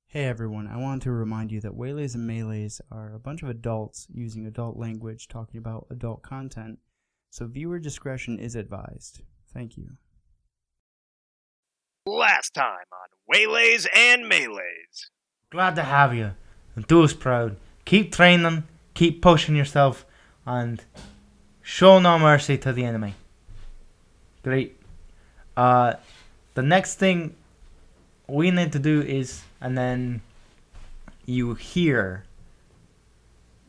Hey everyone, I want to remind you that waylays and melees are a bunch of adults using adult language talking about adult content, so viewer discretion is advised. Thank you. Last time on Waylays and Melees. Glad to have you. And do us proud. Keep training, keep pushing yourself, and show no mercy to the enemy. Great. The next thing we need to do is, and then you hear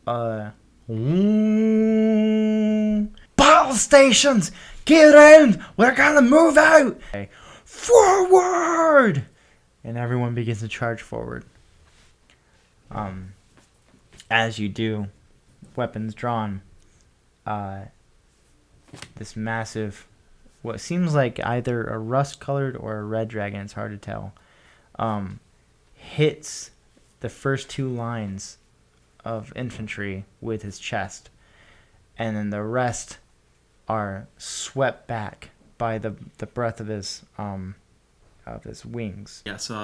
battle stations, get around, we're gonna move out, forward, and everyone begins to charge forward. As you do, weapons drawn, this massive, what seems like either a rust-colored or a red dragon, it's hard to tell, hits the first two lines of infantry with his chest, and then the rest are swept back by the breath of his wings. Yeah, so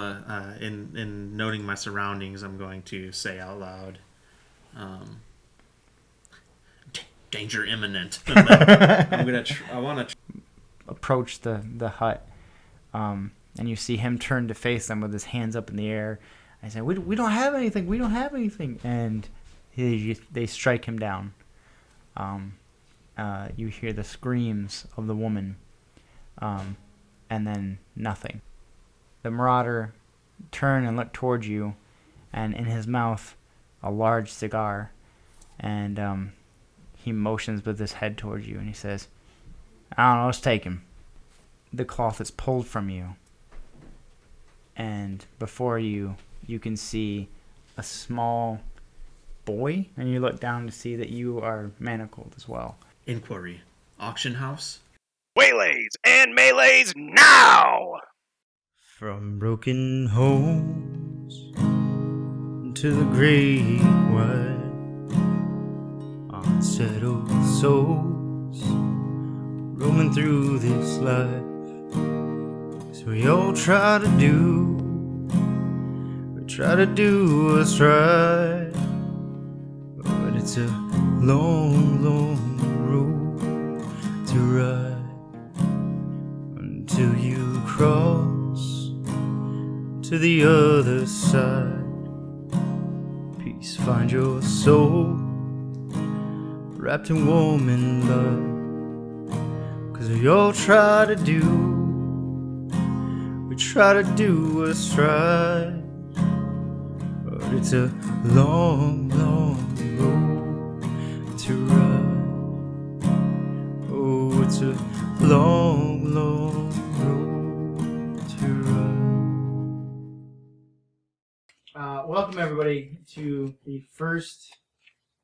in noting my surroundings, I'm going to say out loud, danger imminent. I want to approach the hut, and you see him turn to face them with his hands up in the air. I say, we don't have anything. We don't have anything. And they strike him down. You hear the screams of the woman, and then nothing. The marauder turn and look towards you, and in his mouth, a large cigar. And he motions with his head towards you, and he says, I don't know, let's take him. The cloth is pulled from you, and before you can see a small boy, and you look down to see that you are manacled as well. Inquiry. Auction house? Waylays and Melees now! From broken homes to the great wide, unsettled souls roaming through this life. So we all try to do what's right, but it's a long, long road to ride until you cross to the other side. Peace, find your soul wrapped in warm in love, 'cause we all try to do what's right, but it's a long, long road to ride. Oh, it's a long, long road to ride. Welcome everybody to the first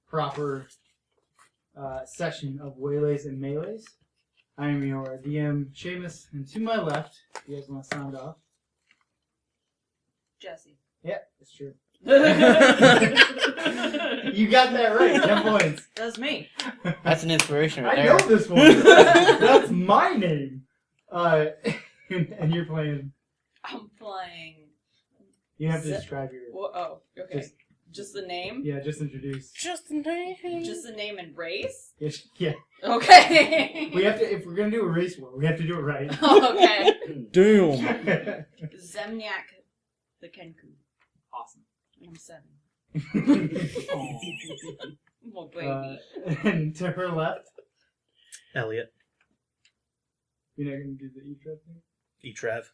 proper session of Waylays and Melees. I am your DM, Shamas, and to my left, if you guys want to sound off. Jesse. Yeah, that's true. You got that right, 10 points. That's me. That's an inspiration right I there. know this one. That's my name. And you're playing. I'm playing. You have to describe your. Oh, okay. Just the name? Yeah, just introduce. Just the name. Just the name and race? Yeah. Okay. We have to, if we're gonna do a race war, we have to do it right. Okay. Damn. Ziemniak the Kenku. Awesome. I'm 7. Oh, baby. And to her left, Elliot. you're not gonna do the E-Trev thing? E-Trev.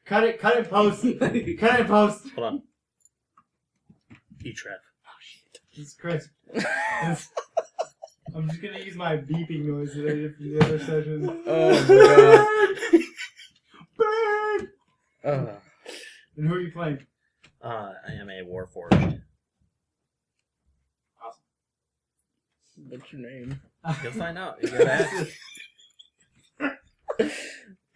Cut it post. Cut it post. Hold on. E-Trev. This is crisp. I'm just gonna use my beeping noise that I did from the other session. Oh Bird! my god. And who are you playing? I am a Warforged. Awesome. What's your name? You'll find out. You gotta ask.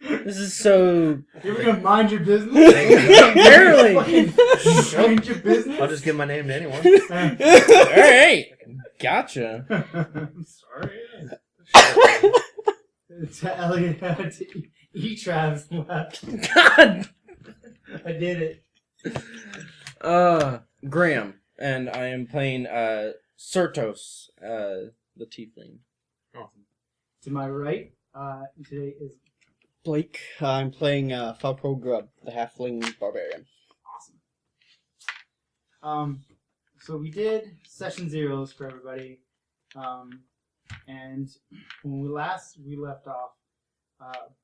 This is so. You're gonna mind your business? Barely. Mind your business? I'll just give my name to anyone. Alright. Gotcha. I'm sorry. To Elliot, to E-Trav's left. God. I did it. Graham, and I am playing Surtos, the tiefling. Awesome. To my right, today is Blake, I'm playing Falco Grub, the halfling barbarian. awesome. So we did session zeros for everybody, and when we left off,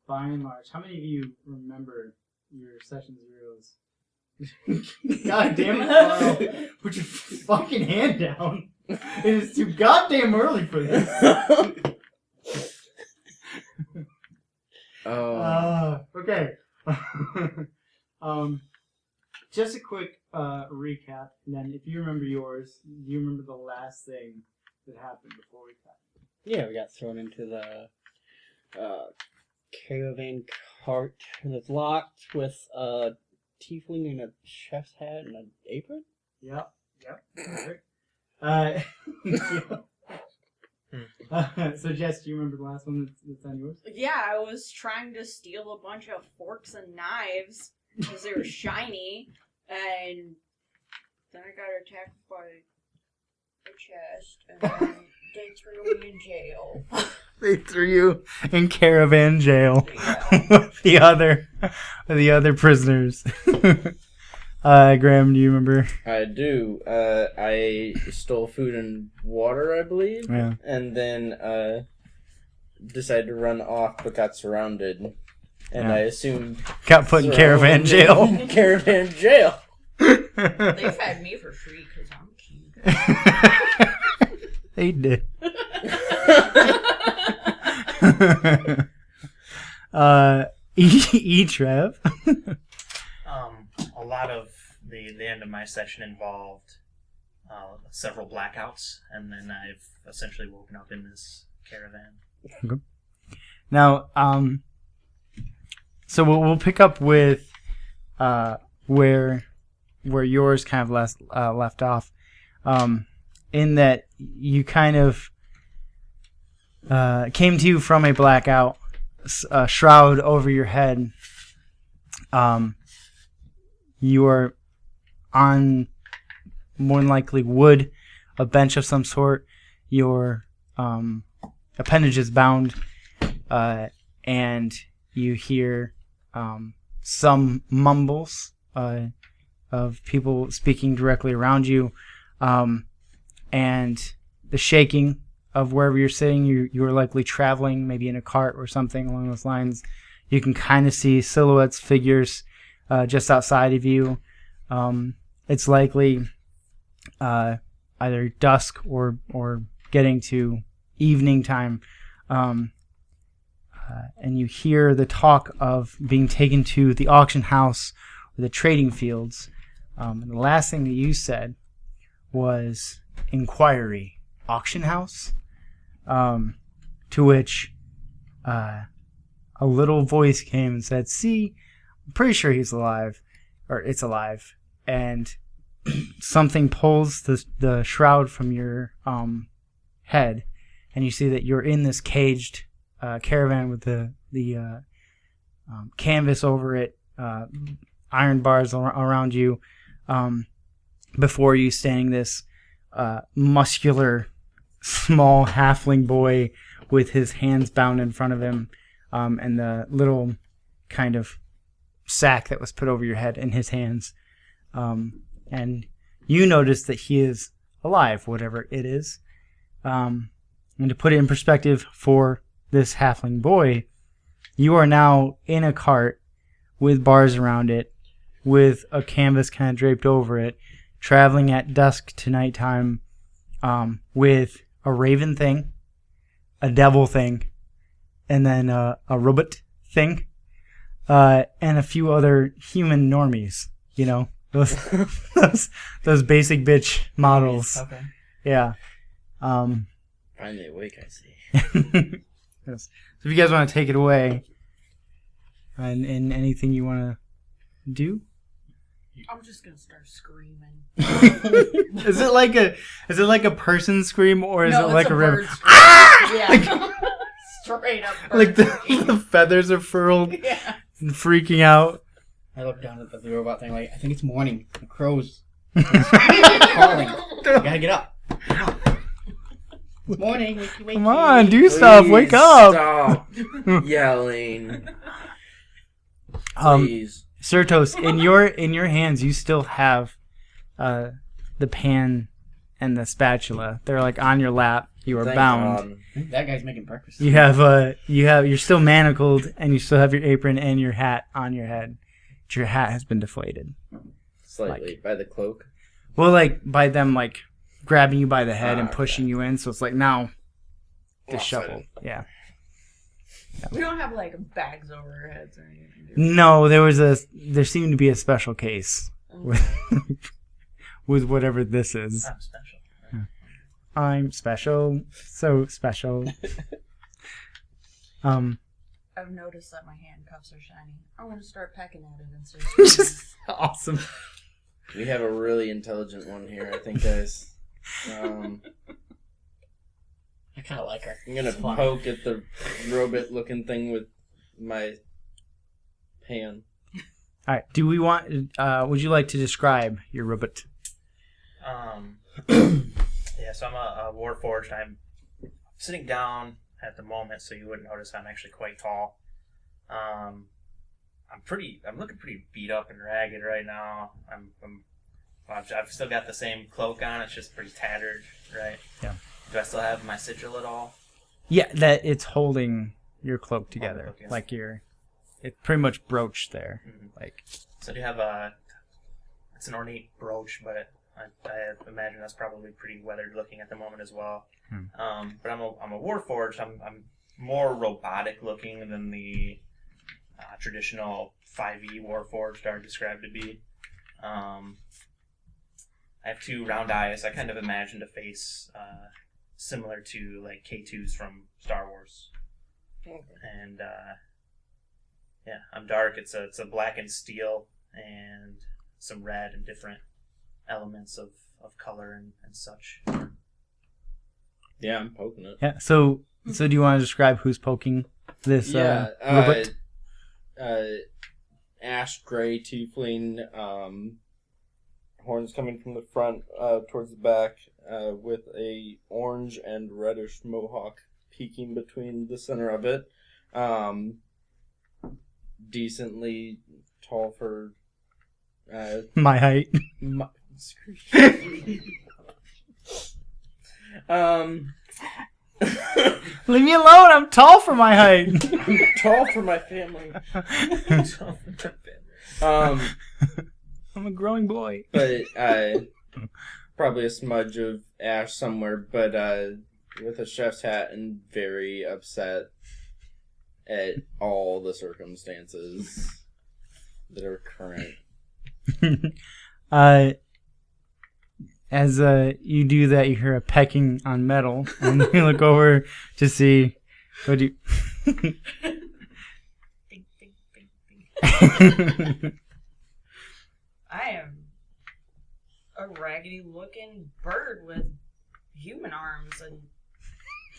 by and large, how many of you remember your session zeros? God damn it, Carl. Put your fucking hand down. It is too goddamn early for this. Okay. Just a quick recap, and then if you remember yours, do you remember the last thing that happened before we cut? Yeah, we got thrown into the caravan cart that's locked with a tiefling in a chef's hat and an apron. Yep. Alright. So Jess, do you remember the last one that's on yours? Yeah, I was trying to steal a bunch of forks and knives because they were shiny, and then I got attacked by a chest, and then they threw me in jail. They threw you in caravan jail Yeah. with the other prisoners. Graham, do you remember? I do. I stole food and water, I believe. Yeah. And then decided to run off, but got surrounded. And Yeah. I assumed Got put in caravan jail. Caravan jail. They fed me for free because I'm cute. They did. Trev. A lot of the end of my session involved several blackouts, and then I've essentially woken up in this caravan. Okay. Now, so we'll pick up with where yours kind of left off, in that you kind of came to from a blackout, a shroud over your head. You are on more than likely wood, a bench of some sort. Your appendages bound, and you hear some mumbles of people speaking directly around you, and the shaking of wherever you're sitting. You are likely traveling, maybe in a cart or something along those lines. You can kind of see silhouettes, figures just outside of you. It's likely either dusk or getting to evening time, and you hear the talk of being taken to the auction house or the trading fields. And the last thing that you said was inquiry, auction house, to which a little voice came and said, "See, I'm pretty sure he's alive, or it's alive." And something pulls the shroud from your head, and you see that you're in this caged caravan with the canvas over it, iron bars around you. Before you standing this muscular, small halfling boy with his hands bound in front of him, and the little kind of sack that was put over your head in his hands. And you notice that he is alive, whatever it is. And to put it in perspective for this halfling boy, you are now in a cart with bars around it, with a canvas kind of draped over it, traveling at dusk to nighttime, with a raven thing, a devil thing, and then a robot thing, and a few other human normies, you know, those basic bitch models. Okay. Yeah. Finally awake, I see. Yes. So if you guys want to take it away, and anything you want to do. I'm just gonna start screaming. Is it like a person scream, or is No, it like it's a bird river? scream. Yeah. Straight up bird Like scream. the feathers are furled Yeah. and freaking out. I look down at the robot thing like, I think it's morning. The crows Calling. You gotta get up. Morning, wakey, wakey. Come on, do stuff. Wake up. Stop yelling. Um, Please. Surtos, in your hands, you still have the pan and the spatula. They're like on your lap. You are Thank bound. God. That guy's making breakfast. You're still manacled, and you still have your apron and your hat on your head. But your hat has been deflated. Slightly by the cloak. Well, like by them like grabbing you by the head and Okay. pushing you in, so it's like now disheveled. Lopsided. Yeah. We don't have like bags over our heads or anything. do we? No, there seemed to be a special case with with whatever this is. I'm special. I'm special, so special. I've noticed that my handcuffs are shiny. I'm gonna start pecking at it and see. Awesome. We have a really intelligent one here, I think, guys. I kind of like her. I'm gonna It's fun. poke at the robot-looking thing with my pan. All right. Do we want? Would you like to describe your robot? Yeah, so I'm a warforged. I'm sitting down at the moment, so you wouldn't notice I'm actually quite tall. I'm looking pretty beat up and ragged right now. I've still got the same cloak on. It's just pretty tattered, right? Yeah. Do I still have my sigil at all? Yeah, that it's holding your cloak together, Okay. like it's pretty much broached there. Mhm. Like, So I do have it's an ornate brooch, but I imagine that's probably pretty weathered looking at the moment as well. But I'm a warforged. I'm more robotic looking than the traditional 5e warforged are described to be. I have two round eyes. I kind of imagined a face similar to like K2s from Star Wars. And yeah, I'm dark. It's a black and steel and some red and different elements of color and such. Yeah, I'm poking it. yeah. So do you want to describe who's poking this robot? Ash gray tiefling, horns coming from the front towards the back, with a orange and reddish mohawk peeking between the center of it. Decently tall for My height. Leave me alone. I'm tall for my height. I'm tall for my family. I'm a growing boy. But probably a smudge of ash somewhere, but with a chef's hat and very upset at all the circumstances that are current. As you do that, you hear a pecking on metal, and you look over to see. What do you? Ding, ding, ding, ding. I am a raggedy looking bird with human arms and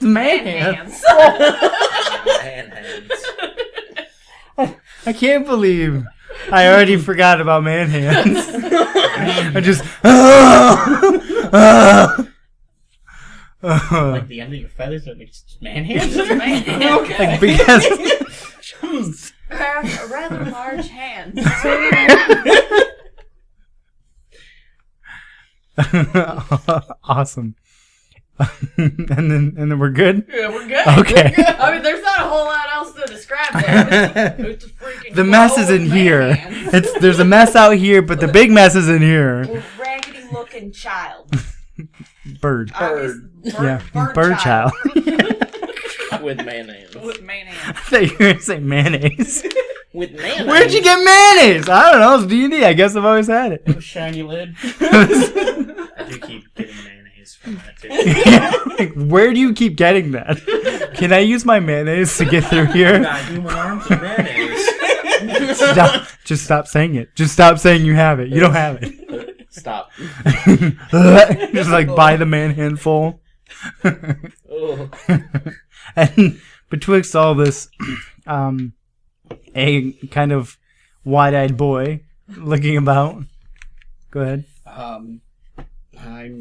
Man hands. Man hands. I can't believe I already forgot about man hands. I just Like the end of your feathers are just man hands? Man hands. like because I have rather large hands. awesome. and then we're good. Yeah, we're good. Okay. We're good. I mean, there's not a whole lot else to describe there. It's a freaking The mess is glow in of man here. hands. There's a mess out here, but the big mess is in here. A raggedy looking child. Bird. Bird. Bird child. With man hands. With man hands. I thought you were gonna say mayonnaise. With man Where'd you get mayonnaise? I don't know. It's D&D. I guess I've always had it. Shiny lid. I do keep getting mayonnaise from that too. Like, where do you keep getting that? Can I use my mayonnaise to get through here? Got human arms and mayonnaise. Just stop saying it. Just stop saying you have it. You don't have it. Stop. Just like buy the man handful. Oh. And betwixt all this, a kind of wide-eyed boy looking about Go ahead. I'm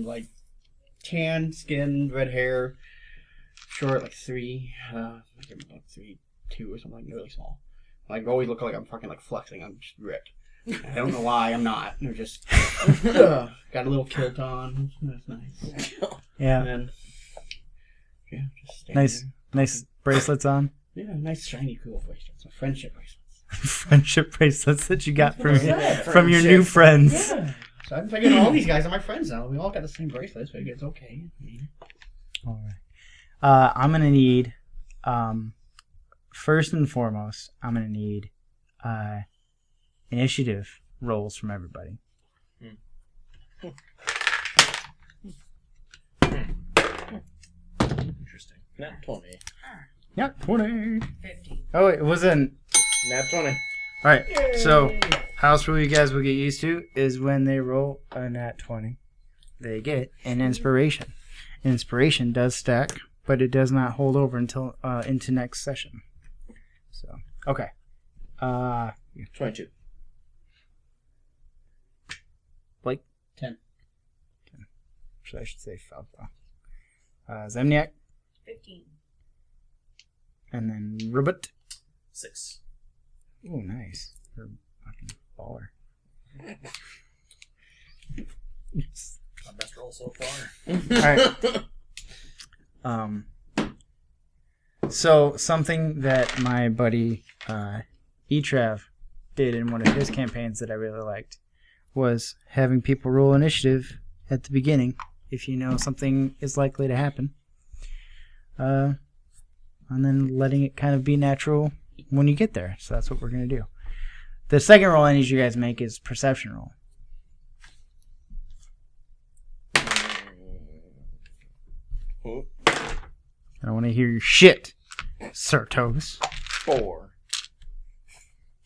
like tan skin, red hair, short, like 3, like 3'2" or something, like really small. Like I always look like I'm fucking like flexing. I'm just ripped. I don't know why I'm not. I'm just got a little kilt on. That's nice. Yeah. And then, yeah, just standing there. Nice bracelets on. Yeah, nice shiny cool bracelets. My friendship bracelets. Friendship bracelets that you got from Yeah, from your new friends. Yeah. So I'm figuring all these guys are my friends now. We all got the same bracelets. Figure it's okay. All right. I'm gonna need, first and foremost, I'm gonna need, initiative rolls from everybody. Interesting. Nat 20. Yeah, 20. 50. Oh, it wasn't. Nat 20. All right. So, house rule you guys will get used to is when they roll a nat 20, they get an inspiration. Inspiration does stack, but it does not hold over until into next session. So, okay. 22. Blake? 10. I should say Falco. Ziemniak, 15. and then Robert. 6. Oh, nice. You're a fucking baller. My best roll so far. All right. So something that my buddy Etrav did in one of his campaigns that I really liked was having people roll initiative at the beginning if you know something is likely to happen, and then letting it kind of be natural when you get there. So that's what we're gonna do. The second roll I need you guys to make is perception roll. I don't want to hear your shit, Surtos. 4.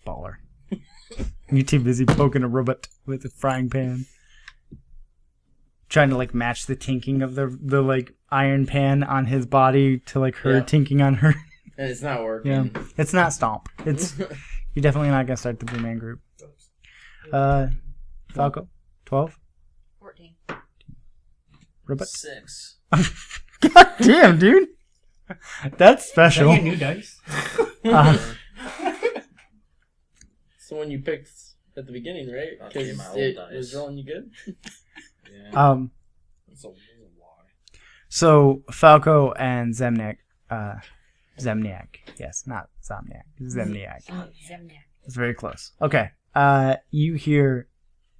Baller. You're too busy poking a robot with a frying pan. Trying to like match the tinking of the like iron pan on his body to like her tinking on her. And it's not working. Yeah. It's not stomp. It's you're definitely not gonna start the Blue Man Group. Falco? 12? 14. Robot? 6. God damn, dude. That's special. New dice. So when you picked at the beginning, right? I'll give you Because my old it dice. was rolling you good? Yeah. That's a lie. So Falco and Ziemniak, yes, not Ziemniak, Ziemniak. Ziemniak. It's very close. Okay. You hear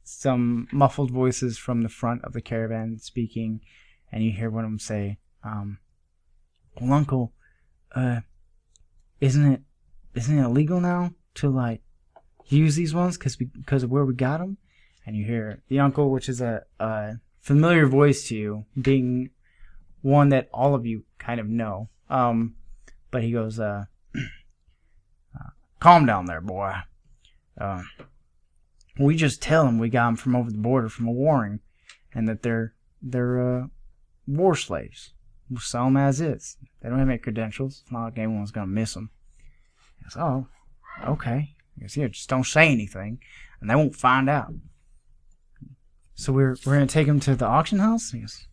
some muffled voices from the front of the caravan speaking, and you hear one of them say, well, Uncle, isn't it illegal now to like use these ones because of where we got them? And you hear the uncle, which is a familiar voice to you, being one that all of you kind of know. But he goes, calm down there, boy. We just tell them we got them from over the border from a warring, and that they're war slaves. We'll sell them as is. They don't have any credentials. It's not like anyone's gonna miss them. He goes, oh, okay. He goes, here, just don't say anything, and they won't find out. So we're gonna take him to the auction house. He goes,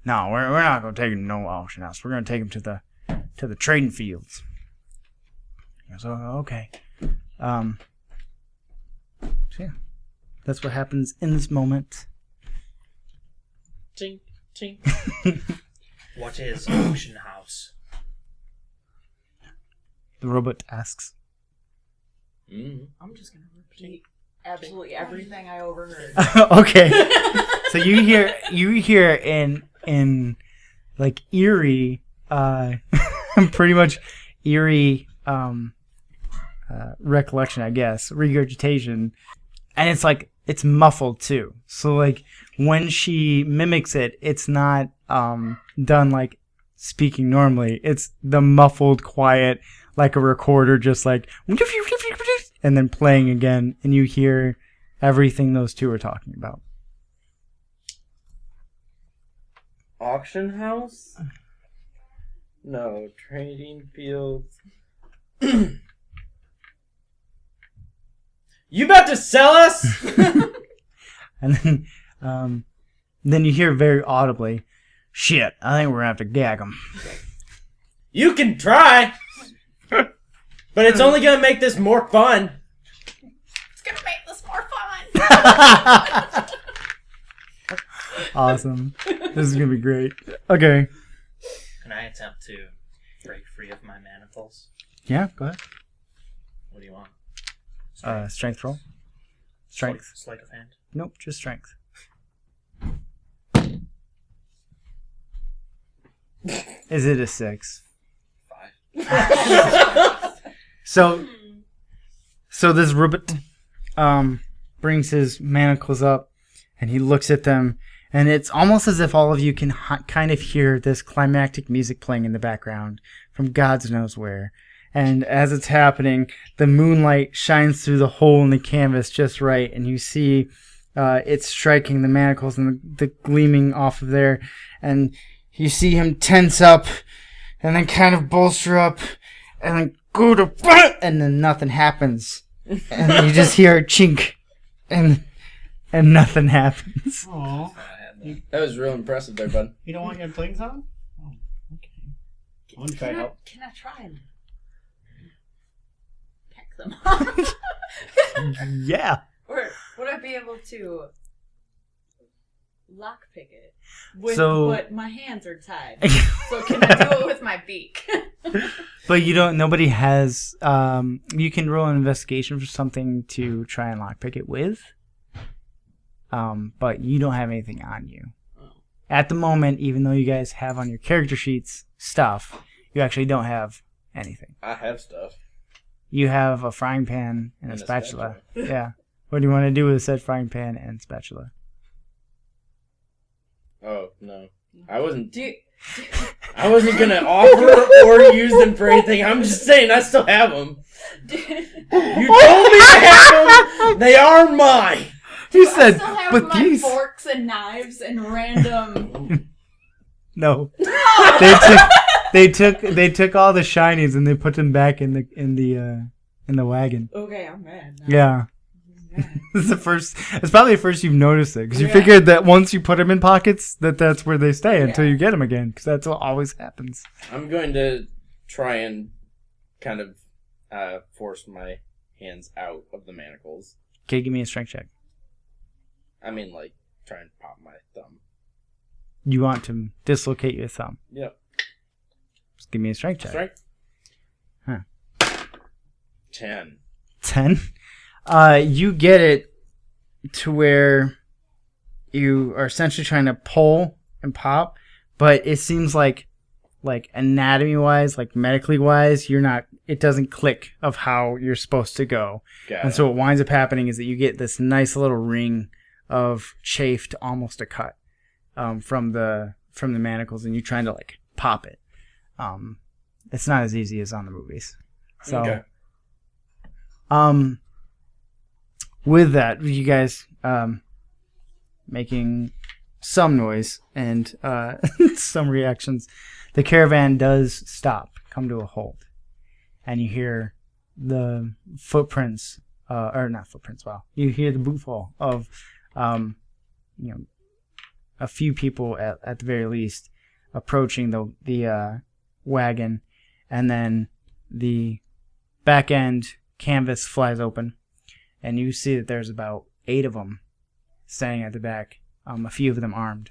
no, we're not gonna take him to no auction house. We're gonna take him to the trading fields. He goes, oh, okay. So yeah, that's what happens in this moment. Tink, tink. What is auction house? The robot asks. I'm just gonna repeat absolutely everything I overheard. Okay. So you hear in like eerie, pretty much eerie recollection, I guess, regurgitation, and it's muffled too. So like when she mimics it, it's not done like speaking normally. It's the muffled, quiet, like a recorder, just like, and then playing again, and you hear everything those two are talking about. Auction house? No, trading fields. You about to sell us? And then you hear very audibly, "Shit, I think we're gonna have to gag him." You can try, but it's only gonna make this more fun. It's gonna make this more fun. Awesome. This is gonna be great. Okay. Can I attempt to break free of my manacles? Yeah, go ahead. What do you want? Strength roll. Strength. Sleight of hand. Nope, just strength. Is it a 6? 5. So this ribbit brings his manacles up, and he looks at them, and it's almost as if all of you can kind of hear this climactic music playing in the background from God's knows where. And as it's happening, the moonlight shines through the hole in the canvas just right, and you see it striking the manacles and the gleaming off of there, and you see him tense up, and then kind of bolster up, and then go to, and then nothing happens, and you just hear a chink, and nothing happens. Aw. That was real impressive there, bud. You don't want your things on? Oh, okay. I want to try to help. Can I try and peck them off? Yeah. Or would I be able to lockpick it? But my hands are tied. So can I do it with my beak? But you don't. Nobody has. You can roll an investigation for something to try and lockpick it with. But you don't have anything on you at the moment. Even though you guys have on your character sheets stuff, you actually don't have anything. I have stuff. You have a frying pan and a spatula. Yeah. What do you want to do with said frying pan and spatula? Oh no, I wasn't. I wasn't gonna offer or use them for anything. I'm just saying I still have them. You told me I have them. They are mine. He said, I still have but my these forks and knives and random. No. They took all the shinies and they put them back in the wagon. Okay, I'm mad now. Yeah. This is the first. It's probably the first you've noticed it because you Yeah. figured that once you put them in pockets, that's where they stay until you get them again. Because that's what always happens. I'm going to try and kind of force my hands out of the manacles. Okay, give me a strength check. I mean, like, try and pop my thumb. You want to dislocate your thumb. Yep. Just give me a strength check. Strength? Huh. 10. 10? You get it to where you are essentially trying to pull and pop, but it seems like anatomy-wise, like medically-wise, it doesn't click of how you're supposed to go. Got And it. so what winds up happening is that you get this nice little ring of chafe to almost a cut from the manacles, and you're trying to like pop it. It's not as easy as on the movies. So, Okay. With that, you guys making some noise and some reactions, the caravan does stop, come to a halt, and you hear the footprints, or not footprints. Wow, you hear the bootfall of, a few people at the very least approaching the wagon, and then the back end canvas flies open. And you see that there's about 8 of them standing at the back, a few of them armed.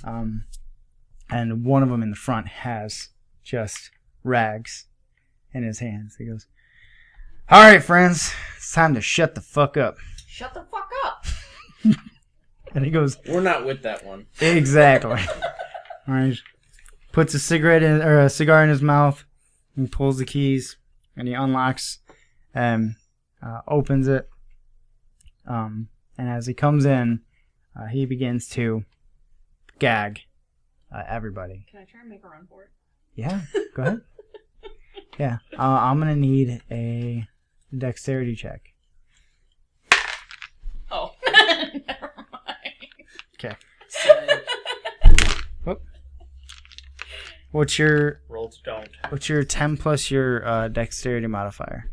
And one of them in the front has just rags in his hands. He goes, "All right, friends, it's time to shut the fuck up." Shut the fuck up. And he goes, We're not with that one. "Exactly." All right. Puts a cigar in his mouth, and pulls the keys, and he unlocks and opens it. And as he comes in, he begins to gag everybody. Can I try and make a run for it? Yeah, go ahead. Yeah, I'm gonna need a dexterity check. Oh, never mind. Okay. What's your Rolls don't. 10 plus your dexterity modifier?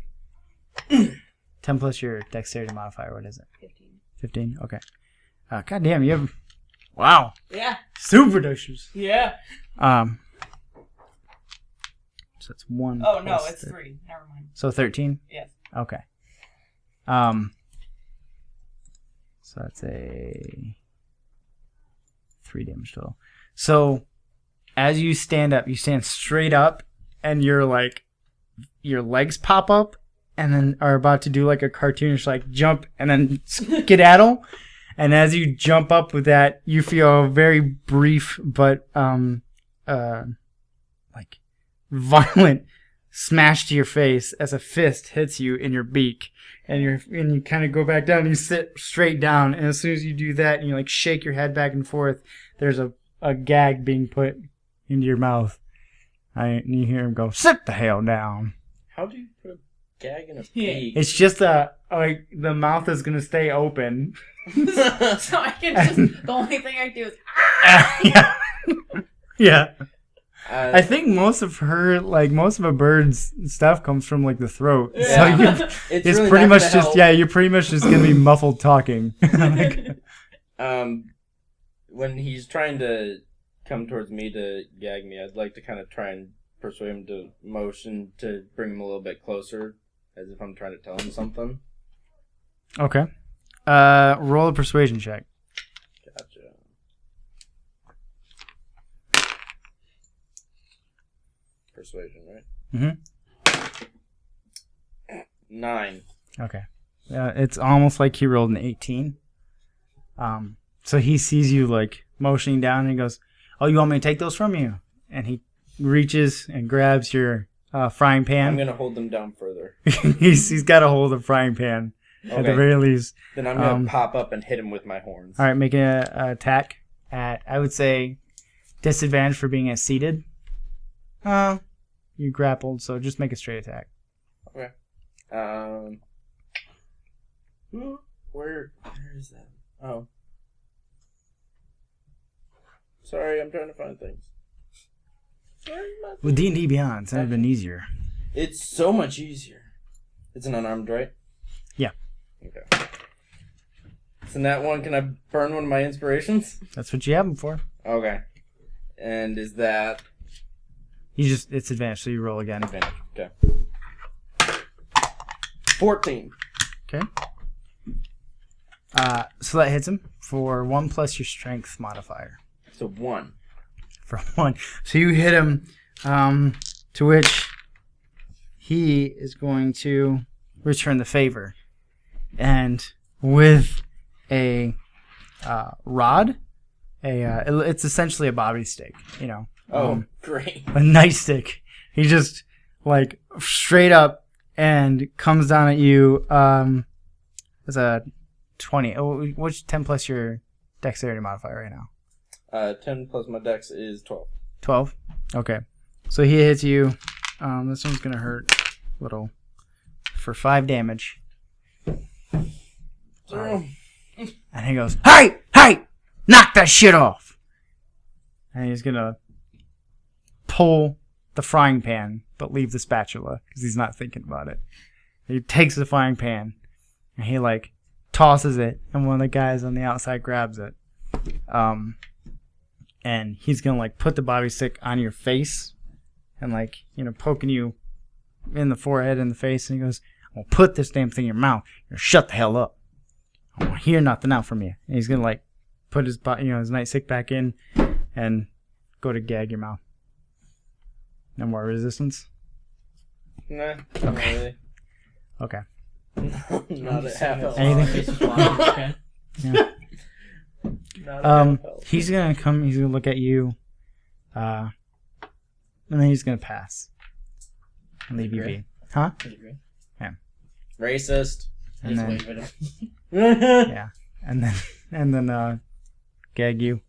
10 plus your dexterity modifier. What is it? 15. 15. Okay. God damn, you have... Wow. Yeah. Super doses. Yeah. So it's 1 Oh, no, plus it's 3. Never mind. So 13? Yes. Okay. So that's a 3 damage total. So as you stand up, you stand straight up, and you're like, your legs pop up, and then are about to do like a cartoonish like jump, and then skedaddle. And as you jump up with that, you feel a very brief but like violent smash to your face as a fist hits you in your beak, and you kind of go back down. And you sit straight down, and as soon as you do that, and you like shake your head back and forth, there's a gag being put into your mouth. And you hear him go, "Sit the hell down." How do you put a gag in a beak? It's just like the mouth is gonna stay open. So I can just, the only thing I do is, Yeah. Yeah. Uh, I think most of a bird's stuff comes from like the throat. Yeah. So it's really pretty not much gonna just, help. yeah, you're pretty much just going to be muffled talking. Like, when he's trying to come towards me to gag me, I'd like to kind of try and persuade him to motion to bring him a little bit closer, as if I'm trying to tell him something. okay. Roll a persuasion check. Gotcha. Persuasion, right? Mm-hmm. 9. Okay. It's almost like he rolled an 18. So he sees you like motioning down, and he goes, "Oh, you want me to take those from you?" And he reaches and grabs your frying pan. I'm gonna hold them down further. he's got a hold of the frying pan at the Okay. very least. Then I'm gonna pop up and hit him with my horns. All right, make an attack at, I would say, disadvantage for being seated. You grappled, so just make a straight attack. Okay. Where is that? Oh. Sorry, I'm trying to find things. With D&D Beyond, it's never been easier. It's so much easier. It's an unarmed, right? Yeah. Okay. So in that one, can I burn one of my inspirations? That's what you have them for. Okay. And is that It's advantage, so you roll again. advantage? Okay. 14. Okay. So that hits him for 1 plus your strength modifier. So 1. For 1. So you hit him, to which he is going to return the favor. And with a rod, it's essentially a bobby stick, you know. Great. A nightstick. He just like straight up and comes down at you. As a 20. Oh, what's 10 plus your dexterity modifier right now? 10 plus my dex is 12. 12. Okay. So he hits you. This one's gonna hurt a little for 5 damage. And he goes, "Hey, knock that shit off!" And he's gonna pull the frying pan, but leave the spatula because he's not thinking about it. He takes the frying pan and he like tosses it, and one of the guys on the outside grabs it. And he's gonna like put the bobby stick on your face and like, you know, poking you in the forehead and the face, and he goes, "I'm gonna put this damn thing in your mouth. You're gonna shut the hell up. I don't hear nothing out from you." And he's gonna like put his his nightstick back in and go to gag your mouth. No more resistance? Nah, not really. Okay. Not at half health. Anything? Okay. Yeah. Not at half health. He's gonna come, he's gonna look at you, and then he's gonna pass. And leave you be. Huh? Racist. And then, Just wave at him. yeah. And then gag you.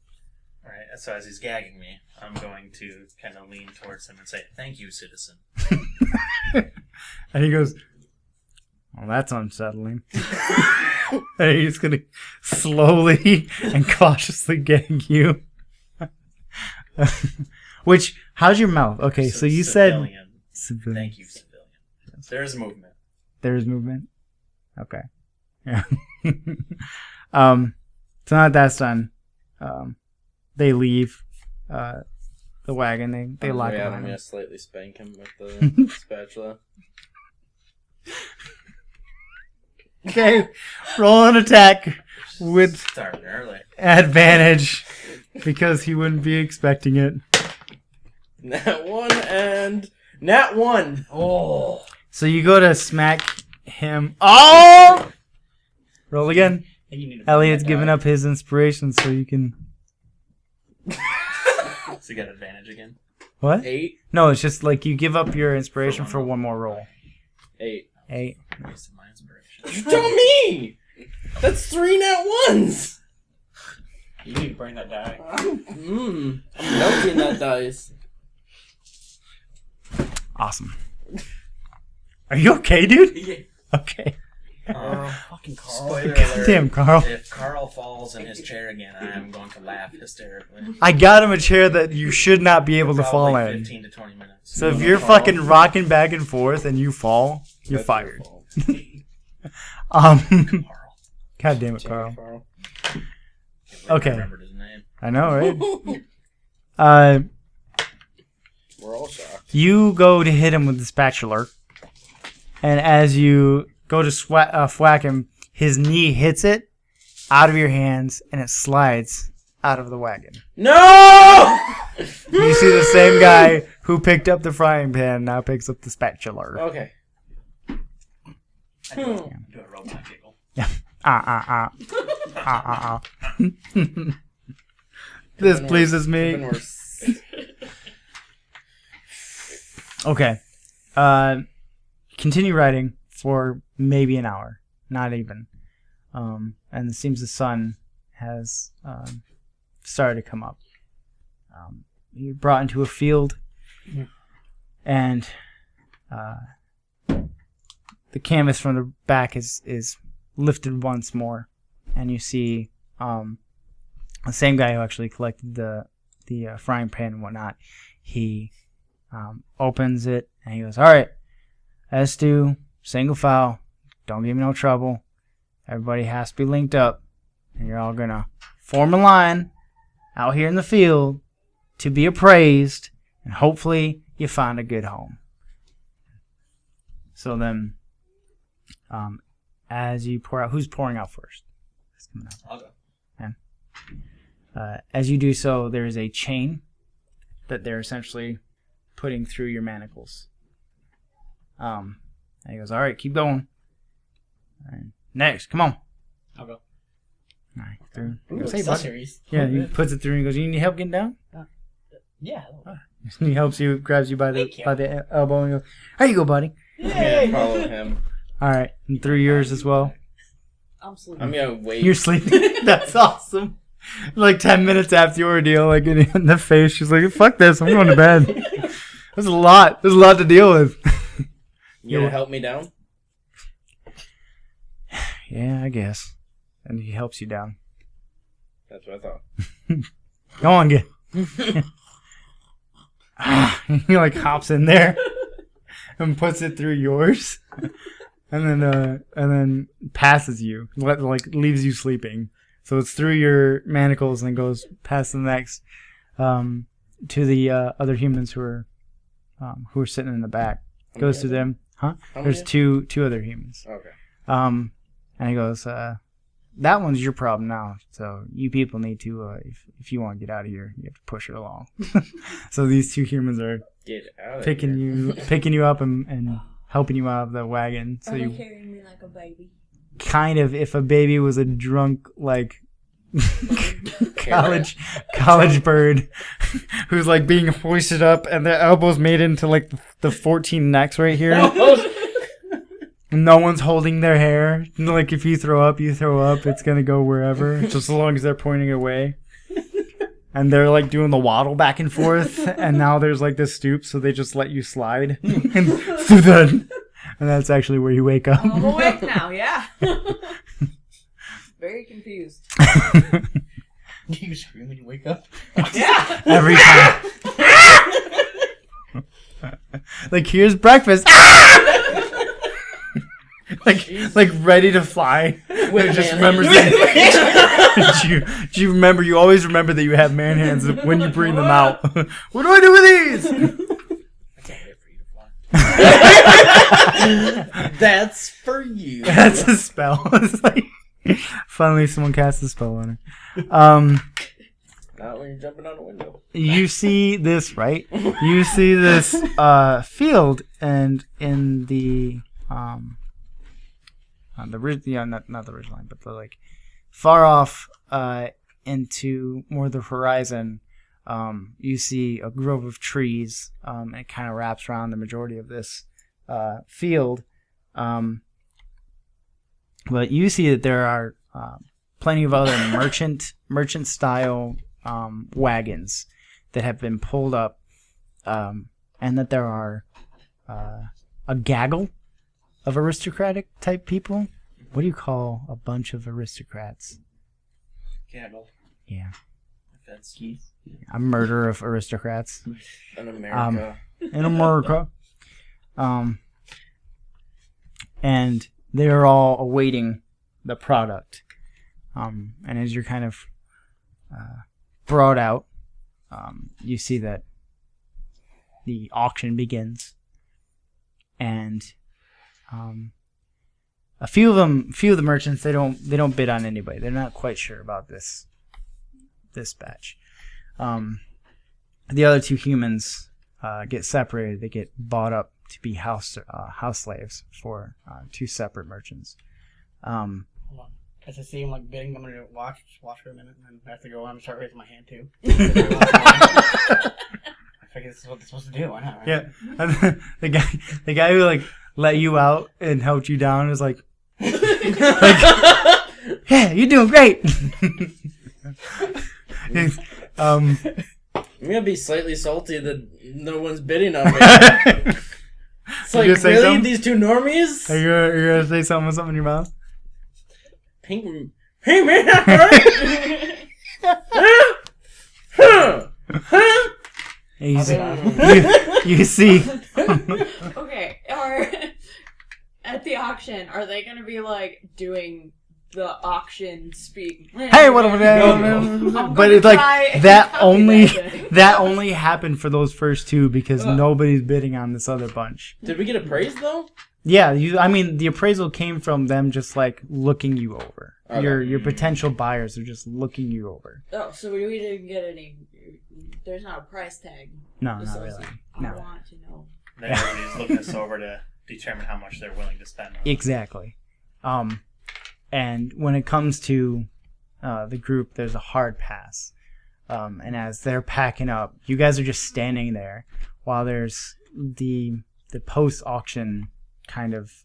Alright, so as he's gagging me, I'm going to kind of lean towards him and say, "Thank you, citizen." And he goes, "Well, that's unsettling." And he's gonna slowly and cautiously gag you. Which, how's your mouth? Okay, so you Civilian. said... Thank you, civilian. There's There's movement? Okay. Yeah. So now that's done. They leave the wagon. They lock it I'm on. gonna slightly spank him with the spatula. Okay, roll an attack with Starting early. advantage because he wouldn't be expecting it. Nat 1 and Nat 1. Oh. So you go to smack him. Oh! Roll again. Elliot's giving up his inspiration so you can... So you got advantage again. What? 8. No, it's just like you give up your inspiration for one more roll. 8. 8. Wasted my inspiration. You tell me! That's 3 Nat 1s! You need to bring that die. I'm melting that dice. Awesome. Are you okay, dude? Yeah. Okay. Fucking Carl. Spoiler Goddamn, alert. Carl. If Carl falls in his chair again, I am going to laugh hysterically. I got him a chair that you should not be able to fall Probably in. 15 to 20 minutes. So if you're fucking rocking back and forth and you fall, you're That's fired. your fault. Carl. God damn it, Carl. Carl. Okay. I remembered his name. I know, right? We're all shocked. You go to hit him with the spatula, and as you go to whack him, his knee hits it out of your hands, and it slides out of the wagon. No! You see the same guy who picked up the frying pan now picks up the spatula. Okay. I do a robot giggle. This pleases me. Even worse. Okay. Continue riding for maybe an hour. Not even. And it seems the sun has started to come up. You're brought into a field, and the canvas from the back is lifted once more, and you see the same guy who actually collected the frying pan and whatnot. He opens it, and he goes, "All right, let's do single file. Don't give me no trouble. Everybody has to be linked up, and you're all gonna form a line out here in the field to be appraised, and hopefully you find a good home." So then, as you pour out, who's pouring out first? I'll go. As you do so, there is a chain that they're essentially putting through your manacles. And he goes, "All right, keep going. All right, next, come on." I'll go. All right, through. Ooh, Say, bud. accessories. Yeah, he puts it through and he goes, "You need help getting down?" Yeah. He helps you, grabs you by Thank you. the elbow and goes, "There you go, buddy." I'm gonna follow him. All right, and through yours as well. I'm sleeping. I'm gonna wait. You're sleeping. That's awesome. Like 10 minutes after your ordeal, like in the face, she's like, "Fuck this, I'm going to bed." There's a lot. There's a lot to deal with. You gonna help me down? Yeah, I guess. And he helps you down. That's what I thought. Go on, get. He like hops in there and puts it through yours, and then passes you, like leaves you sleeping. So it's through your manacles and goes past the next to the other humans who are sitting in the back. Goes to them, huh? There's two other humans. Okay. And he goes, "That one's your problem now. So you people need to, if you want to get out of here, you have to push it along." So these two humans are Get out of picking you up and helping you out of the wagon. So Are they you carrying me like a baby? kind of, if a baby was a drunk like college bird who's like being hoisted up and their elbows made into like the 14 necks right here. No one's holding their hair. Like if you throw up, you throw up. It's gonna go wherever, just as long as they're pointing away. And they're like doing the waddle back and forth. And now there's like this stoop, so they just let you slide. And that's actually where you wake up. I'm awake now, yeah. Very confused. You scream when you wake up. Yeah. Every time. Like, here's breakfast. like ready to fly. With just man remembers hands. that. Do you remember? You always remember that you have man hands when you bring them out. What do I do with these? I can't wait for you to fly. That's for you. That's a spell. It's like finally someone casts a spell on her. Not when you're jumping out a window. You see this, right? You see this field, and in the not the ridge line, but the like far off into more the horizon, you see a grove of trees, and it kind of wraps around the majority of this field. But you see that there are plenty of other merchant style wagons that have been pulled up, and that there are a gaggle of aristocratic type people. What do you call a bunch of aristocrats? Gaggle. Yeah. That's A murder of aristocrats In America. in America. And they're all awaiting the product. And as you're kind of brought out, you see that the auction begins, and a few of the merchants, they don't bid on anybody. They're not quite sure about this batch. The other two humans get separated. They get bought up to be house slaves for two separate merchants. Hold on. As I see him like bidding, I'm gonna watch for a minute, and then I have to go on and start raising my hand too. I figure this is what they're supposed to do. Why not? Right? Yeah, and the guy who like let you out and helped you down is like, yeah, you're doing great. I'm gonna be slightly salty that no one's bidding on me. It's like, gonna say really? something? These two normies? Are you gonna say something in your mouth? Pink man, right? And you see. Okay, or at the auction, are they gonna be like doing the auction speak? Hey, what? But it's like that only happened for those first two because nobody's bidding on this other bunch. Did we get appraised though? Yeah, I mean the appraisal came from them just like looking you over. Okay. Your potential buyers are just looking you over. Oh, so we didn't get any. There's not a price tag. No, not really. I No. want to know. Then everybody's looking us over to determine how much they're willing to spend. Exactly. And when it comes to the group, there's a hard pass. And as they're packing up, you guys are just standing there while there's the post-auction kind of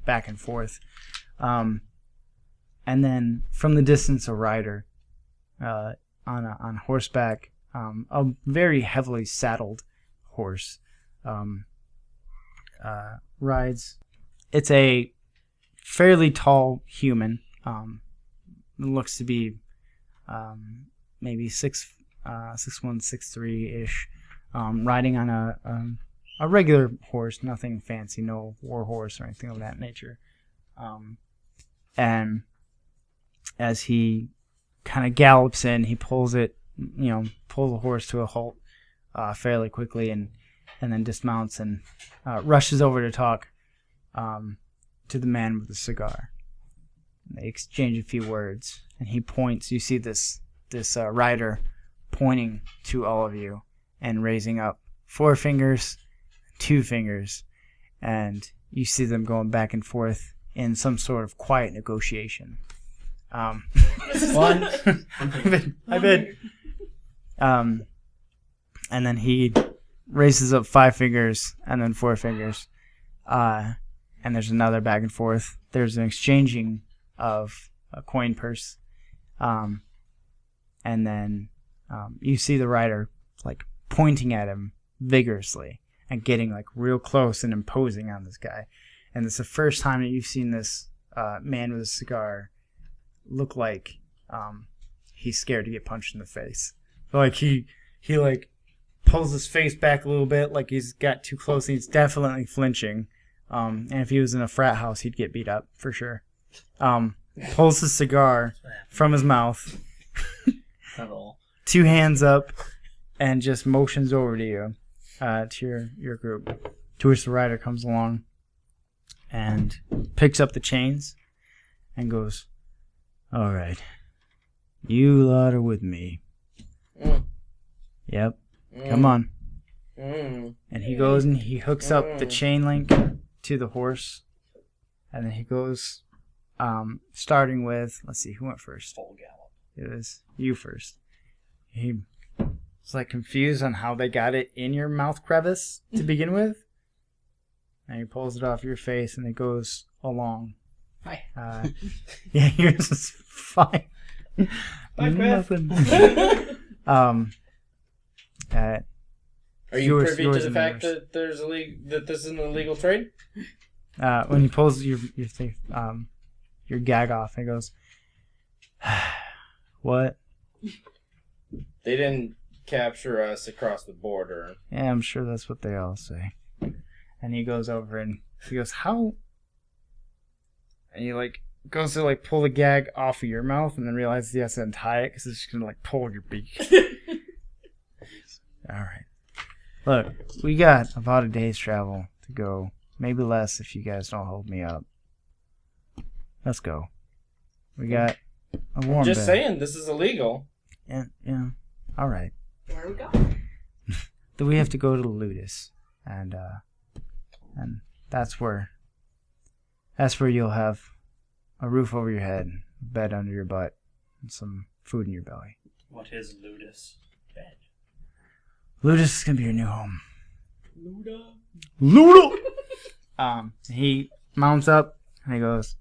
back and forth. And then from the distance, a rider on horseback, a very heavily saddled horse, rides. It's a fairly tall human. Looks to be maybe 6'1", 6'3" ish. Riding on a regular horse, nothing fancy, no war horse or anything of that nature. And as he kind of gallops in, he pulls the horse to a halt fairly quickly, and then dismounts and rushes over to talk to the man with the cigar. They exchange a few words, and he points. You see this rider pointing to all of you and raising up 4 fingers, 2 fingers, and you see them going back and forth in some sort of quiet negotiation. One. I bid. And then he raises up 5 fingers and then 4 fingers. And there's another back and forth. There's an exchanging of a coin purse. And then you see the rider like pointing at him vigorously and getting like real close and imposing on this guy. And it's the first time that you've seen this man with a cigar look like he's scared to get punched in the face. Like he like pulls his face back a little bit, like he's got too close. And he's definitely flinching. And if he was in a frat house, he'd get beat up for sure. pulls his cigar from his mouth, Not at all. 2 hands up, and just motions over to you, to your group. To which the rider comes along and picks up the chains and goes, "All right, you lot are with me. Mm. Yep, come on." Mm. And he goes and he hooks up the chain link to the horse, and then he goes, starting with, let's see, who went first? Full gallop. It was you first. He was like confused on how they got it in your mouth crevice to begin with. And he pulls it off your face and it goes along. Hi. Yeah, yours is fine. Bye, Beth. Nothing. Uh, Are you Yours- privy yours to the and fact yours. that that this is an illegal trade? when he pulls your gag off, and he goes, "What?" They didn't capture us across the border. Yeah, I'm sure that's what they all say. And he goes over and he goes, "How?" And he like goes to like pull the gag off of your mouth, and then realizes he has to untie it because it's just gonna like pull your beak. All right. Look, we got about a day's travel to go. Maybe less if you guys don't hold me up. Let's go. We got a warm Just bed. saying, this is illegal. Yeah. All right. Where are we going? Then we have to go to Ludus, and that's where you'll have a roof over your head, a bed under your butt, and some food in your belly. What is Ludus? Bed. Ludus is gonna be your new home. Luda. He mounts up and he goes,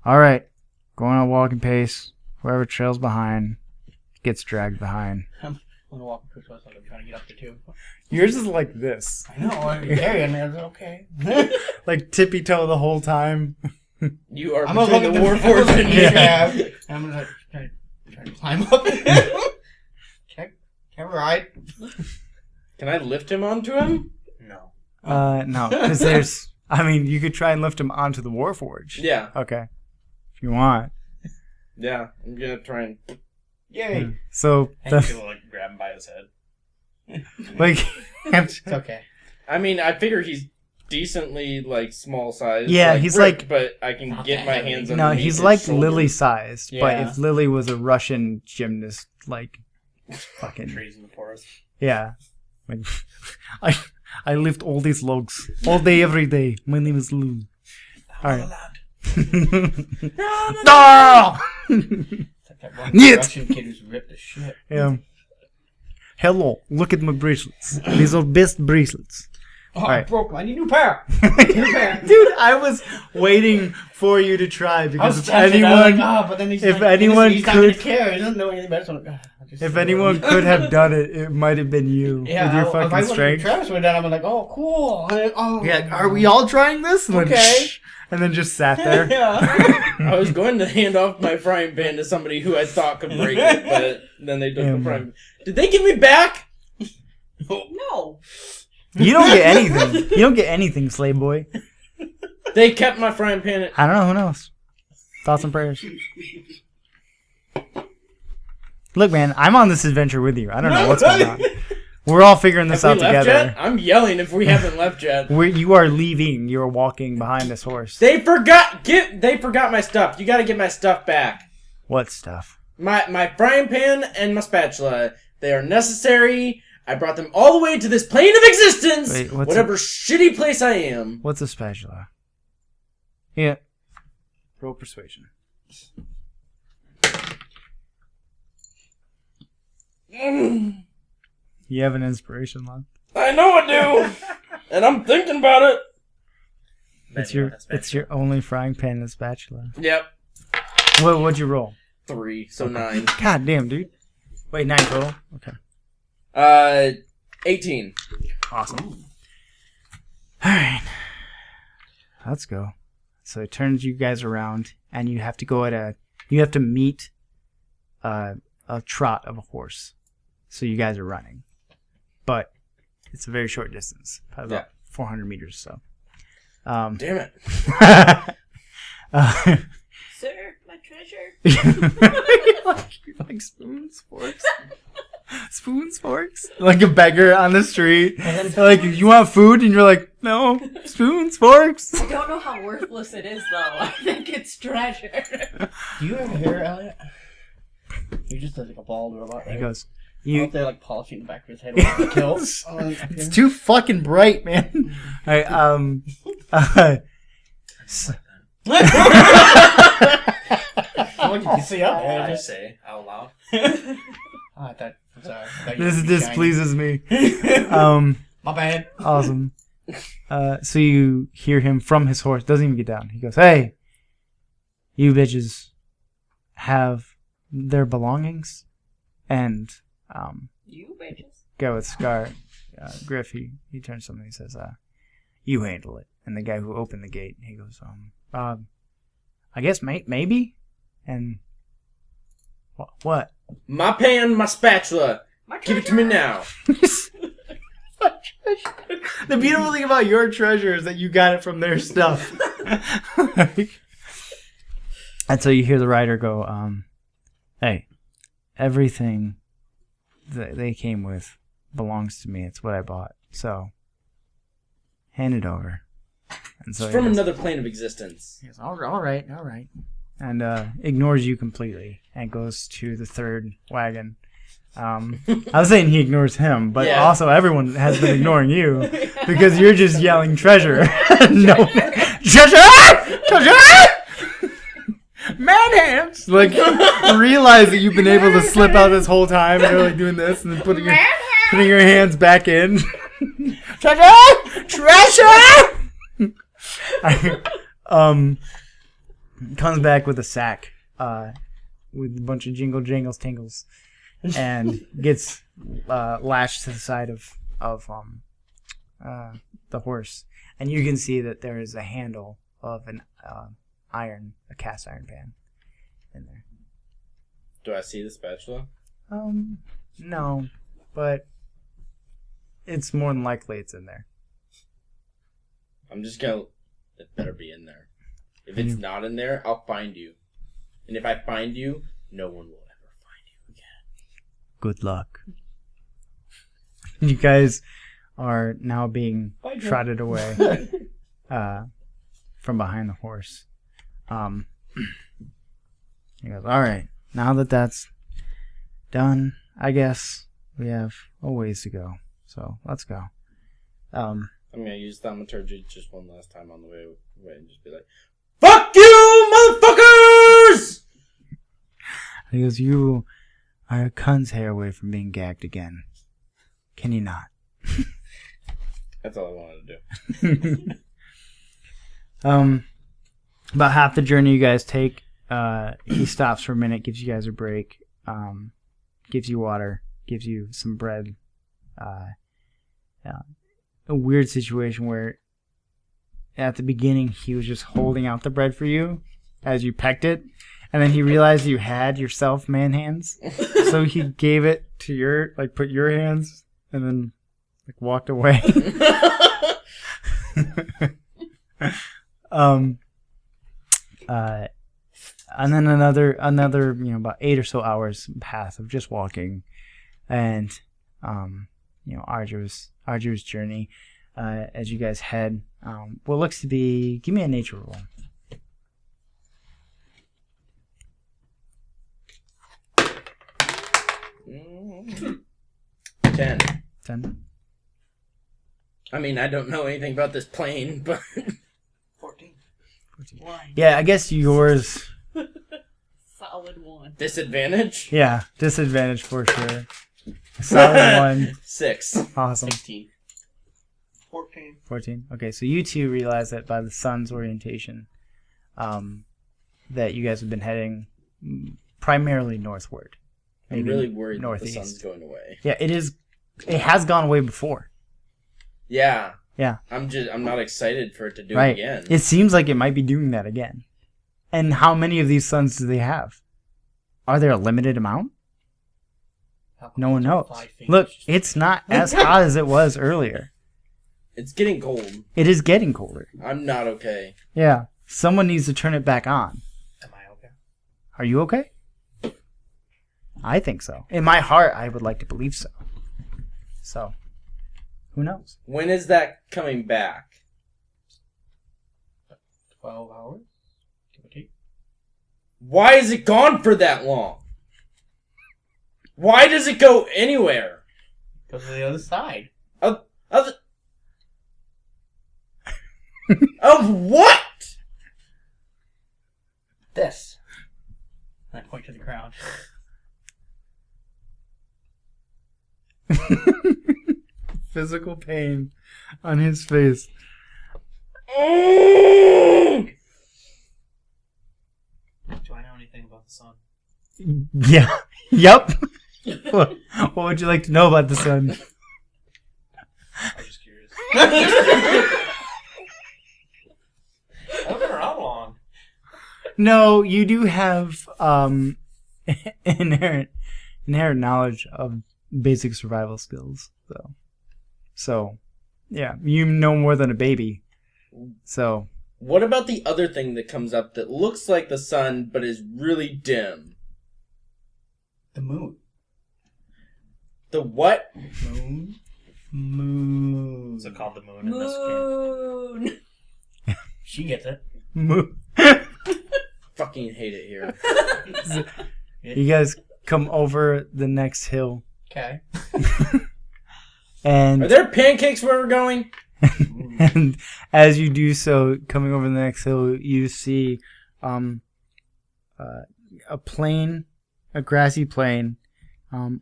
"All right, going on a walking pace. Whoever trails behind gets dragged behind." I'm gonna walk quick so I'm trying to get up there too. Yours is like this, I know, I'm carrying it. Okay. like tippy toe the whole time. You are I'm gonna between look the at Warforged the and yeah. me. I'm gonna try to climb up. Can I ride? Can I lift him onto him? No. No, because you could try and lift him onto the Warforged. Yeah. Okay. If you want. Yeah, I'm gonna try and... Yay. So, And you can like grab him by his head. like, It's okay. I mean, I figure he's decently, like, small size. Yeah, he's Rick, like- but I can Not get that my heavy. hands no, underneath he's his like shoulder. Lily sized, but Yeah. if Lily was a Russian gymnast, like, fucking, Trees in the forest. yeah. Like, I lift all these logs all day, every day. My name is Lou. All right. No! It's like that one Niet. Russian kid who's ripped to shit. Yeah. Hello, look at my bracelets. These are best bracelets. Oh, Alright. I broke them. I need a new pair. New pair. Dude, I was waiting for you to try I because was if tempted. I was anyone, like, but then he's if like, anyone he's not gonna could- care. He doesn't know anything about it. So I'm like, I'll just if do it. anyone could have done it, it might have been you yeah, with your if I fucking wasn't strength. Travis would have done. I'm like, oh, cool. Oh, Yeah, are we all trying this? And then, Okay. and then just sat there. yeah. I was going to hand off my frying pan to somebody who I thought could break it, but then they took Yeah. the frying pan. Did they give me back? No. You don't get anything. You don't get anything, slave boy. They kept my frying pan. I don't know. Who knows? Thoughts and prayers. Look, man, I'm on this adventure with you. I don't know what's going on. We're all figuring this Have out we left together. yet? I'm yelling if we haven't left yet. You are leaving. You are walking behind this horse. They forgot my stuff. You gotta get my stuff back. What stuff? My frying pan and my spatula. They are necessary. I brought them all the way to this plane of existence. Wait, what's whatever shitty place I am. What's a spatula? Yeah. Roll persuasion. You have an inspiration left. I know I do, and I'm thinking about it. It's your only frying pan and spatula. Yep, What'd you roll? 3, so 9. God damn, dude. Wait, 9 total? Okay. 18. Awesome. Alright. Let's go. So it turns you guys around, and you have to go you have to meet a trot of a horse. So you guys are running. But it's a very short distance. Probably about 400 meters or so. Damn it. treasure? like spoons, forks, spoons, forks, like a beggar on the street. Like, you want food, and you're like, no, spoons, forks. I don't know how worthless it is, though. I think it's treasure. Do you have hair, Elliot? You just look like a bald robot. Right? He goes, Out there, like polishing the back of his head with the kill. It's too fucking bright, man. Alright, What did you see up there? I say out loud. I thought you this were displeases me. My bad. Awesome. So you hear him from his horse. Doesn't even get down. He goes, "Hey, you bitches have their belongings?" And You bitches. guy with Scar, Griff, he turns to him and he says, "You handle it." And the guy who opened the gate, he goes, "I guess maybe." And what? My pan, my spatula. Give it to me now. The beautiful thing about your treasure is that you got it from their stuff. And so you hear the rider go, "Hey, everything that they came with belongs to me. It's what I bought. So, hand it over." And so It's from another plane of existence. he goes, all right. And ignores you completely and goes to the third wagon. I was saying he ignores him, but Yeah. also everyone has been ignoring you because you're just yelling treasure. No, treasure, man hands. Like, realize that you've been able to slip out this whole time, and you're like doing this and then putting your hands back in. treasure. Comes back with a sack, with a bunch of jingle jangles tingles, and gets lashed to the side of the horse, and you can see that there is a handle of an a cast iron pan in there. Do I see the spatula? No, but it's more than likely it's in there. I'm just gonna... It better be in there. If it's not in there, I'll find you. And if I find you, no one will ever find you again. Good luck. You guys are now being trotted away from behind the horse. He goes, all right, now that that's done, I guess we have a ways to go. So let's go. I'm gonna use thaumaturgy just one last time on the way away and just be like, "Fuck you, motherfuckers!" He goes, you are a cun's hair away from being gagged again. Can you not? That's all I wanted to do. About half the journey you guys take, he stops for a minute, gives you guys a break, gives you water, gives you some bread. A weird situation where at the beginning he was just holding out the bread for you as you pecked it, and then he realized you had yourself man hands, so he gave it to your, like, put your hands and then like walked away. And then another about 8 or so hours pass of just walking, and arduous journey as you guys head. What looks to be, give me a nature roll. Mm. 10. 10. I mean, I don't know anything about this plane, but 14. Yeah, I guess yours. Solid 1. disadvantage? Yeah, disadvantage for sure. Solid 1. 6. Awesome. 16. 14. Okay, so you two realize that by the sun's orientation, that you guys have been heading primarily northward. I'm really worried northeast. that the sun's going away. Yeah, it is. It has gone away before. Yeah. Yeah. I'm not excited for it to do Right. it again. It seems like it might be doing that again. And how many of these suns do they have? Are there a limited amount? No one knows. Look, it's not as hot as it was earlier. It's getting cold. It is getting colder. I'm not okay. Yeah. Someone needs to turn it back on. Am I okay? Are you okay? I think so. In my heart, I would like to believe so. So, who knows? When is that coming back? 12 hours? Give or take. Why is it gone for that long? Why does it go anywhere? Go to the other side. Of what? This. And I point to the ground. Physical pain on his face. Do I know anything about the sun? Yeah. Yep. What would you like to know about the sun? I'm just curious. I haven't been around long. No, you do have inherent knowledge of basic survival skills, though. So, yeah, you know more than a baby. So, What about the other thing that comes up that looks like the sun but is really dim? The moon. The what? Moon. Is it called the moon in this game? Moon. She gets it. Fucking hate it here. you guys come over the next hill, Okay. and Are there pancakes where we're going? and as you do so, coming over the next hill, you see a plain, a grassy plain,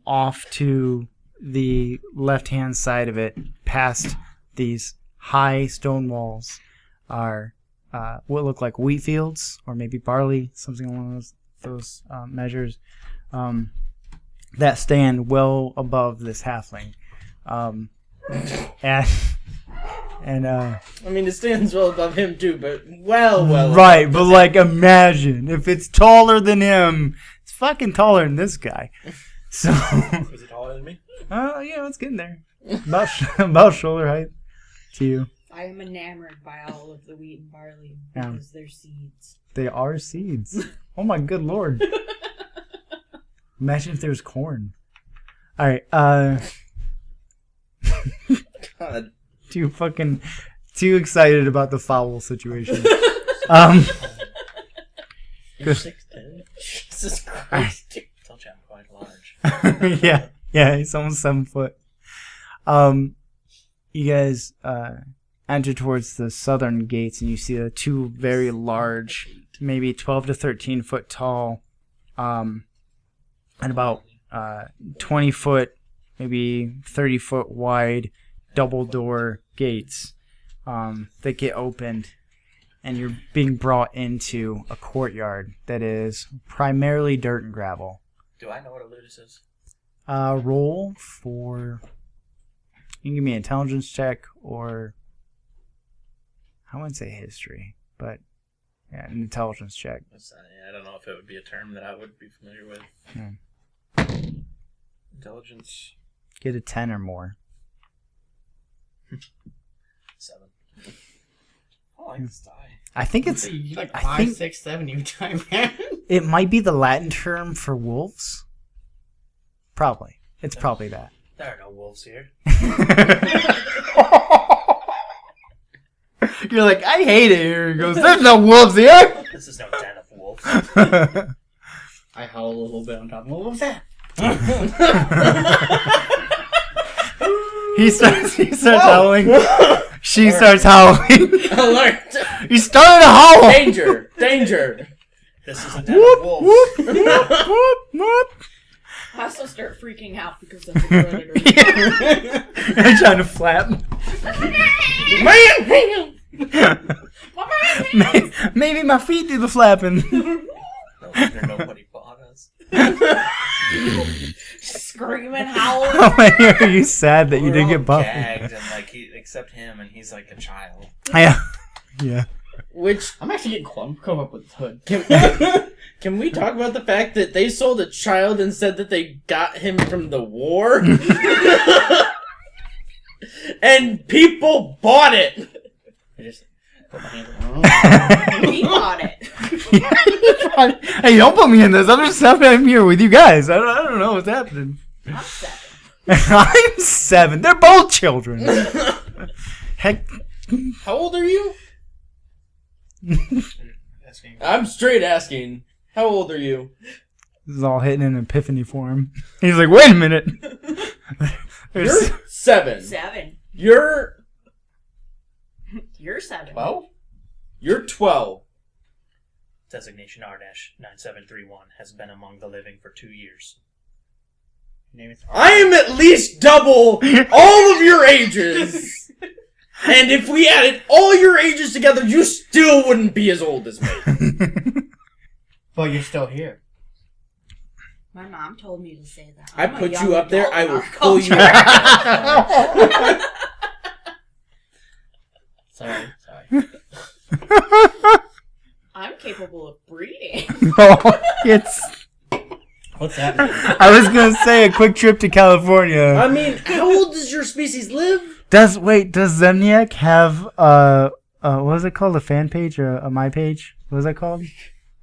off to the left-hand side of it, past these high stone walls, are what look like wheat fields or maybe barley, something along those measures, that stand well above this halfling. And I mean, it stands well above him too, but well. right, but like, imagine if it's taller than him. It's fucking taller than this guy. So, Is it taller than me? yeah, it's getting there. About shoulder height to you. I am enamored by all of the wheat and barley Yeah. because they're seeds. They are seeds. Oh my good lord! Imagine if there was corn. All right, God. too excited about the foul situation. You're 6'10". Jesus Christ. Told you I'm quite large. yeah, he's almost 7 foot. You guys enter towards the southern gates, and you see the two very large, maybe 12 to 13 foot tall, and about 20 foot, maybe 30 foot wide, double door gates that get opened, and you're being brought into a courtyard that is primarily dirt and gravel. Do I know what a ludus is? Roll for. You can give me an intelligence check, or I wouldn't say history, but yeah, an intelligence check. I don't know if it would be a term that I would be familiar with. Intelligence. Get a 10 or more. 7. I like this die. I think it's. You like I 5, think- 6, 7 you time, man. It might be the Latin term for wolves. Probably. It's probably that. There are no wolves here. You're like, I hate it here. He goes, there's no wolves here. This is no den of wolves. I howl a little bit on top of him. What was that? He starts howling. She starts howling. Alert! He started to howl. Danger! Danger! This is a den of wolves. Whoop. I also start freaking out because of the predator. I'm trying to flap. Maybe my feet do the flapping. No wonder nobody bought us. Screaming, howling. How many are you sad that you We're didn't all get buffed? gagged and except him, and he's like a child. Yeah. Which, I'm actually getting come up with the hood. can we talk about the fact that they sold a child and said that they got him from the war? And people bought it! Put my hands on He bought it. Hey, don't put me in this. I'm here with you guys. I don't know what's happening. I'm 7. I'm 7. They're both children. Heck. How old are you? Asking. I'm straight asking. How old are you? This is all hitting an epiphany for him. He's like, wait a minute. You're 7. 7. You're You're 7. 12? You're 12. Designation R-9731 has been among the living for 2 years. Name is I am at least double all of your ages. And if we added all your ages together, you still wouldn't be as old as me. But you're still here. My mom told me to say that. I I'm a put young you up there, adult I in will our pull you culture. up. Sorry. I'm capable of breeding. No, it's. What's that mean? I was gonna say a quick trip to California. I mean, how old does your species live? Does Ziemniak have what was it called? A fan page or a my page? What is that called?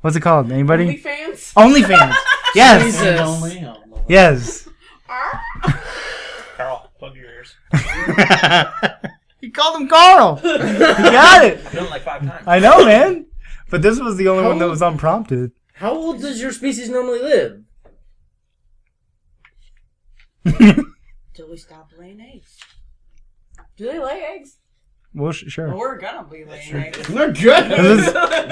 What's it called? Anybody? OnlyFans? OnlyFans. Yes. Jesus. Only? Yes. Carl, plug your ears. You called him Carl. You got it. I've done it like 5 times. I know, man. But this was the only How one that old- was unprompted. How old does your species normally live? Till we stop laying eggs. Do they lay eggs? Well, sure. Well, we're gonna be laying eggs. We're good.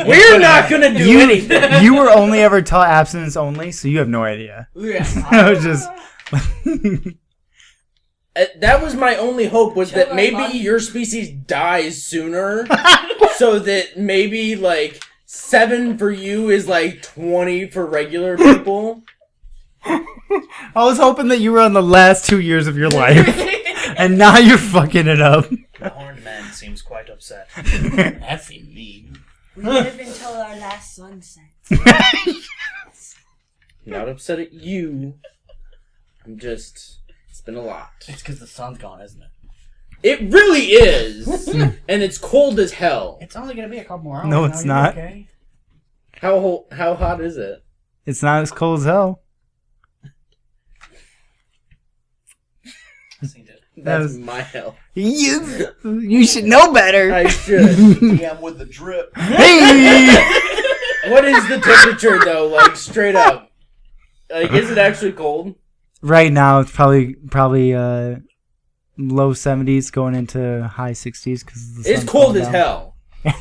We're not gonna do anything. You were only ever taught abstinence only, so you have no idea. Yeah. I was just. That was my only hope, was that Chill out, maybe bud. your species dies sooner, so that maybe, like, 7 for you is, like, 20 for regular people. I was hoping that you were on the last 2 years of your life, and now you're fucking it up. The horned man seems quite upset. That's mean. We live until our last sunset. Not upset at you. I'm just... It's been a lot. It's because the sun's gone, isn't it? It really is! And it's cold as hell. It's only gonna be a couple more hours. No, now, it's you're not. Okay? How hot is it? It's not as cold as hell. Seen it. That's was- my hell. You should know better. I should. Yeah, with the drip. Hey! What is the temperature, though? Like, straight up. Like, is it actually cold? Right now, it's probably low 70s going into high 60s because It's cold as hell. Yeah,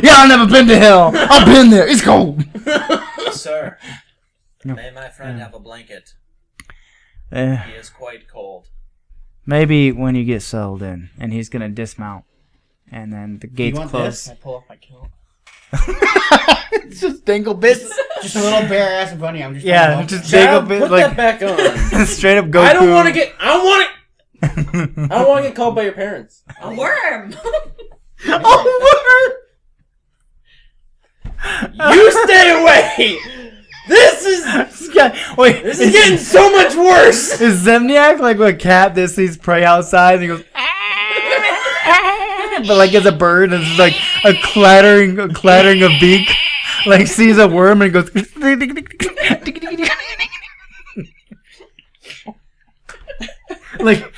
I've never been to hell. I've been there. It's cold. Sir, No. may my friend have a blanket? Eh, He is quite cold. maybe when you get settled in, and he's gonna dismount, and then the You gates want close. this? I pull off my kilt. It's just dangle bits. Just a little bare ass in front of you. I'm just Yeah, trying to just Child, dangle put bits that back on. like straight up Goku. I don't want to get. I don't want it. I don't want to get called by your parents. A worm! Oh, You stay away. This is wait, this is getting so much worse. Is Ziemniak like a cat that sees prey outside and he goes, but like it's a bird and it's like a clattering of beak, like sees a worm and goes, like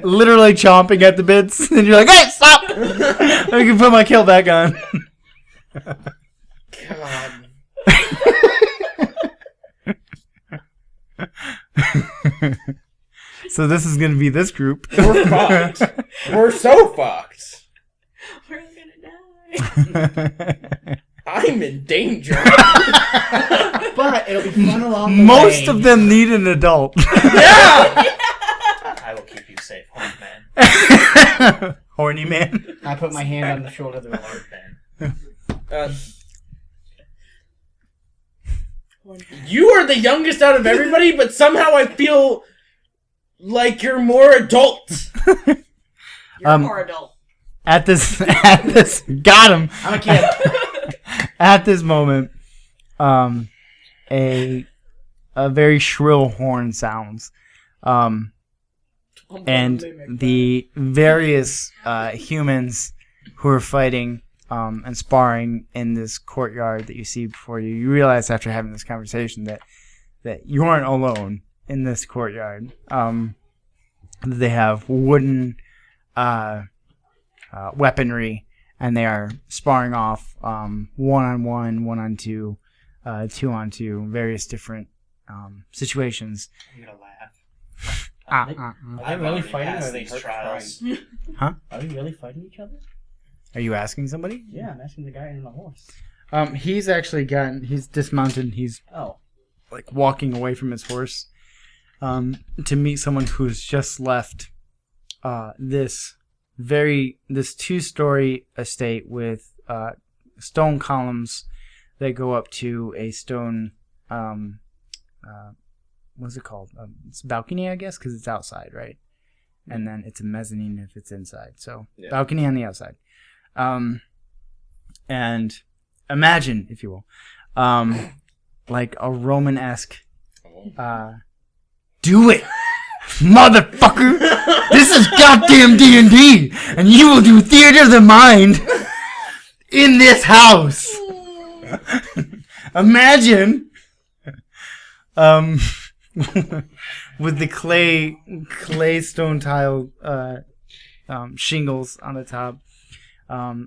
literally chomping at the bits, and you're like, hey, stop! I can put my kill back on. God. So this is gonna be this group. We're fucked. We're so fucked. We're gonna die. I'm in danger. But it'll be fun along the way. Most of them need an adult. Yeah. I will keep you safe, horned man. Horny man. I put my hand on the shoulder of the Lord. Horned man. You are the youngest out of everybody, but somehow I feel like you're more adult. You're more adult. At this, got him. I'm a kid. At this moment, a very shrill horn sounds, and the various humans who are fighting and sparring in this courtyard that you see before you. You realize after having this conversation that you aren't alone in this courtyard. They have wooden weaponry, and they are sparring off 1-on-1, 1-on-2, 2-on-2, various different situations. I'm gonna laugh. Are they I've really already fighting or passed are they these hurt trials. crying? Huh? Are they really fighting each other? Are you asking somebody? Yeah, I'm asking the guy on the horse. He's dismounted. He's like walking away from his horse to meet someone who's just left this 2-story estate with stone columns that go up to a stone what's it called? It's a balcony, I guess, because it's outside, right? And then it's a mezzanine if it's inside. So balcony on the outside. And imagine, if you will, like a Roman-esque, do it, motherfucker! This is goddamn D&D, and you will do theater of the mind in this house. Imagine, with the clay stone tile shingles on the top,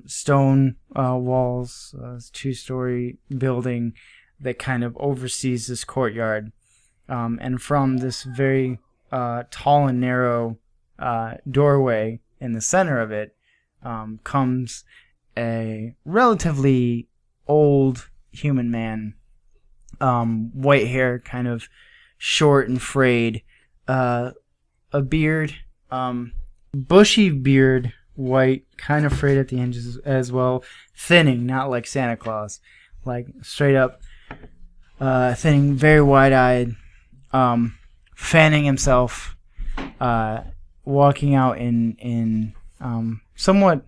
stone walls, 2-story building that kind of oversees this courtyard, and from this very tall and narrow doorway in the center of it comes a relatively old human man, white hair, kind of short and frayed, a beard, bushy beard, white, kind of frayed at the edges as well, thinning, not like Santa Claus, like straight up thinning, very wide-eyed, fanning himself, walking out in somewhat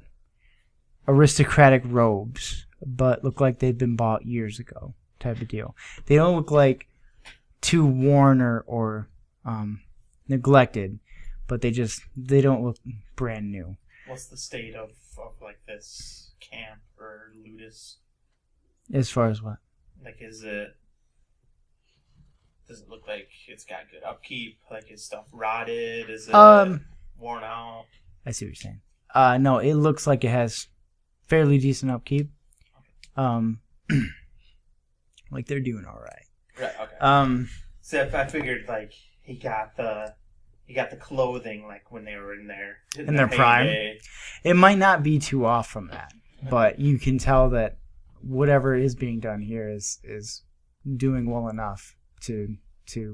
aristocratic robes, but look like they've been bought years ago, type of deal. They don't look like too worn or neglected, but they don't look brand new. What's the state of like this camp or ludus? As far as what? Like, does it look like it's got good upkeep? Like, is stuff rotted? Is it worn out? I see what you're saying. No, it looks like it has fairly decent upkeep. Like they're doing all right. Right. Okay. So if I figured like he got the clothing like when they were in their prime. It might not be too off from that, but you can tell that whatever is being done here is doing well enough to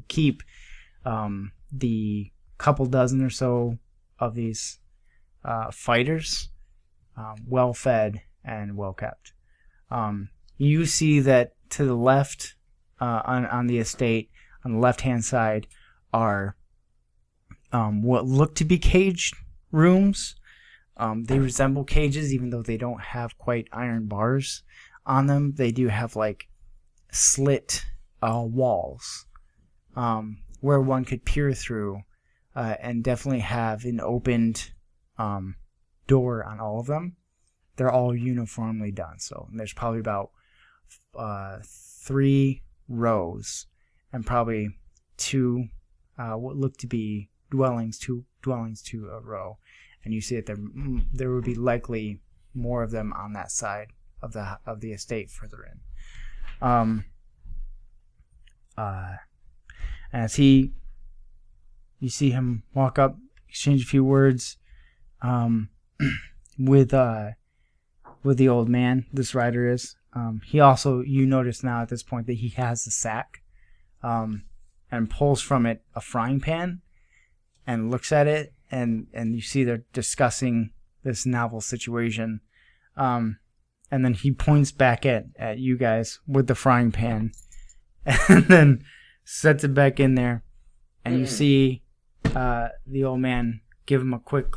keep the couple dozen or so of these fighters well fed and well kept. You see that to the left on the estate, on the left hand side, are what look to be caged rooms. They resemble cages, even though they don't have quite iron bars on them. They do have like slit walls where one could peer through, and definitely have an opened door on all of them. They're all uniformly done. So there's probably about 3 rows and probably 2 what look to be dwellings, 2 dwellings to a row. And you see that there would be likely more of them on that side of the estate further in. As you see him walk up, exchange a few words with the old man. This rider is. He also, you notice now at this point that he has a sack, and pulls from it a frying pan, and looks at it, and you see they're discussing this novel situation, and then he points back at you guys with the frying pan, and then sets it back in there, and you see the old man give him a quick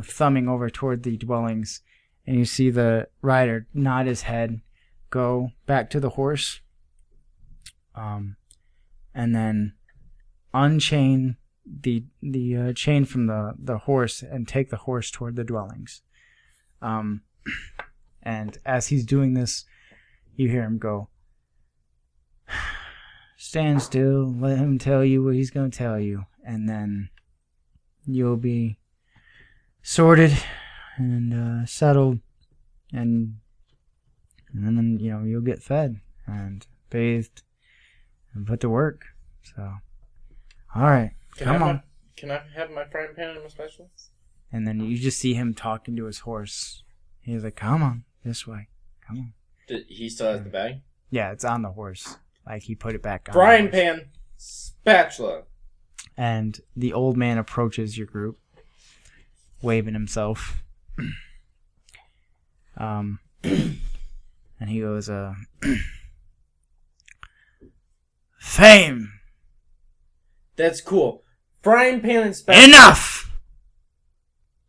thumbing over toward the dwellings, and you see the rider nod his head, go back to the horse, and then unchain the chain from the horse and take the horse toward the dwellings. And as he's doing this, you hear him go, stand still, let him tell you what he's going to tell you, and then you'll be sorted and settled, and then, you know, you'll get fed and bathed and put to work. So, all right, come on. Can I have my frying pan and my special? And then you just see him talking to his horse. He's like, come on, this way, come on. He still has the bag? Yeah, it's on the horse. Like, he put it back on. Frying pan, spatula. And the old man approaches your group, waving himself. And he goes, Fame! That's cool. Frying pan and spatula. Enough!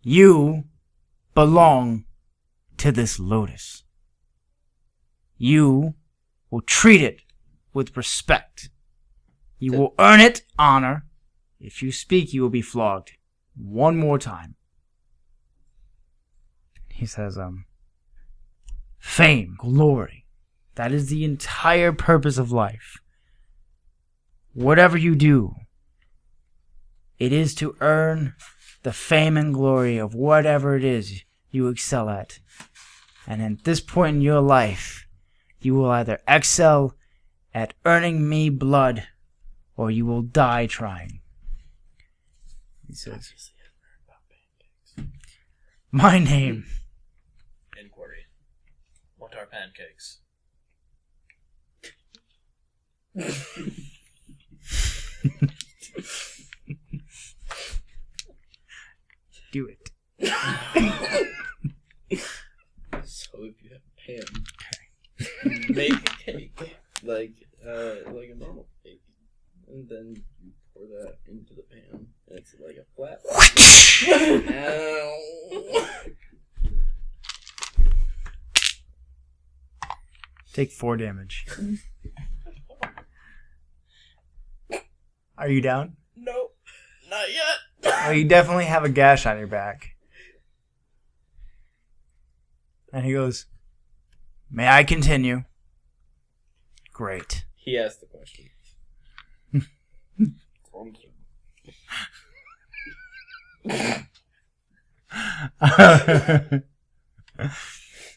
You belong to this lotus. You will treat it with respect. You will earn it honor. If you speak, you will be flogged. One more time. He says, fame, glory. That is the entire purpose of life. Whatever you do, it is to earn the fame and glory of whatever it is you excel at. And at this point in your life, you will either excel at earning me blood, or you will die trying. He says, my name. Inquiry. What are pancakes? Do it. So if you have a pan, make a cake like a normal cake, and then you pour that into the pan, and it's like a flat. Ow. Take 4 damage. Are you down? Nope, not yet. Well, you definitely have a gash on your back. And he goes, may I continue? Great. He asked the question.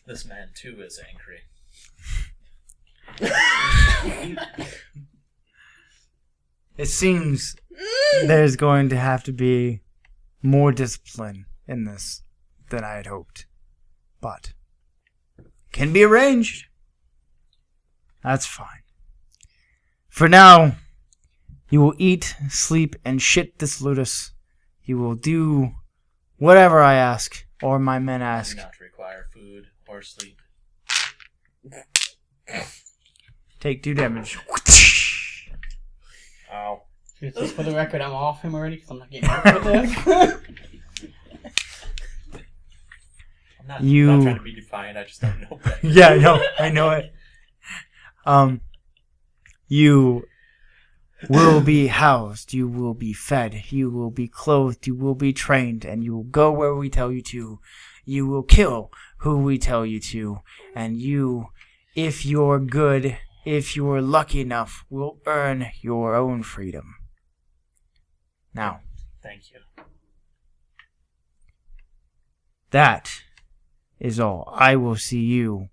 This man too is angry. It seems there's going to have to be more discipline in this than I had hoped. But can be arranged. That's fine. For now, you will eat, sleep, and shit this lotus. You will do whatever I ask, or my men I ask. do not require food or sleep. Take 2 damage. Ow. Just for the record, I'm off him already because I'm not getting hurt with this. I'm not trying to be defiant, I just don't know better. Yeah, no, I know it. You will be housed, you will be fed, you will be clothed, you will be trained, and you will go where we tell you to. You will kill who we tell you to, and you, if you're good, if you're lucky enough, will earn your own freedom. Now, Thank you. that is all. I will see you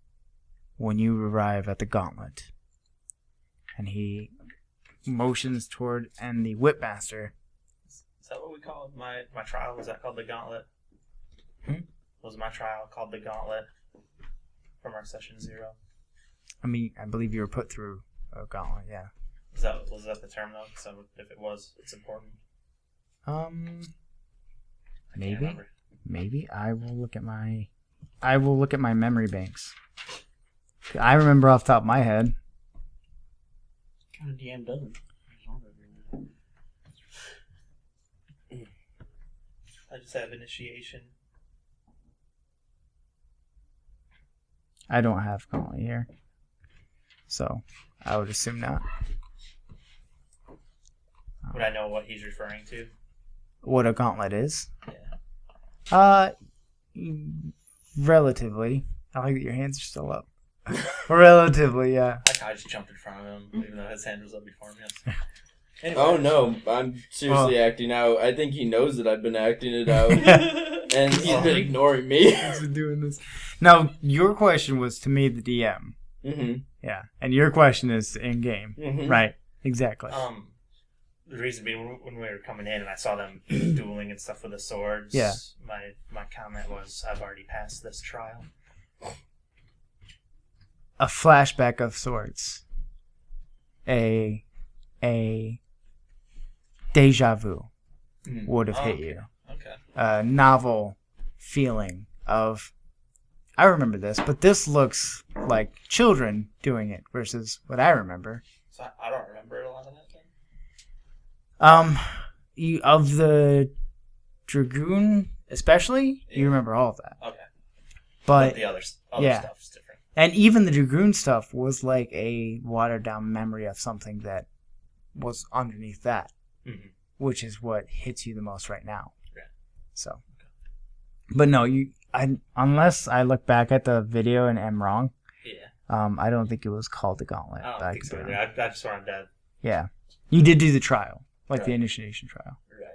when you arrive at the gauntlet. And he motions toward, and the whipmaster. Is that what we called my trial? Was that called the gauntlet? Was my trial called the gauntlet from our session 0? I mean, I believe you were put through a gauntlet, yeah. Was that the term though? So if it was, it's important. Maybe I will look at my memory banks. I remember off the top of my head. Kind of DM doesn't. I just have initiation. I don't have gauntlet here, so I would assume not. Would I know what he's referring to? What a gauntlet is? Yeah. Relatively. I like that your hands are still up. Relatively, yeah. That guy just jumped in front of him, even though his hand was up before him. Yes. Anyway. Oh no, I'm seriously acting out. I think he knows that I've been acting it out, and he's been ignoring me. He's been doing this. Now, your question was to me, the DM. Mm-hmm. Yeah, and your question is in game, Mm-hmm. right? Exactly. The reason being, when we were coming in and I saw them dueling and stuff with the swords, Yeah. my comment was, I've already passed this trial. A flashback of sorts. A deja vu would have hit you. Okay. A novel feeling of, I remember this, but this looks like children doing it versus what I remember. So I don't remember a lot of that thing. Of the Dragoon especially, you remember all of that. Okay. But the other yeah. stuff's different. And even the Dragoon stuff was like a watered down memory of something that was underneath that, which is what hits you the most right now. Yeah. So, but no, unless I look back at the video and am wrong. Yeah. I don't think it was called the Gauntlet. I don't think so either. I just wanted to. Yeah, you did do the trial, like Right. the initiation trial. Right.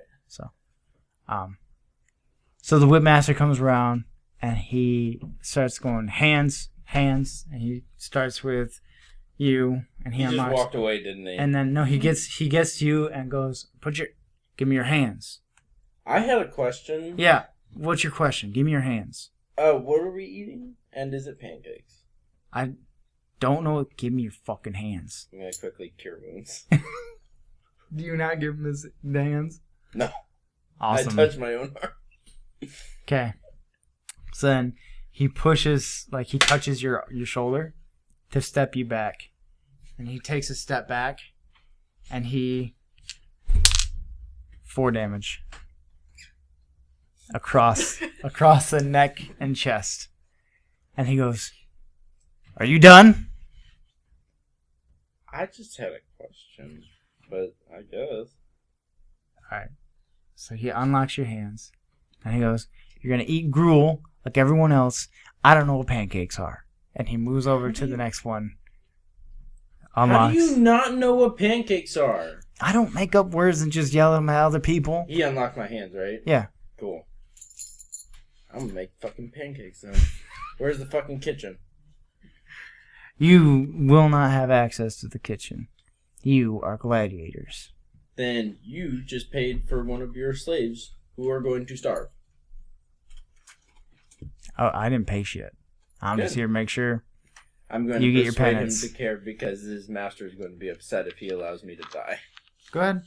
So the Whipmaster comes around and he starts going hands, and he starts with you, and he He just unlocks. walked away, didn't he? And then no, he gets to you and goes, give me your hands. I had a question. Yeah, what's your question? Give me your hands. What are we eating? And is it pancakes? I don't know. Give me your fucking hands. I'm gonna quickly cure wounds. Do you not give him the hands? No. Awesome. I touch my own arm. Okay. So then he touches your shoulder to step you back. And he takes a step back and 4 damage across the neck and chest. And he goes, "Are you done?" I just had a question, but I guess. Alright. So he unlocks your hands. And he goes, "You're going to eat gruel like everyone else. I don't know what pancakes are." And he moves over to the next one. Unlocks. How do you not know what pancakes are? I don't make up words and just yell them at other people. He unlocked my hands, right? Yeah. Cool. I'm gonna make fucking pancakes then. Where's the fucking kitchen? You will not have access to the kitchen. You are gladiators. Then you just paid for one of your slaves who are going to starve. Oh, I didn't pay shit. I'm just here to make sure. I'm going You to get your persuade him penance. to care because his master is going to be upset if he allows me to die. Go ahead.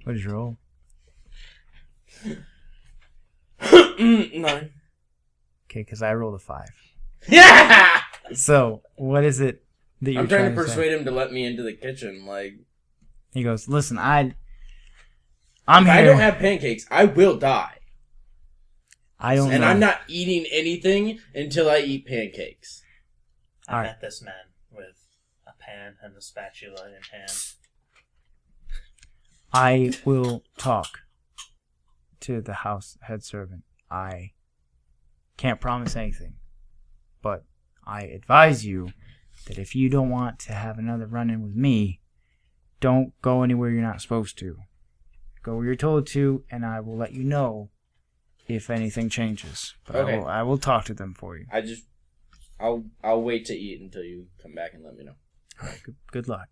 What did you roll? 9. Okay, because I rolled a 5. Yeah! So, what is it that you're I'm trying to say? persuade him to let me into the kitchen. Like, He goes, "Listen, I'm if here. I don't have pancakes, I will die. I don't And know." I'm not eating anything until I eat pancakes. I Alright. met this man with a pan and a spatula in hand. I will talk to the house head servant. I can't promise anything, but I advise you that if you don't want to have another run-in with me, don't go anywhere you're not supposed to. Go where you're told to, and I will let you know if anything changes. But Okay. I will talk to them for you. I'll wait to eat until you come back and let me know. All right, good luck.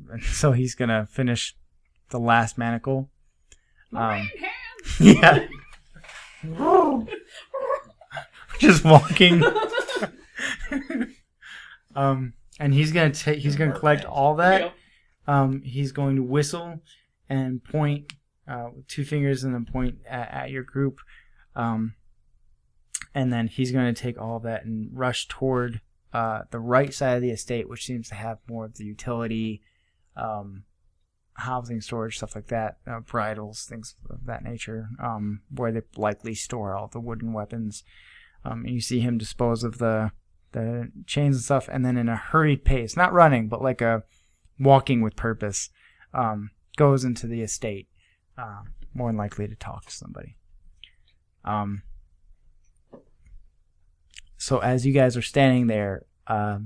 And so he's gonna finish the last manacle. Yeah. Just walking. And he's gonna collect all that. He's going to whistle and point with 2 fingers and then point at your group. And then he's going to take all of that and rush toward the right side of the estate, which seems to have more of the utility, housing, storage, stuff like that, bridles, things of that nature, where they likely store all the wooden weapons. And you see him dispose of the chains and stuff, and then in a hurried pace, not running, but like a walking with purpose, goes into the estate, more than likely to talk to somebody. So as you guys are standing there, a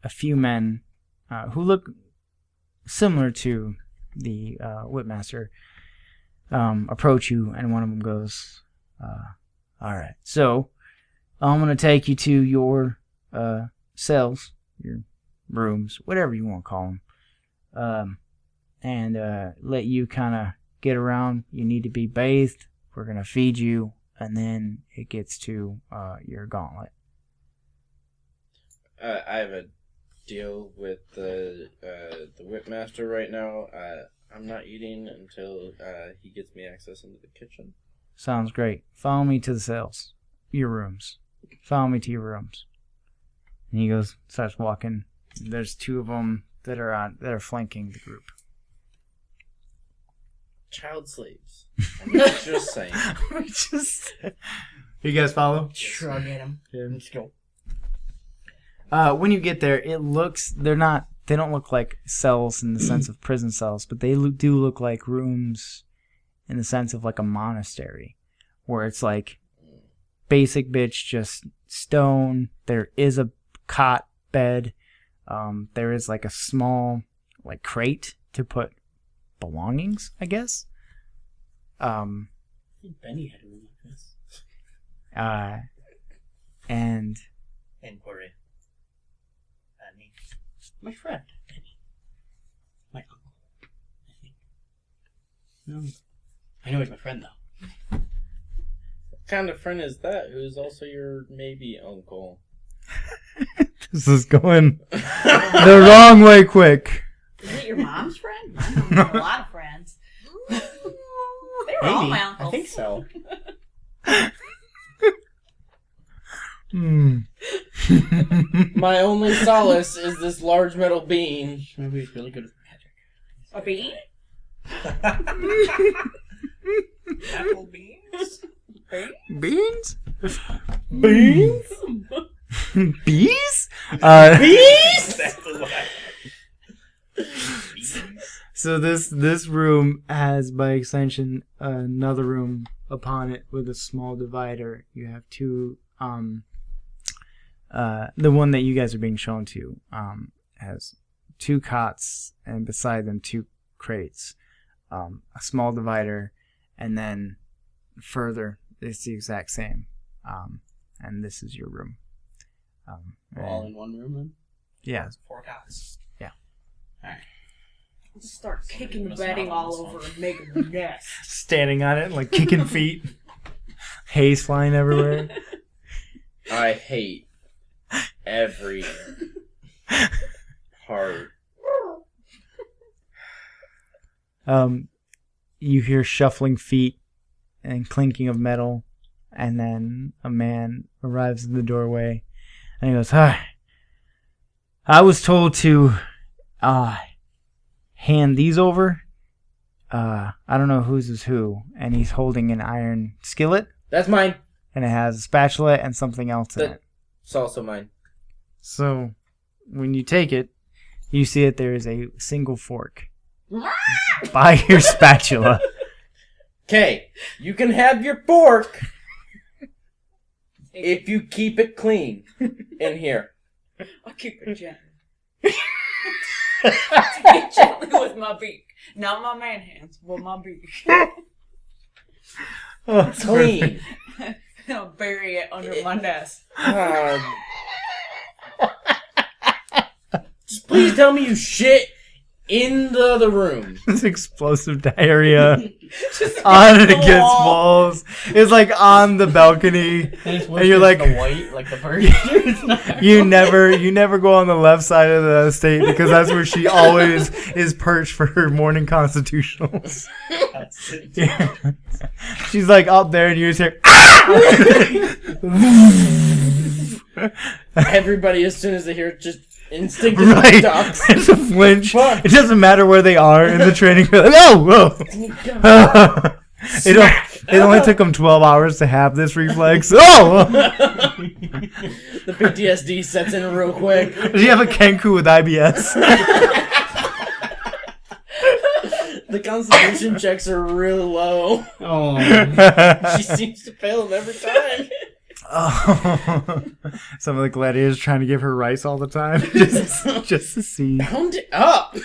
few men who look similar to the Whipmaster approach you, and one of them goes, all right, so I'm going to take you to your cells, your rooms, whatever you want to call them, and let you kind of get around. You need to be bathed. We're going to feed you, and then it gets to your gauntlet. I have a deal with the Whipmaster right now. I'm not eating until he gets me access into the kitchen. Sounds great. Follow me to the cells, your rooms. Follow me to your rooms. And he goes, starts walking. There's two of them that are flanking the group. Child slaves. I'm just saying. You guys follow? Shrug at him. Yeah. Let's go. When you get there, they don't look like cells in the sense of prison cells, but they do look like rooms in the sense of like a monastery, where it's like basic bitch, just stone. There is a cot bed. There is like a small like crate to put belongings, I guess. I think Benny had a room like this. And Inquiry. Benny. My friend, Benny. My uncle, I think. No, I know he's my friend, though. What kind of friend is that who's also your maybe uncle? this is going the wrong way quick. Is it your mom's friend? My mom has a lot of friends. They were all Maybe. my uncles. I think so. My only solace is this large metal bean. Maybe he's really good at magic. A bean? Apple beans? Beans? Beans? Bees? Exactly what I Beans? So this room has, by extension, another room upon it with a small divider. You have two. The one that you guys are being shown to has two cots, and beside them two crates, a small divider, and then further it's the exact same. And this is your room. We're all in one room, then? Yeah. 4 cots. Alright. Just start kicking the bedding all over and making a mess. Standing on it, like kicking feet. Haze flying everywhere. I hate every part. You hear shuffling feet and clinking of metal, and then a man arrives in the doorway, and he goes, "Hi. I was told to hand these over. I don't know whose is who," and he's holding an iron skillet, That's mine. and it has a spatula and something else in it. It's also mine. So when you take it, you see that there is a single fork by your spatula. Okay, you can have your fork if you keep it clean in here. I'll keep it gentle. Take it gently with my beak. Not my man hands, but my beak. Clean. I'll bury it under my desk. Just please tell me you shit in the other room. This explosive diarrhea Just on against the against wall. walls. It's like on the balcony. And you're like- the white, like the burger. It's not- You never go on the left side of the estate because that's where she always is perched for her morning constitutionals. That's it. Yeah. She's like up there and you just hear Everybody, as soon as they hear it, just instinctively right. ducks. It's a flinch. Fuck. It doesn't matter where they are in the training field. Like, oh, whoa. It only took them 12 hours to have this reflex. Oh! The PTSD sets in real quick. Do you have a Kenku with IBS? The constitution checks are really low. Oh. She seems to fail them every time. Oh. Some of the gladiators trying to give her rice all the time. just to see. Pound it up.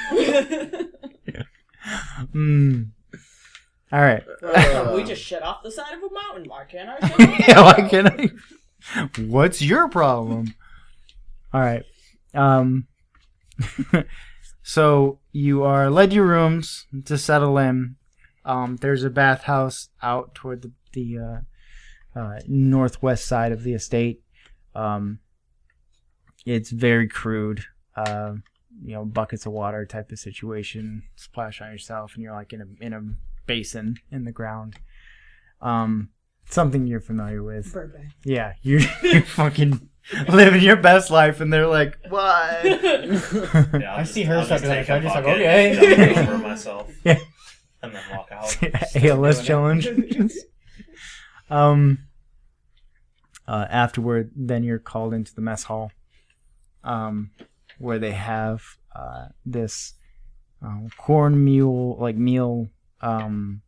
All right. We just shut off the side of a mountain. Why can't I? Yeah, why can't I? What's your problem? All right. So you are led to your rooms to settle in. There's a bathhouse out toward the northwest side of the estate. It's very crude. Buckets of water type of situation. Splash on yourself, and you're like in a basin in the ground. Something you're familiar with. Birdbath. Yeah, you're fucking living your best life, and they're like, what? Yeah, I see her I'll sucking take that. a I'm just like, bucket, okay. dump it over myself, Yeah. and then walk out. ALS challenge. Afterward, then you're called into the mess hall, where they have this cornmeal meal kind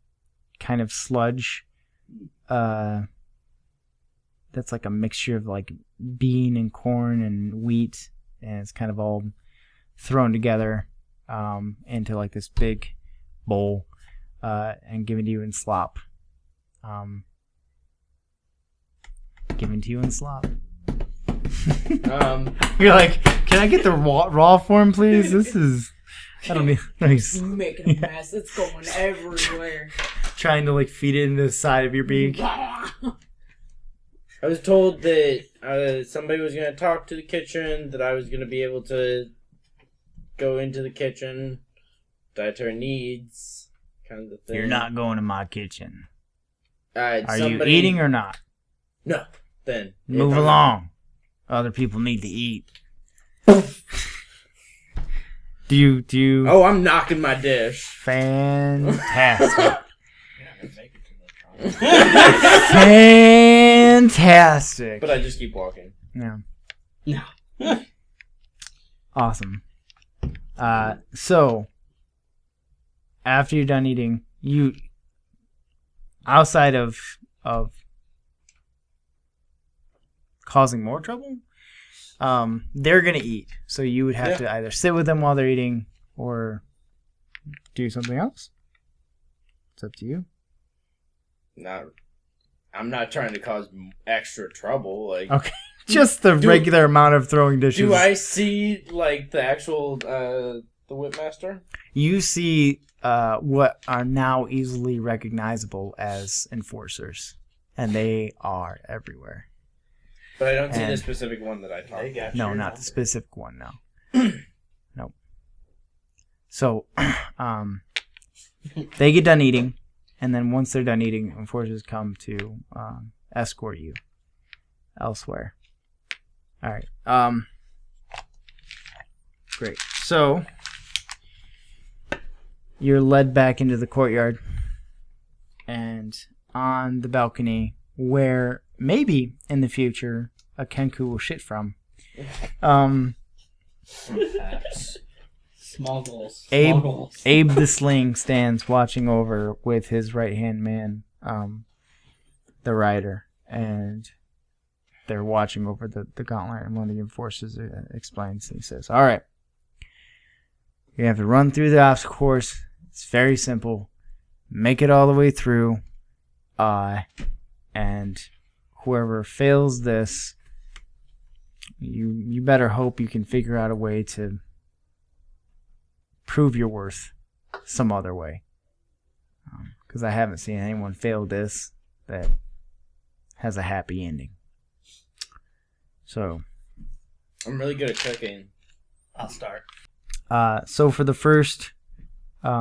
of sludge. That's like a mixture of like bean and corn and wheat, and it's kind of all thrown together into like this big bowl and given to you in slop. Given to you in slop. You're like, can I get the raw form, please? This is, I don't need. You're making a mess. It's going everywhere. Trying to like feed it into the side of your beak. I was told that somebody was going to talk to the kitchen, that I was going to be able to go into the kitchen, dietary needs, kind of the thing. You're not going to my kitchen. Are somebody... you eating or not? No. Then. Move along. Other people need to eat. Do you... Oh, I'm knocking my dish. Fantastic. Fantastic. But I just keep walking. Yeah. No. Awesome. So after you're done eating, you outside of causing more trouble, they're gonna eat. So you would have to either sit with them while they're eating or do something else. It's up to you. I'm not trying to cause extra trouble. Like, Okay. Just the regular amount of throwing dishes. do I see like the actual the whipmaster? You see what are now easily recognizable as enforcers, and they are everywhere. But I don't see the And- specific one that I talked about. No, not the specific one. No. Nope. So, they get done eating, and then once they're done eating, enforcers come to escort you elsewhere. All right. Great. So you're led back into the courtyard, and on the balcony, where maybe in the future a Kenku will shit from. Small goals. Abe, Small goals. Abe the Sling stands watching over with his right-hand man, the rider, and they're watching over the gauntlet, and one of the enforcers explains, and he says, all right, you have to run through the obstacle course. It's very simple. Make it all the way through, and whoever fails this, you better hope you can figure out a way to prove your worth some other way. Because I haven't seen anyone fail this that has a happy ending. So, I'm really good at cooking. I'll start. so for the first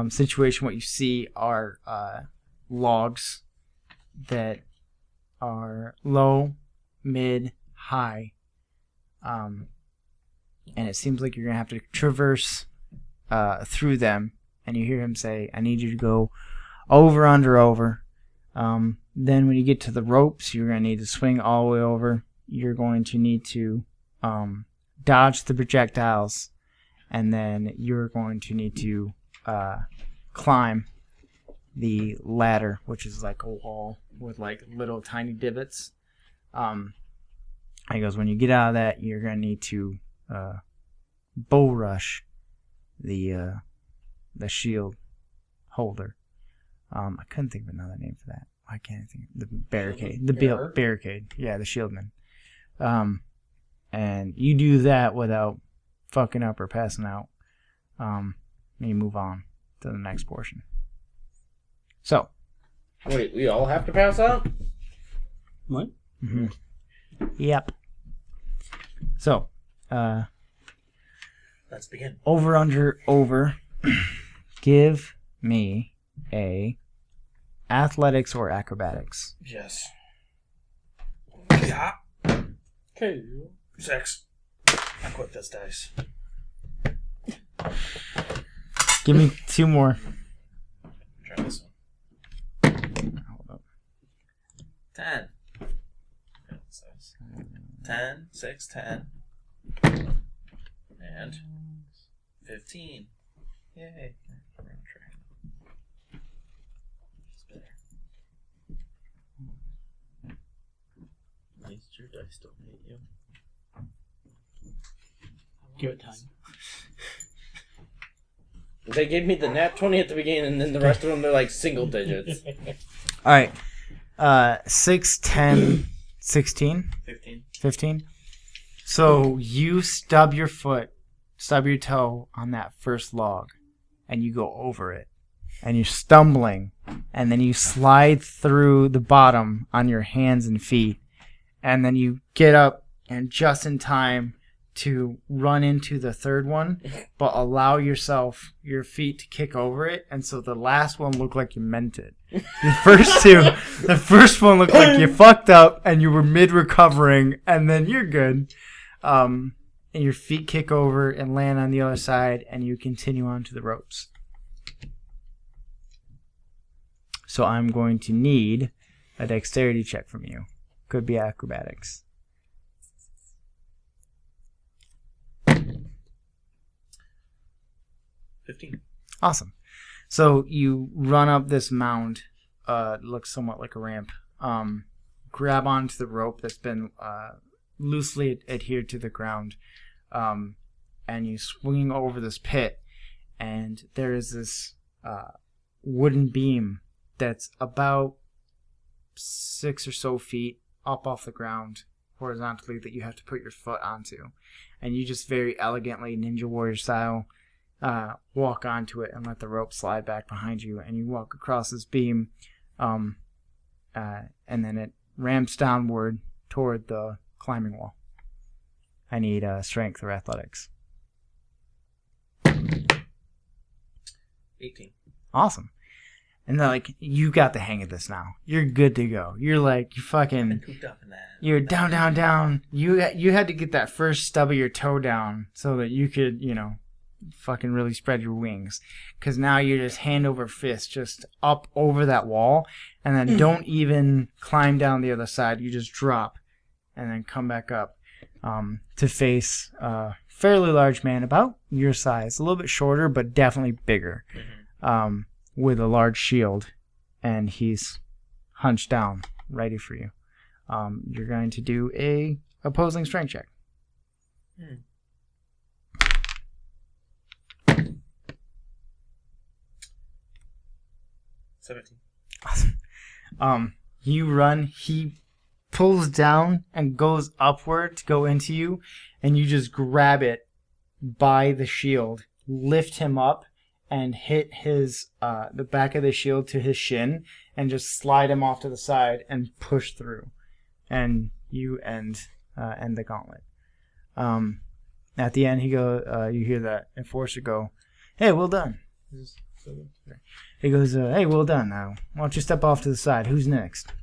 situation, what you see are logs that are low, mid, high, and it seems like you're gonna have to traverse through them. And you hear him say, "I need you to go over, under, over." Then when you get to the ropes, you're gonna need to swing all the way over. You're going to need to dodge the projectiles, and then you're going to need to climb the ladder, which is like a wall with like little tiny divots. He goes, when you get out of that, you're gonna need to bull rush the shield holder. I couldn't think of another name for that. Why can't I think of the barricade? Barricade. Yeah, the shieldman. And you do that without fucking up or passing out. And you move on to the next portion. So. Wait, we all have to pass out? What? Mm-hmm. Yep. So, Let's begin. Over. Give me a athletics or acrobatics. Yes. Yeah. Okay. 6. I quit this dice. Give me 2 more. Try this one. Hold up. 10. 10, 6, 10. And 15. Yay. We're on track. It's better. At least your dice don't hate you. Give it time. They gave me the nat 20 at the beginning, and then the rest of them, they're like single digits. All right. 6, 10, 16? 15. So you stub your toe on that first log, and you go over it. And you're stumbling, and then you slide through the bottom on your hands and feet, and then you get up, and just in time to run into the third one, but allow your feet to kick over it, and so the last one looked like you meant it. The first one looked like you fucked up, and you were mid-recovering, and then you're good. And your feet kick over and land on the other side, and you continue on to the ropes. So I'm going to need a dexterity check from you. Could be acrobatics. 15. Awesome. So you run up this mound, looks somewhat like a ramp, grab onto the rope that's been loosely adhered to the ground, and you swing over this pit, and there is this wooden beam that's about 6 or so feet up off the ground horizontally that you have to put your foot onto, and you just very elegantly, Ninja Warrior style, walk onto it and let the rope slide back behind you, and you walk across this beam, and then it ramps downward toward the climbing wall. I need strength or athletics. 18. Awesome. And they're like, you got the hang of this now. You're good to go. You're like, you fucking, you're down. You had to get that first stub of your toe down so that you could, fucking really spread your wings. Because now you're just hand over fist, just up over that wall, and then don't even climb down the other side. You just drop and then come back up to face a fairly large man, about your size. A little bit shorter, but definitely bigger. With a large shield, and he's hunched down, ready for you. You're going to do a opposing strength check. 17. Awesome. You run, he pulls down and goes upward to go into you, and you just grab it by the shield, lift him up, and hit his the back of the shield to his shin, and just slide him off to the side and push through, and you end the gauntlet. At the end, you hear that enforcer go, "Hey, well done." He goes, "Hey, well done. Now, why don't you step off to the side? Who's next?"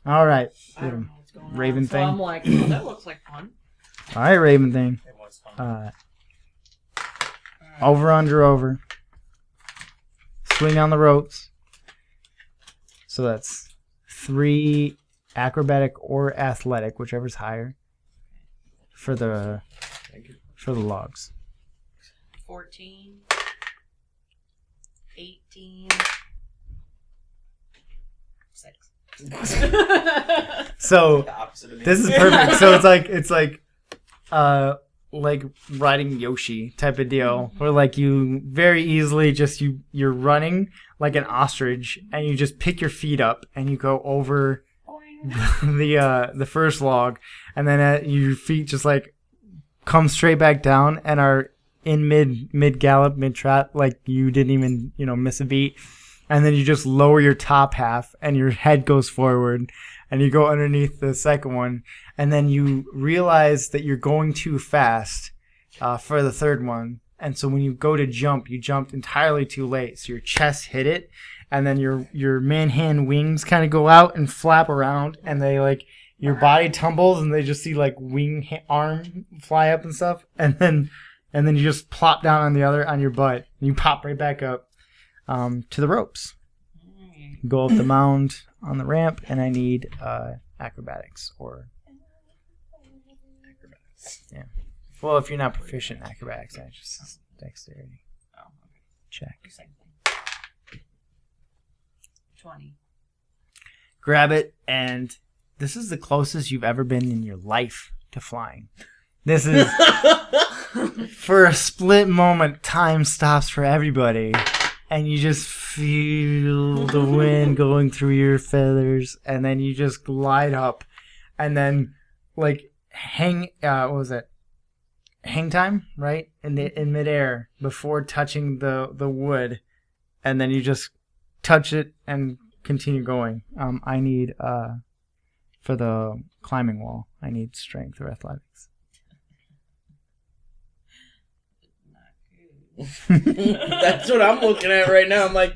All right, I don't know what's going Raven on. thing. So I'm like, oh, that looks like fun. All right, Raven thing. It was fun. Over. Swing on the ropes. So that's 3 acrobatic or athletic, whichever's higher, for the logs. 14, 18. 6. So The opposite of me. this is perfect. So it's like riding Yoshi type of deal, where like you very easily just you're running like an ostrich, and you just pick your feet up and you go over the first log, and then your feet just like come straight back down and are in mid gallop, mid trot, like you didn't even miss a beat, and then you just lower your top half and your head goes forward, and you go underneath the second one, and then you realize that you're going too fast for the third one, and so when you go to jump, you jumped entirely too late, so your chest hit it, and then your man-hand wings kind of go out and flap around, and they like your body tumbles, and they just see like arm fly up and stuff, and then you just plop down on your butt, and you pop right back up to the ropes. Go up the mound on the ramp, and I need acrobatics or acrobatics. Yeah. Well, if you're not proficient in acrobatics, that's just dexterity. Oh, okay. Check. 20. Grab it, and this is the closest you've ever been in your life to flying. This is, for a split moment, time stops for everybody, and you just feel the wind going through your feathers, and then you just glide up, and then, like, hang time, right? In midair, before touching the wood, and then you just touch it and continue going. I need, for the climbing wall, I need strength or athletics. That's what I'm looking at right now. I'm like,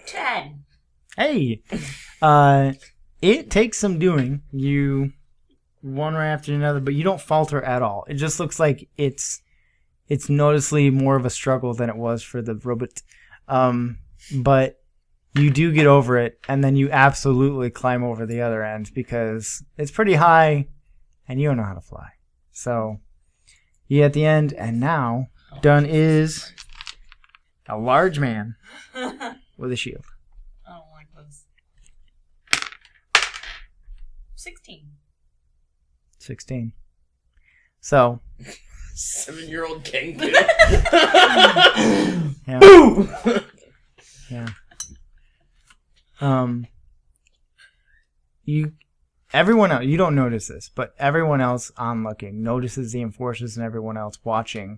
10. Hey, it takes some doing. You one right after another, but you don't falter at all. It just looks like it's noticeably more of a struggle than it was for the robot. But you do get over it, and then you absolutely climb over the other end because it's pretty high, and you don't know how to fly. So you at the end, and now done is a large man with a shield. I don't like this. 16. 16. So 7-year-old kangaroo. yeah. Yeah. Everyone else, you don't notice this, but everyone else onlooking notices the enforcers and everyone else watching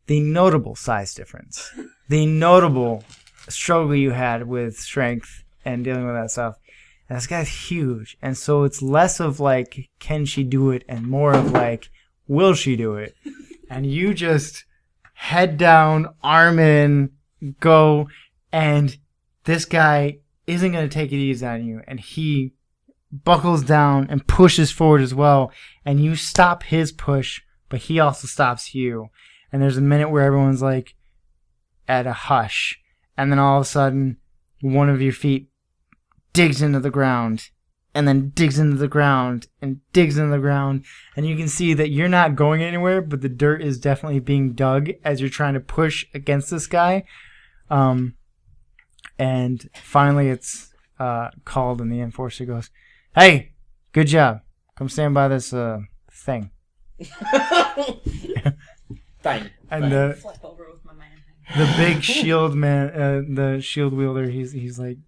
the notable size difference, the notable struggle you had with strength and dealing with that stuff. And this guy's huge, and so it's less of like, can she do it, and more of like, will she do it? And you just head down, arm in, go, and this guy isn't going to take it easy on you, and he buckles down and pushes forward as well, and you stop his push, but he also stops you. And there's a minute where everyone's like at a hush, and then all of a sudden one of your feet digs into the ground, and then digs into the ground, and digs into the ground, and you can see that you're not going anywhere, but the dirt is definitely being dug as you're trying to push against this guy. And finally it's called, and the enforcer goes, "Hey, good job. Come stand by this thing." Fine. And Flip over with my man. the big shield man, the shield wielder, he's like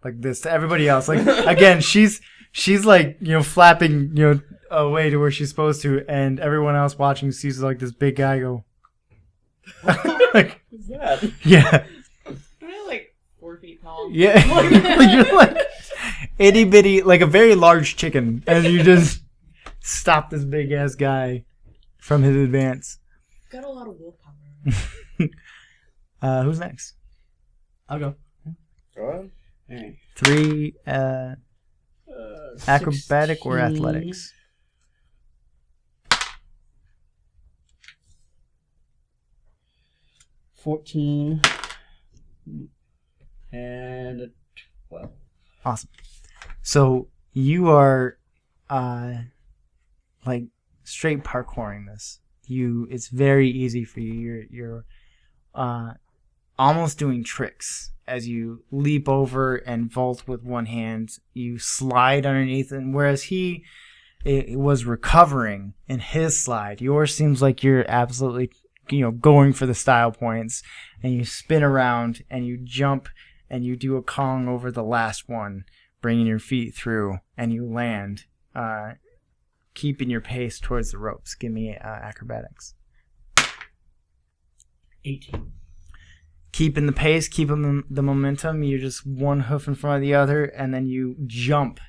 this to everybody else. Like, again, she's like, flapping, away to where she's supposed to, and everyone else watching sees like this big guy go. Like, What's that? yeah. Am I like 4 feet tall? Yeah. You're like itty bitty, like a very large chicken, and you just stop this big ass guy from his advance. Got a lot of willpower. Who's next? I'll go. Go on. Hey. 3 acrobatic or 16. athletics? 14 and a 12. Awesome. So you are like straight parkouring this. It's very easy for you. You're almost doing tricks. As you leap over and vault with one hand, you slide underneath, and whereas he was recovering in his slide, yours seems like you're absolutely, going for the style points, and you spin around and you jump and you do a Kong over the last one, bringing your feet through, and you land, keeping your pace towards the ropes. Give me acrobatics. 18. Keeping the pace, keeping the momentum. You're just one hoof in front of the other, and then you jump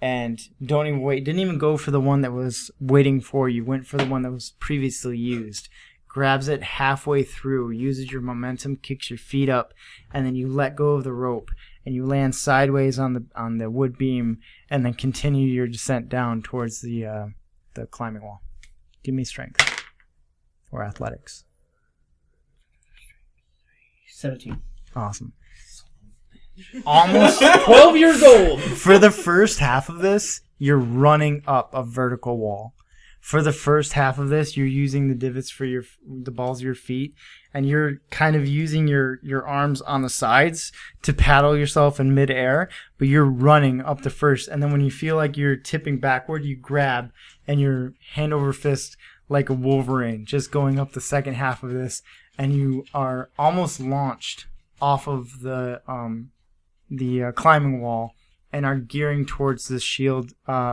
and don't even wait. Didn't even go for the one that was waiting for you. Went for the one that was previously used. Grabs it halfway through, uses your momentum, kicks your feet up, and then you let go of the rope, and you land sideways on the wood beam, and then continue your descent down towards the climbing wall. Give me strength or athletics. 17. Awesome. Almost 12 years old. For the first half of this, you're running up a vertical wall. For the first half of this, you're using the divots for the balls of your feet, and you're kind of using your arms on the sides to paddle yourself in midair, but you're running up the first. And then when you feel like you're tipping backward, you grab, and you're hand over fist like a Wolverine, just going up the second half of this, and you are almost launched off of the climbing wall and are gearing towards the shield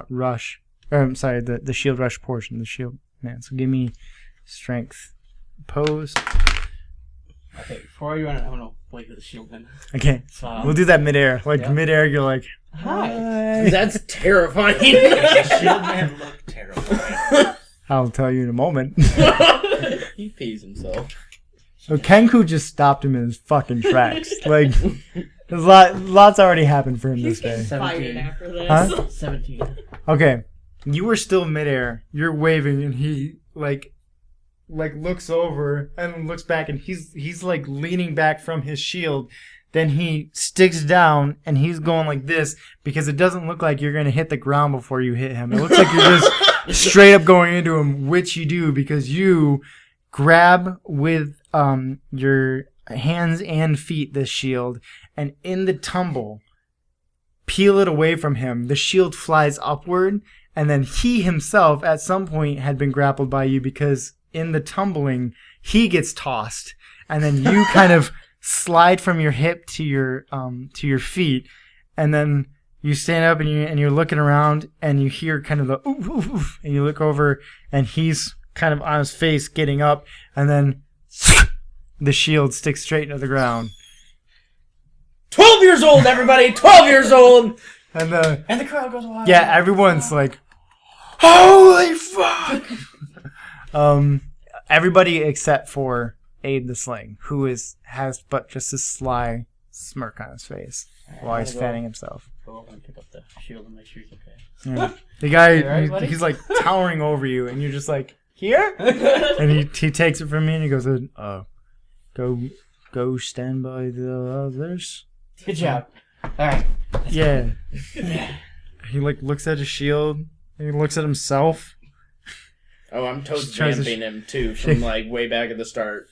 rush. The shield rush portion, the shield man. So give me strength. Pose. Okay, before you run it, I'm gonna wait for the shield then. Okay, So, we'll do that midair. Yeah. Midair, you're like, hi. That's terrifying. Shield man looked terrible. I'll tell you in a moment. He pees himself. So Kenku just stopped him in his fucking tracks. Like, there's lots already happened for him this day. Fired after this. Huh? 17. Okay, you were still midair. You're waving, and he like looks over and looks back, and he's like leaning back from his shield. Then he sticks down, and he's going like this because it doesn't look like you're gonna hit the ground before you hit him. It looks like you're just straight up going into him, which you do because you grab with your hands and feet this shield, and in the tumble, peel it away from him. The shield flies upward, and then he himself at some point had been grappled by you because in the tumbling he gets tossed, and then you kind of slide from your hip to your feet, and then you stand up and you're looking around, and you hear kind of the oof, oof, oof, and you look over, and he's kind of on his face getting up, and then the shield sticks straight into the ground. 12 years old, everybody! 12 years old! And And the crowd goes wild. yeah, everyone's like, holy fuck! Everybody except for Aid the Sling, who has but just a sly smirk on his face while he's fanning himself. Go over and pick up the shield and make sure he's okay. Yeah. The guy, You alright, buddy? he's like towering over you, and you're just like, here? And he takes it from me, and he goes, go stand by the others. Good job. Alright. Yeah. He like looks at his shield, and he looks at himself. Oh, I'm toad Just tries to vamping him too from like way back at the start.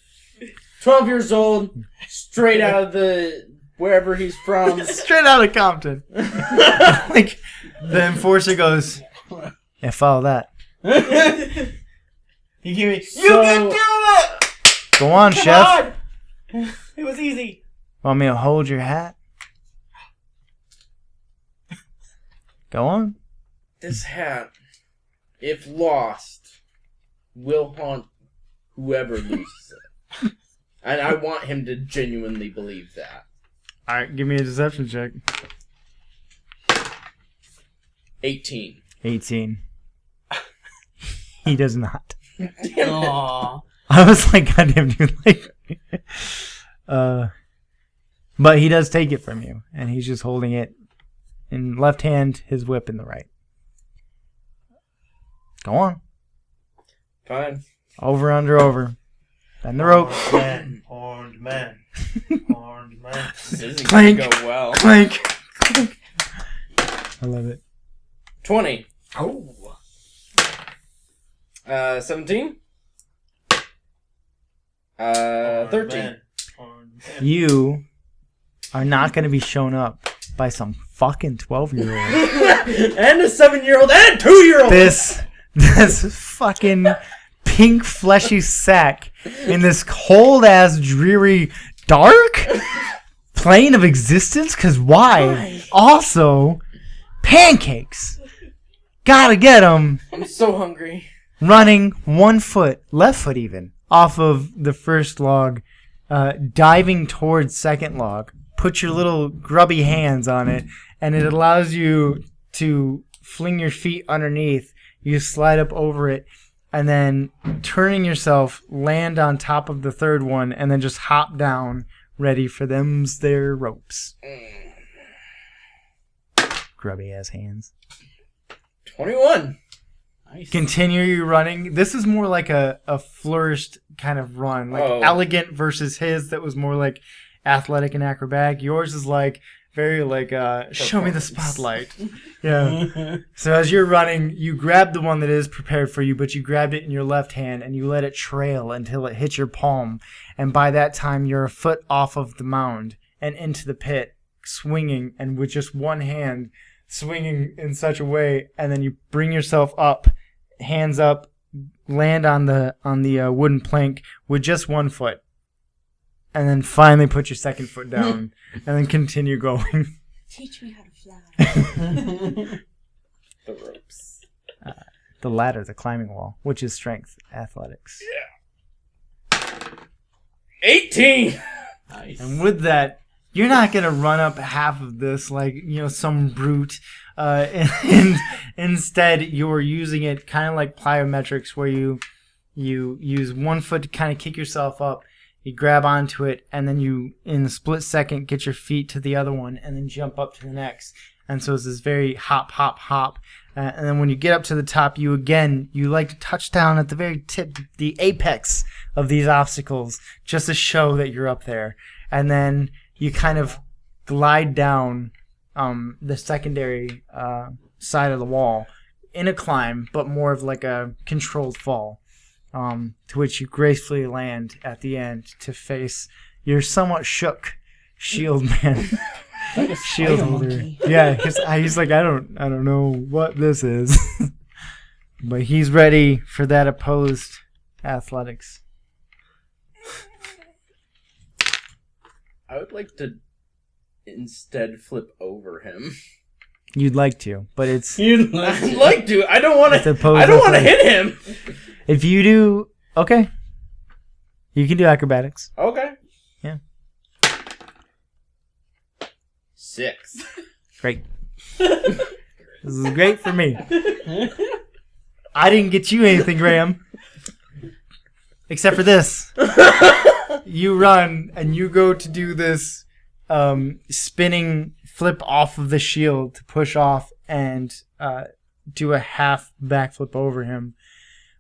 12 years old, straight out of the wherever he's from. Straight out of Compton. Like the enforcer goes, yeah, follow that. You give me. So- You can do it! Go on, Come chef. on! It was easy. Want me to hold your hat? Go on. This hat, if lost, will haunt whoever loses it. And I want him to genuinely believe that. All right, give me a deception check. 18. 18. He does not. Aww. I was like, goddamn, dude, like, but he does take it from you, and he's just holding it in left hand, his whip in the right. Go on. Fine. Over, under, over. Bend the rope. Horned man. Horned man. This isn't Clank. going to go well. Clank. Clank. I love it. 20. Oh. 17. 13. You are not going to be shown up by some fucking 12-year-old. And a 7-year-old and a 2-year-old. This fucking pink fleshy sack in this cold ass dreary dark plane of existence. Cause why? Also, pancakes. Gotta get them. I'm so hungry. Running 1 foot, left foot even, off of the first log, diving towards second log. Put your little grubby hands on it, and it allows you to fling your feet underneath. You slide up over it, and then turning yourself, land on top of the third one, and then just hop down, ready for their ropes. Grubby ass hands. 21. Nice. Continue your running. This is more like a flourished kind of run, like elegant versus his that was more like athletic and acrobatic. Yours is like very like show me the spotlight. Yeah. So as you're running, you grab the one that is prepared for you, but you grabbed it in your left hand and you let it trail until it hits your palm. And by that time, you're a foot off of the mound and into the pit, swinging, and with just one hand swinging in such a way, and then you bring yourself up, hands up, land on the wooden plank with just 1 foot, and then finally put your second foot down, and then continue going. Teach me how to fly. The ropes. The ladder, the climbing wall, which is strength athletics. Yeah. 18. Nice. And with that, you're not gonna run up half of this like some brute. And instead, you're using it kind of like plyometrics, where you use 1 foot to kind of kick yourself up. You grab onto it, and then you, in a split second, get your feet to the other one, and then jump up to the next. And so it's this very hop, hop, hop. And then when you get up to the top, you like to touch down at the very tip, the apex of these obstacles, just to show that you're up there. And then you kind of glide down the secondary side of the wall in a climb, but more of like a controlled fall, to which you gracefully land at the end to face your somewhat shook shield man. Like a Shield spider holder. monkey. Yeah, he's like, I don't know what this is. But he's ready for that opposed athletics. I would like to instead flip over him. You'd like to, but it's You'd I'd like to. I don't want It's to. opposed I don't want to athletics. hit him. if you do okay. You can do acrobatics. Okay. Yeah. 6. Great. This is great for me. I didn't get you anything, Graham. Except for this. You run and you go to do this spinning flip off of the shield to push off and do a half backflip over him.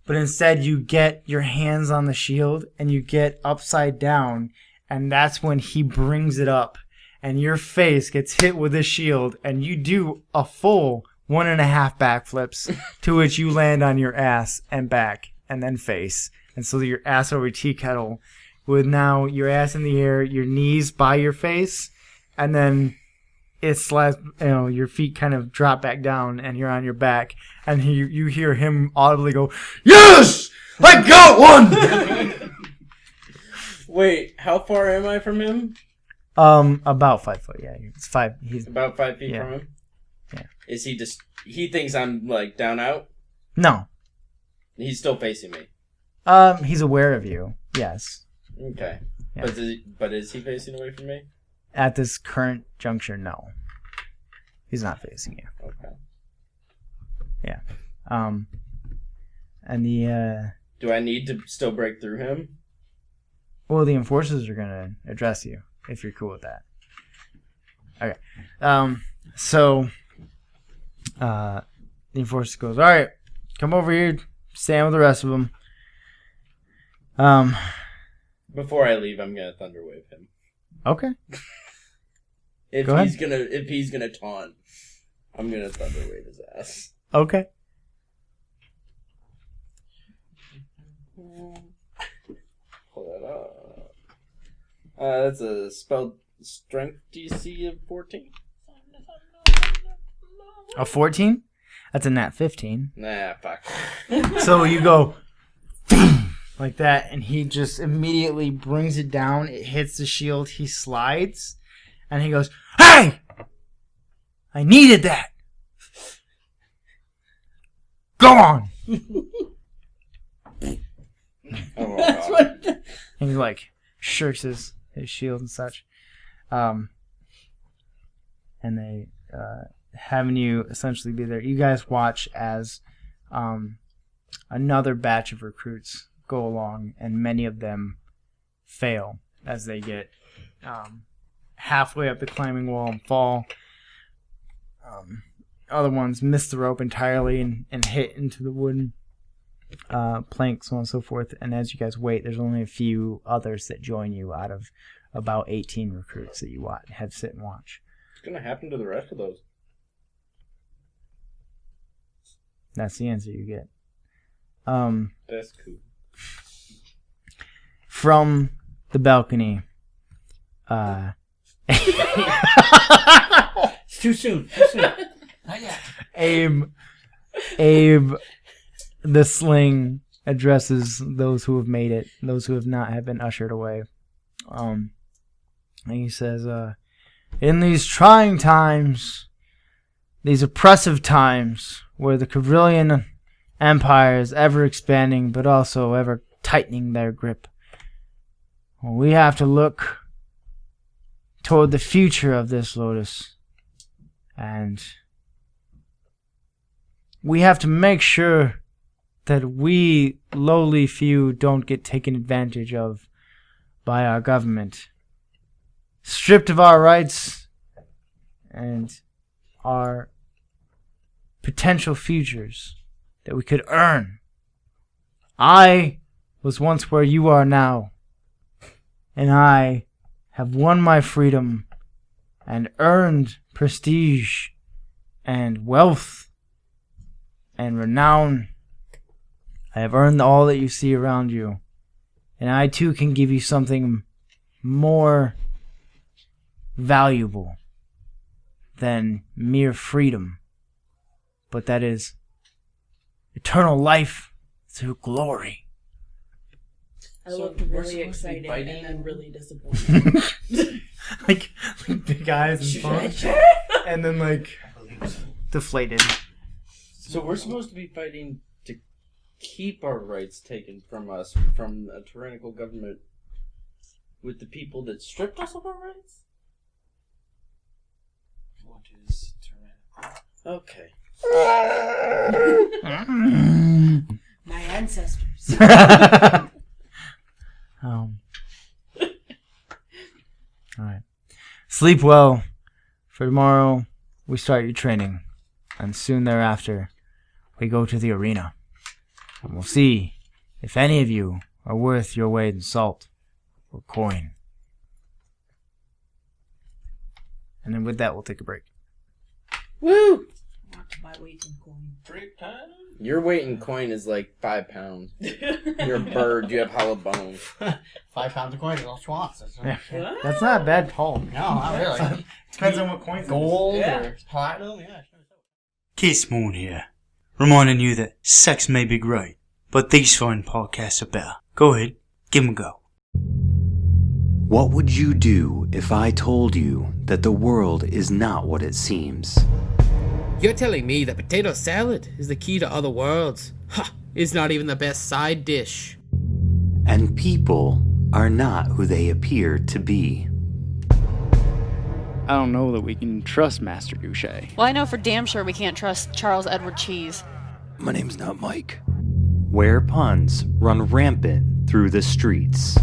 But instead you get your hands on the shield and you get upside down, and that's when he brings it up and your face gets hit with the shield and you do a full 1.5 backflips to which you land on your ass and back and then face. And so your ass over tea kettle with now your ass in the air, your knees by your face, and then it slides, your feet kind of drop back down and you're on your back, and you hear him audibly go, "Yes! I got one!" Wait, how far am I from him? About 5 foot, yeah. It's 5. He's About 5 feet Yeah. from him? Yeah. Is he just... He thinks I'm, like, down out? no. He's still facing me. He's aware of you. Yes. Okay. Yeah. But is he facing away from me? At this current juncture, no. He's not facing you. Okay. Yeah. And the Do I need to still break through him? the enforcers are gonna address you if you're cool with that. Okay. So the enforcer goes, "All right, come over here, stand with the rest of them." Before I leave, I'm gonna thunderwave him. Okay. If Go ahead. he's gonna taunt, I'm gonna thunderwave his ass. Okay. Pull that up. That's a spell strength DC of 14. A 14? That's a nat 15. Nah, fuck. So you go like that, and he just immediately brings it down. It hits the shield. He slides, and he goes, "Hey! I needed that! Go on!" Oh, That's God. what. And he like shirks his shield and such. And they having you essentially be there. You guys watch as another batch of recruits go along, and many of them fail as they get halfway up the climbing wall and fall. Other ones miss the rope entirely and hit into the wooden planks, so on and so forth. And as you guys wait, there's only a few others that join you out of about 18 recruits that you have sit and watch. What's going to happen to the rest of those? That's the answer you get. That's cool. From the balcony, It's too soon. Too soon. Not yet. Abe, the sling addresses those who have made it. Those who have not have been ushered away. And he says, in these trying times, these oppressive times, where the Cavrillian Empire is ever expanding, but also ever tightening their grip, we have to look toward the future of this Lotus. And we have to make sure that we lowly few don't get taken advantage of by our government, stripped of our rights and our potential futures that we could earn. I was once where you are now, and I have won my freedom and earned prestige and wealth and renown. I have earned all that you see around you, and I too can give you something more valuable than mere freedom, but that is eternal life through glory. I So looked we're really supposed to be excited fighting- and then really disappointed. like big eyes and fun, and then like deflated. So we're supposed to be fighting to keep our rights taken from us from a tyrannical government with the people that stripped us of our rights? What is tyrannical? Okay. My ancestors. All right. Sleep well. For tomorrow, we start your training, and soon thereafter, we go to the arena, and we'll see if any of you are worth your weight in salt or coin. And then with that, we'll take a break. Woo! Not my weight in coin. Break time? Your weight in coin is like 5 pounds. You're a bird. You have hollow bones. 5 pounds of coins, all swans. Yeah. That's not a bad haul. No, not really. Depends on what coins. Gold Yeah. or platinum, yeah. Keith Moon here, reminding you that sex may be great, but these fine podcasts are better. Go ahead, give 'em a go. What would you do if I told you that the world is not what it seems? You're telling me that potato salad is the key to other worlds? Ha! It's not even the best side dish. And people are not who they appear to be. I don't know that we can trust Master Goucher. Well, I know for damn sure we can't trust Charles Edward Cheese. My name's not Mike. Where puns run rampant through the streets.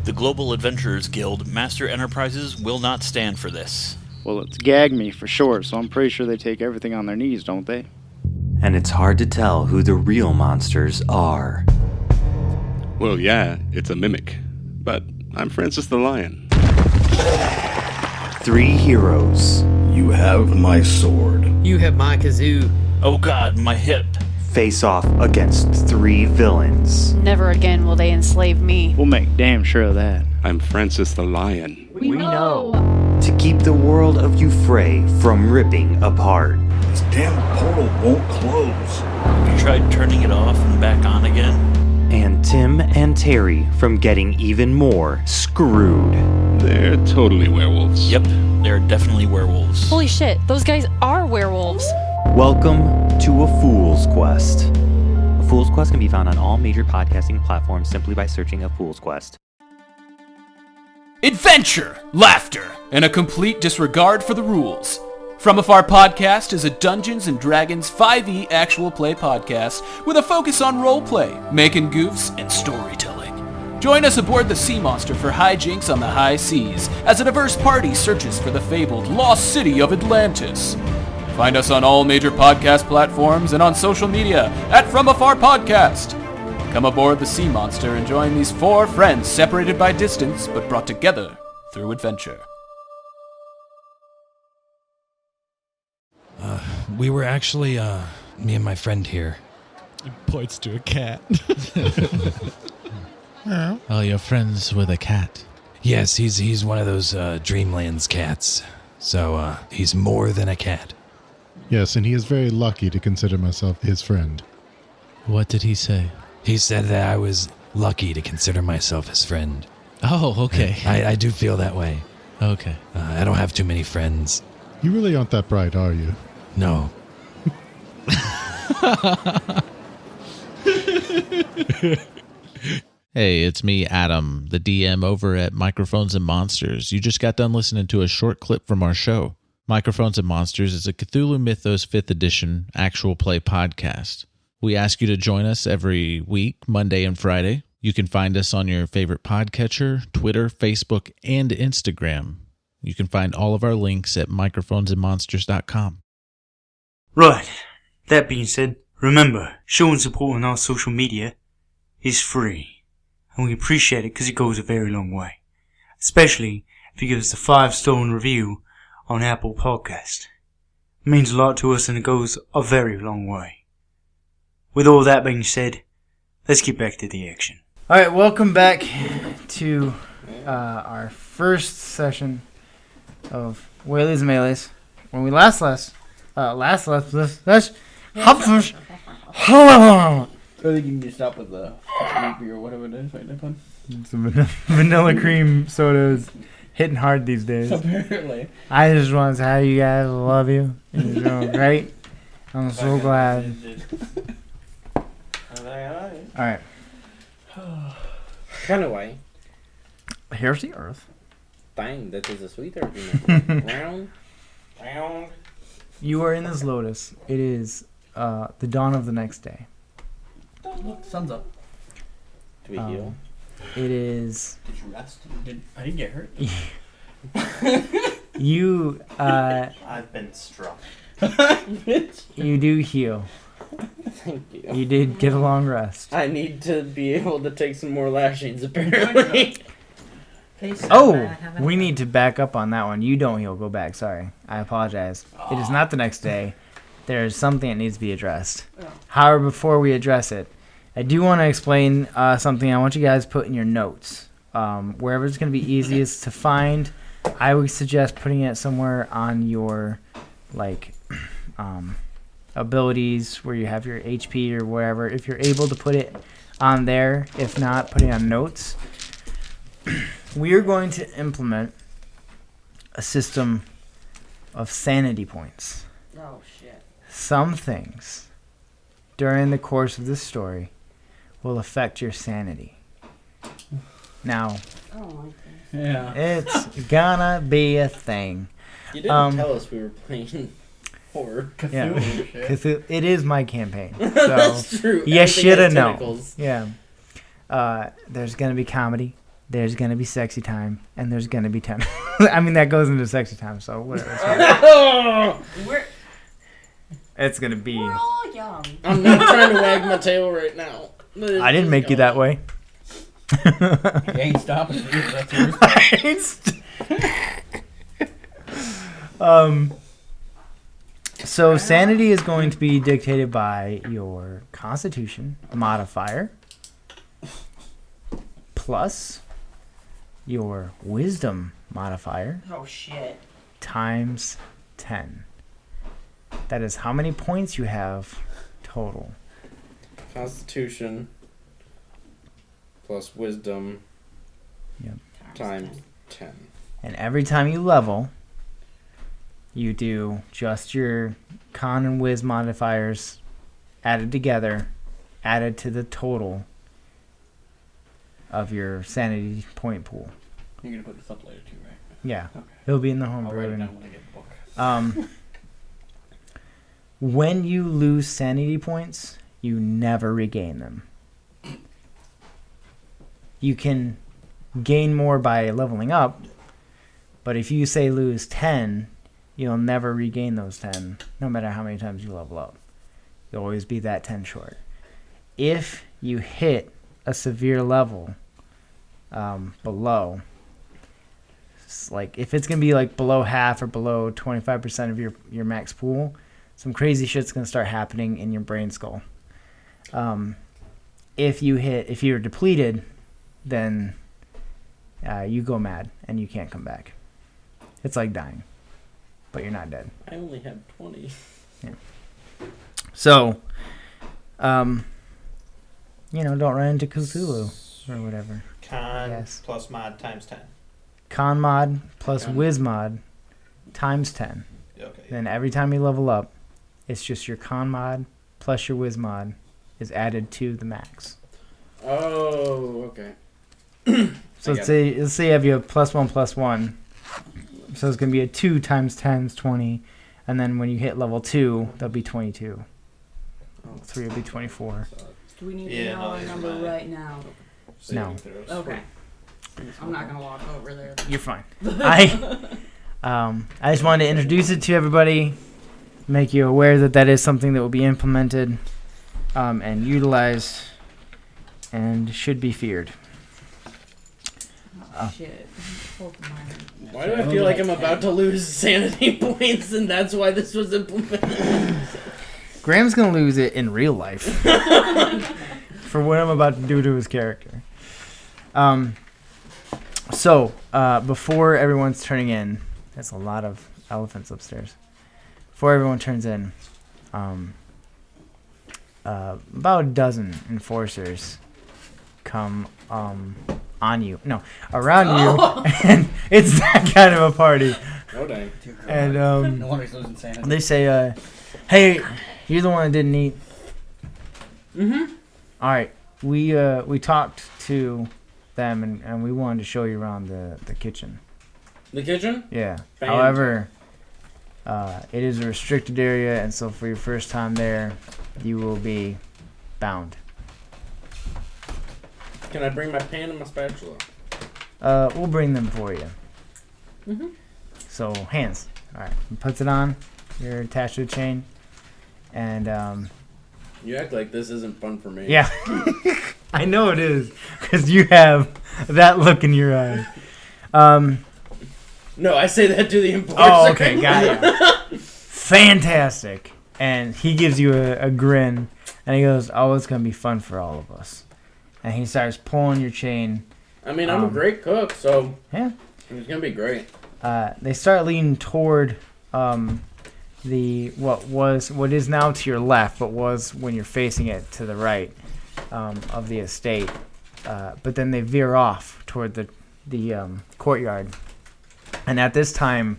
The Global Adventurers Guild Master Enterprises will not stand for this. Well, it's gag me for sure, so I'm pretty sure they take everything on their knees, don't they? And it's hard to tell who the real monsters are. Well, yeah, it's a mimic. But I'm Francis the Lion. 3 heroes. You have my sword. You have my kazoo. Oh god, my hip. Face off against 3 villains. Never again will they enslave me. We'll make damn sure of that. I'm Francis the Lion. We know. To keep the world of Euphrae from ripping apart. This damn portal won't close. Have you tried turning it off and back on again? And Tim and Terry from getting even more screwed. They're totally werewolves. Yep, they're definitely werewolves. Holy shit, those guys are werewolves. Welcome to A Fool's Quest. A Fool's Quest can be found on all major podcasting platforms simply by searching A Fool's Quest. Adventure, laughter, and a complete disregard for the rules. From Afar Podcast is a Dungeons & Dragons 5e actual play podcast with a focus on roleplay, making goofs, and storytelling. Join us aboard the Sea Monster for hijinks on the high seas as a diverse party searches for the fabled lost city of Atlantis. Find us on all major podcast platforms and on social media at From Afar Podcast. Come aboard the Sea Monster and join these 4 friends separated by distance but brought together through adventure. We were actually, me and my friend here. He points to a cat. Oh, you're friends with a cat? Yes, he's one of those Dreamlands cats. So, he's more than a cat. Yes, and he is very lucky to consider myself his friend. What did he say? He said that I was lucky to consider myself his friend. Oh, okay. I do feel that way. Okay. I don't have too many friends. You really aren't that bright, are you? No. Hey, it's me, Adam, the DM over at Microphones and Monsters. You just got done listening to a short clip from our show. Microphones and Monsters is a Cthulhu Mythos 5th edition actual play podcast. We ask you to join us every week, Monday and Friday. You can find us on your favorite podcatcher, Twitter, Facebook, and Instagram. You can find all of our links at microphonesandmonsters.com. Right. That being said, remember, showing support on our social media is free. And we appreciate it because it goes a very long way. Especially if you give us a 5-star review on Apple Podcast. It means a lot to us and it goes a very long way. With all that being said, let's get back to the action. Alright, welcome back to our first session of Whaley's and Melees. When we last I think you can just stop with the or whatever it is right there. Some vanilla cream sodas hitting hard these days. Apparently. I just want to say, you guys, love you. You're doing great. I'm so glad. Alright. Kind of way. Here's the earth. Dang, that is a sweet earth. Round. You are in this lotus. It is the dawn of the next day. Look, the sun's up. Do we heal? It is. Did you rest? I didn't get hurt. You. I've been struck. You do heal. Thank you. You did get a long rest. I need to be able to take some more lashings, apparently. Oh, we need to back up on that one. You don't heal. Go back. Sorry. I apologize. It is not the next day. There is something that needs to be addressed. However, before we address it, I do want to explain something I want you guys to put in your notes. Wherever it's going to be easiest to find, I would suggest putting it somewhere on your, abilities where you have your HP or wherever. If you're able to put it on there, if not, put it on notes. We are going to implement a system of sanity points. Oh, shit. Some things during the course of this story will affect your sanity. Now, it's gonna be a thing. You didn't tell us we were playing horror Cthulhu shit. Cthulhu, it is my campaign. So That's true. You should have known. Tentacles. Yeah. There's gonna be comedy. There's gonna be sexy time, and there's gonna be I mean, that goes into sexy time, so whatever. It's gonna be. We're all young. I'm not trying to wag my tail right now. I didn't make you that way. You ain't stopping me. That's So sanity is going to be dictated by your Constitution modifier plus your wisdom modifier Oh shit. times 10. That is how many points you have total. Constitution plus wisdom times 10. And every time you level, you do just your con and wiz modifiers added together, added to the total of your sanity point pool. You're going to put this up later too, right? Yeah. Okay. It'll be in the homebrew. I'll write it down when I get the book. When you lose sanity points, you never regain them. You can gain more by leveling up, but if you say lose 10, you'll never regain those 10, no matter how many times you level up. You'll always be that 10 short. If you hit a severe level below, like if it's going to be like below half or below 25% of your max pool, some crazy shit's going to start happening in your brain skull. If you're depleted, then you go mad and you can't come back. It's like dying, but you're not dead. I only have 20. Yeah. So, don't run into Cthulhu or whatever. Con plus mod times 10. Con mod plus whiz mod times 10. Okay. Then every time you level up, it's just your con mod plus your whiz mod is added to the max. Oh, okay. So let's say you have your +1/+1. So it's going to be a 2 times 10 is 20. And then when you hit level 2, that'll be 22. 3 will be 24. Do we need to know our number right now? No. Okay. I'm not gonna walk over there. You're fine. I just wanted to introduce it to everybody, make you aware that is something that will be implemented and utilized and should be feared. Shit. Why do I feel like I'm about to lose sanity points and that's why this was implemented? Graham's going to lose it in real life for what I'm about to do to his character. So, before everyone's turning in, there's a lot of elephants upstairs. Before everyone turns in, about a dozen enforcers come on you. No, around you. And it's that kind of a party. Oh, dang. And No wonder he's losing sanity. they say, hey, you're the one that didn't eat. Mm-hmm. All right. We talked to them and we wanted to show you around the kitchen. The kitchen? Yeah. Bam. However, it is a restricted area, and so for your first time there, you will be bound. Can I bring my pan and my spatula? We'll bring them for you. Mm-hmm. So, hands. All right. He puts it on. You're attached to a chain. And, You act like this isn't fun for me. yeah. I know it is, because you have that look in your eye. No, I say that to the enforcer. Oh, okay. Got it. Fantastic. And he gives you a grin, and he goes, oh, it's going to be fun for all of us. And he starts pulling your chain. I mean, I'm a great cook, so yeah, it's gonna be great. They start leaning toward what is now to your left, but was when you're facing it to the right of the estate. But then they veer off toward the courtyard. And at this time,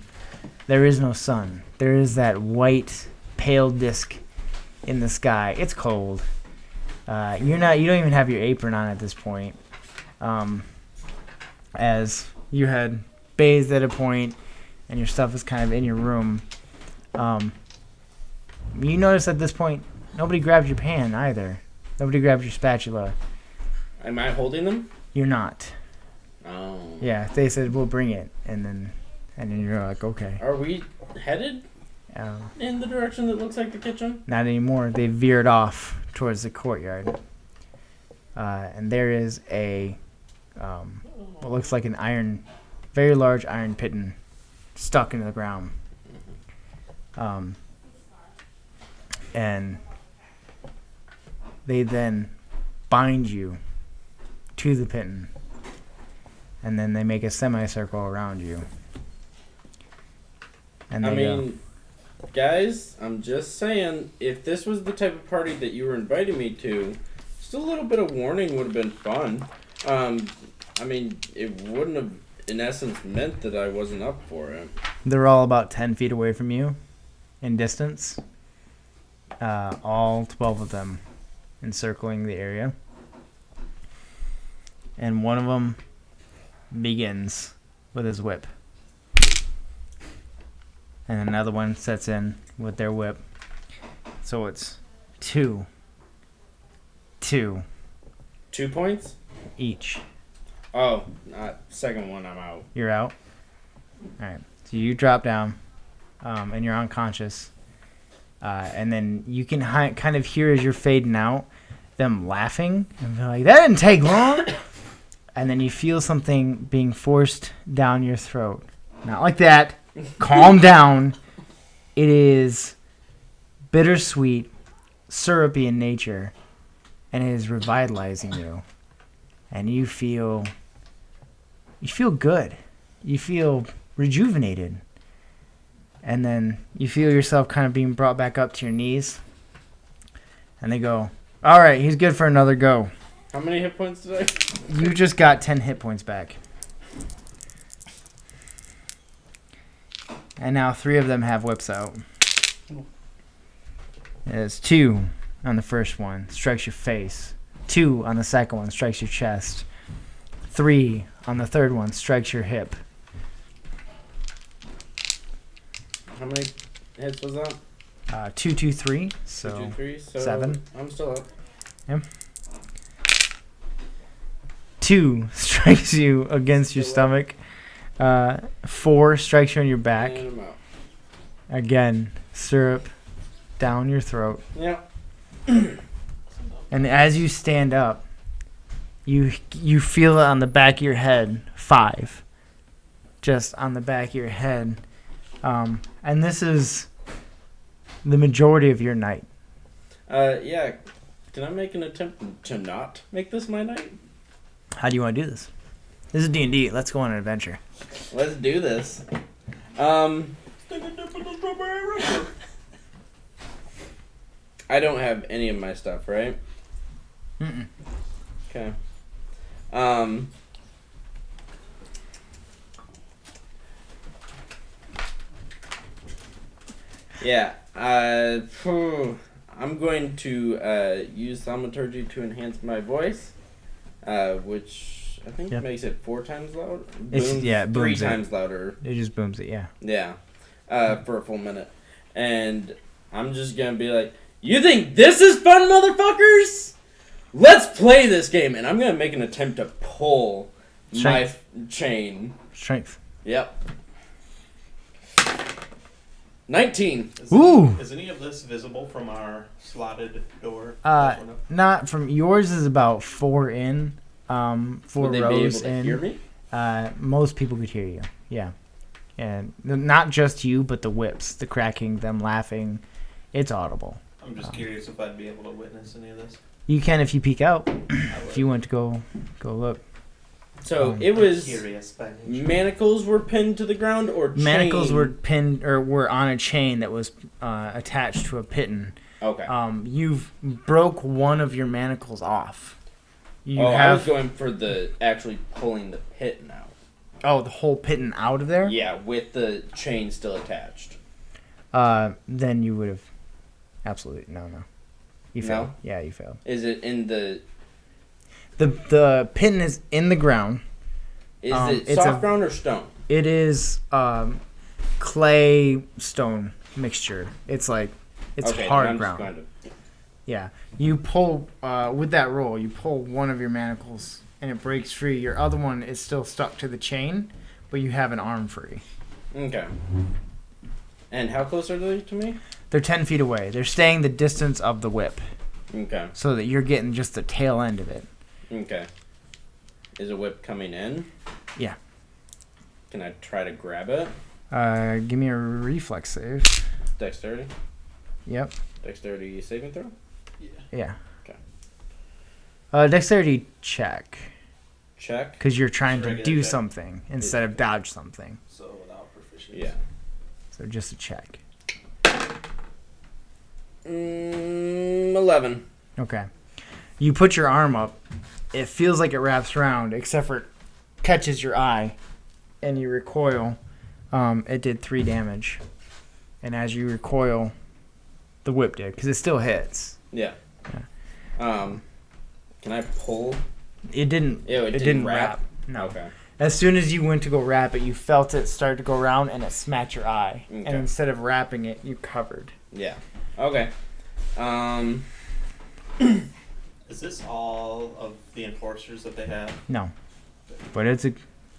there is no sun. There is that white, pale disk in the sky. It's cold. You don't even have your apron on at this point, as you had bathed at a point, and your stuff is kind of in your room. You notice at this point, nobody grabbed your pan either. Nobody grabbed your spatula. Am I holding them? You're not. Oh. Yeah, they said we'll bring it, and then you're like, okay. Are we headed in the direction that looks like the kitchen? Not anymore. They veered off towards the courtyard. And there is what looks like an very large iron piton stuck into the ground. And they then bind you to the piton. And then they make a semicircle around you. And guys, I'm just saying, if this was the type of party that you were inviting me to, just a little bit of warning would have been fun. It wouldn't have, in essence, meant that I wasn't up for it. They're all about 10 feet away from you in distance. All 12 of them encircling the area. And one of them begins with his whip. And another one sets in with their whip. So it's 2 points? Each. Oh, second one, I'm out. You're out? Alright. So you drop down, and you're unconscious. And then you can kind of hear as you're fading out them laughing. And they're like, that didn't take long! And then you feel something being forced down your throat. Not like that. Calm down. It is bittersweet, syrupy in nature, and it is revitalizing you. And you feel good. You feel rejuvenated. And then you feel yourself kind of being brought back up to your knees. And they go, all right, he's good for another go. How many hit points did I? You just got 10 hit points back. And now 3 of them have whips out. It's 2 on the first one, strikes your face. 2 on the second one, strikes your chest. 3 on the third one, strikes your hip. How many hits was that? 2, 2, 3. So 2, 2, 3. So 7. I'm still up. Yep. 2 strikes you against your stomach. 4 strikes you on your back. And I'm out. Again, syrup down your throat. Yep. And as you stand up, you feel it on the back of your head. 5. Just on the back of your head. And this is the majority of your night. Yeah. Can I make an attempt to not make this my night? How do you want to do this? This is D&D. Let's go on an adventure. Let's do this. I don't have any of my stuff, right? Mm-mm. Okay. Yeah. I'm going to use thaumaturgy to enhance my voice, which I think makes it 4 times louder. It booms 3 times louder. It just booms it, yeah. Yeah. For a full minute. And I'm just going to be like, you think this is fun, motherfuckers? Let's play this game. And I'm going to make an attempt to pull my chain. Strength. Yep. 19. Is any of this visible from our slotted door? Not from yours. Is about 4 in. 4 Would they rows be able to in. hear me? Most people could hear you. Yeah, and not just you, but the whips, the cracking, them laughing. It's audible. I'm just curious if I'd be able to witness any of this. You can if you peek out. If you want to go look. So it was manacles were pinned to the ground, or chain? Manacles were pinned or were on a chain that was attached to a pitton. Okay. You've broke one of your manacles off. I was going for the actually pulling the pitton out. Oh, the whole pitton out of there? Yeah, with the chain still attached. Then you would have absolutely no. You failed. No? Yeah, you failed. Is it in the? The pitton is in the ground. Is it soft ground or stone? It is clay stone mixture. It's like hard ground. Yeah, you pull with that roll. You pull one of your manacles and it breaks free. Your other one is still stuck to the chain, but you have an arm free. Okay. And how close are they to me? They're 10 feet away. They're staying the distance of the whip. Okay. So that you're getting just the tail end of it. Okay. Is a whip coming in? Yeah. Can I try to grab it? Give me a reflex save. Dexterity? Yep. Dexterity saving throw? Yeah. Okay. Dexterity check. check? Because you're trying to Regular do check. something instead of dodge something. So without proficiency. Yeah. So just a check. 11. Okay. You put your arm up. It feels like it wraps around, except for it catches your eye, and you recoil. It did 3 damage. And as you recoil, the whip did, because it still hits. Yeah. Can I pull? It didn't. It didn't wrap. No. Okay. As soon as you went to go wrap it, you felt it start to go around, and it smacked your eye. Okay. And instead of wrapping it, you covered. Yeah. Okay. Is this all of the enforcers that they have? No. But it's a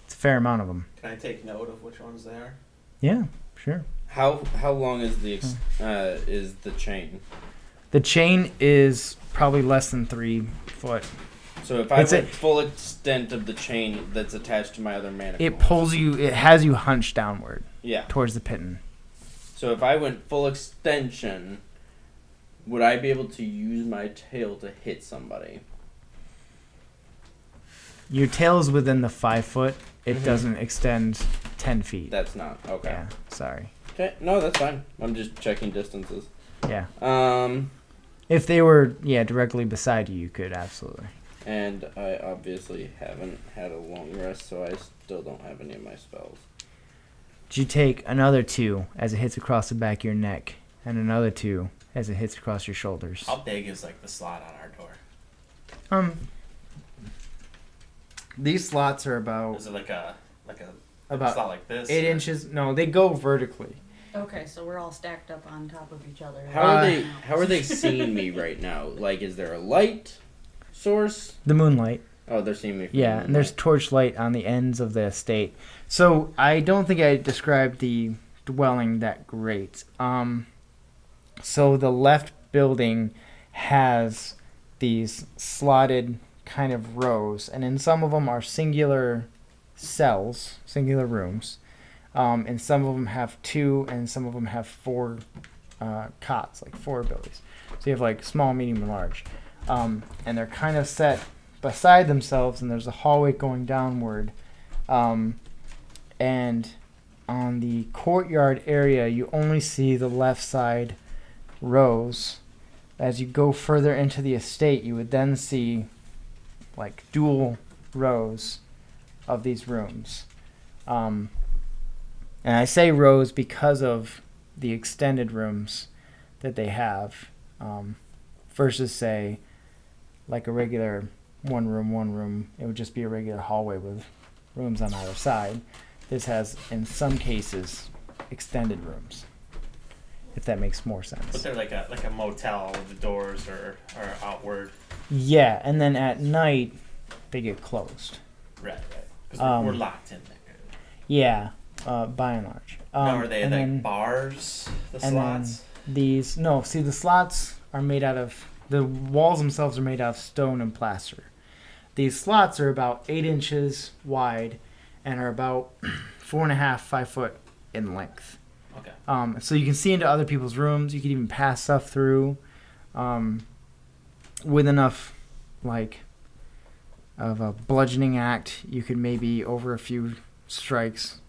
fair amount of them. Can I take note of which ones they are? Yeah, sure. How long is the chain? The chain is probably less than 3 foot. So if I went full extent of the chain that's attached to my other manacle, it pulls you. It has you hunched downward. Yeah. Towards the pitten. So if I went full extension, would I be able to use my tail to hit somebody? Your tail is within the 5 foot. It doesn't extend 10 feet. That's not okay. Yeah. Sorry. Okay. No, that's fine. I'm just checking distances. Yeah. If they were directly beside you, you could absolutely. And I obviously haven't had a long rest, so I still don't have any of my spells. You take another 2 as it hits across the back of your neck, and another 2 as it hits across your shoulders. How big is like the slot on our door? These slots are about. Is it like a about it's not like this? 8 inches? No, they go vertically. Okay, so we're all stacked up on top of each other. How are they seeing me right now? Like, is there a light source? The moonlight. Oh, they're seeing me. Yeah, and there's torchlight on the ends of the estate. So I don't think I described the dwelling that great. So the left building has these slotted kind of rows, and in some of them are singular cells, singular rooms, and some of them have 2, and some of them have 4 cots, like 4 abilities. So you have like small, medium, and large, and they're kind of set beside themselves, and there's a hallway going downward, and on the courtyard area you only see the left side rows. As you go further into the estate, you would then see like dual rows of these rooms, and I say rows because of the extended rooms that they have, versus say like a regular one room. It would just be a regular hallway with rooms on either side. This has, in some cases, extended rooms, if that makes more sense. But they're like a motel with the doors are outward. Yeah, and then at night they get closed. Right. Because we're locked in there. Yeah, by and large. Now, are they like bars? The slots? The slots are made out of. The walls themselves are made out of stone and plaster. These slots are about 8 inches wide and are about 4.5, 5 foot in length. Okay. So you can see into other people's rooms. You can even pass stuff through, with enough, like, of a bludgeoning act. You could maybe over a few strikes,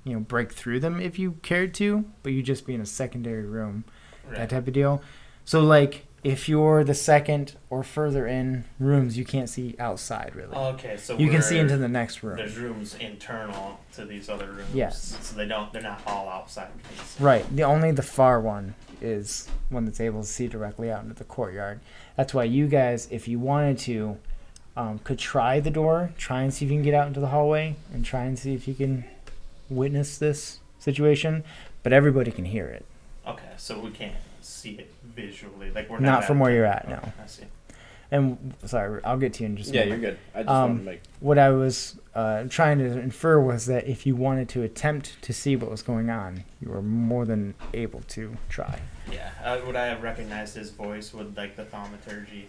break through them if you cared to, but you'd just be in a secondary room, that type of deal. So, like, if you're the second or further in rooms, you can't see outside, really. Okay, so you can see into the next room. There's rooms internal to these other rooms. Yes. So they're not all outside. Right. Only the far one is one that's able to see directly out into the courtyard. That's why you guys, if you wanted to, could try the door, try and see if you can get out into the hallway, and try and see if you can witness this situation. But everybody can hear it. Okay, so we can't see it visually, like we're not from where you're at. Okay, No. I see. And sorry, I'll get to you in just a minute. Yeah, you're good. I just wanted to make. What I was trying to infer was that if you wanted to attempt to see what was going on, you were more than able to try. Yeah. Would I have recognized his voice with like the thaumaturgy?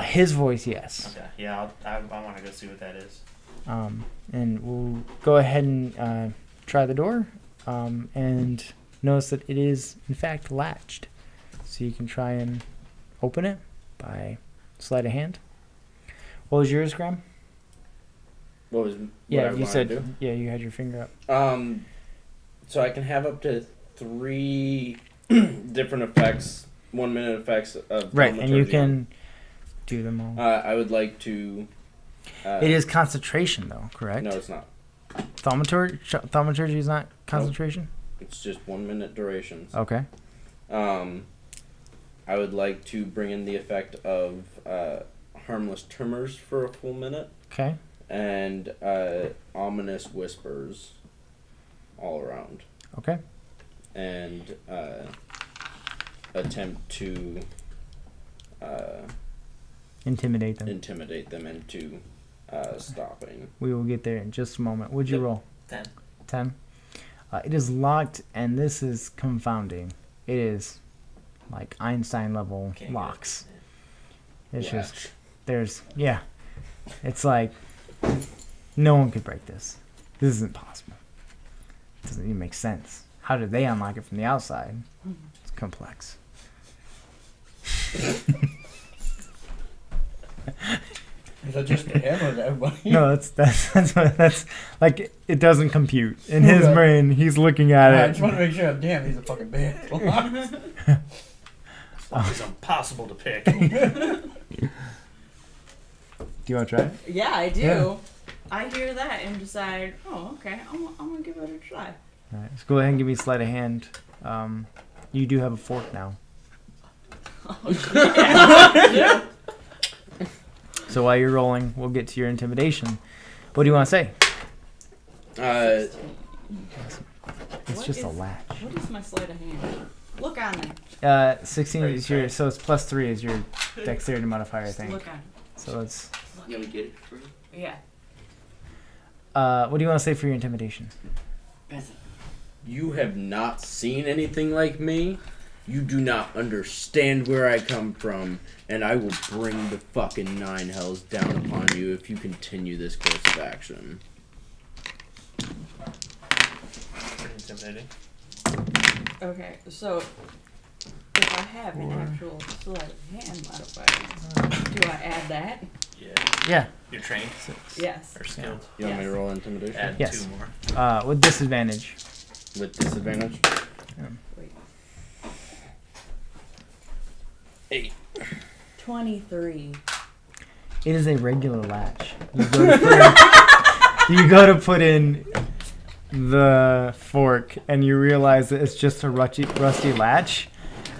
His voice, yes. Okay. Yeah, I want to go see what that is. And we'll go ahead and try the door, and notice that it is in fact latched. So you can try and open it by sleight of hand. What was yours, Graham? What was? Yeah, what I you wanted said. to do? Yeah, you had your finger up. So I can have up to 3 different effects, 1 minute effects of Right, and you thaumaturgy. can do them all. I would like to. It is concentration, though, correct? No, it's not. Thaumaturgy is not concentration? It's just 1 minute durations. Okay. I would like to bring in the effect of harmless tremors for a full minute. Okay. And ominous whispers all around. Okay. And attempt to Intimidate them. Intimidate them into stopping. We will get there in just a moment. Would you roll? 10. 10. It is locked, and this is confounding. It is like Einstein level locks. It's just it's like no one could break this. This isn't possible. It doesn't even make sense. How did they unlock it from the outside? It's complex. Is that just to him or to everybody? No, that's like it doesn't compute in his brain. He's looking at it. I just want to make sure. Damn, he's a fucking bitch. It's impossible to pick. Do you want to try it? Yeah, I do. Yeah. I hear that and decide, oh, okay, I'm gonna give it a try. All right, let's go ahead and give me sleight of hand. You do have a fork now. Yeah. So while you're rolling, we'll get to your intimidation. What do you want to say? It's just a latch. What is my sleight of hand? Look on there. 16 is your, so it's +3 is your dexterity modifier, I think. Look on it. So it's. You want to get it? Yeah. What do you want to say for your intimidation? You have not seen anything like me. You do not understand where I come from, and I will bring the fucking 9 hells down upon you if you continue this course of action. Pretty intimidating. Okay, so if I have an actual sleight of hand modifier, do I add that? Yeah. You're trained? Yes. Or skilled? You want me to roll intimidation? Add Yes. 2 more. With disadvantage. With disadvantage? Yeah. 8. 23. It is a regular latch. You go to put in the fork, and you realize that it's just a rusty latch,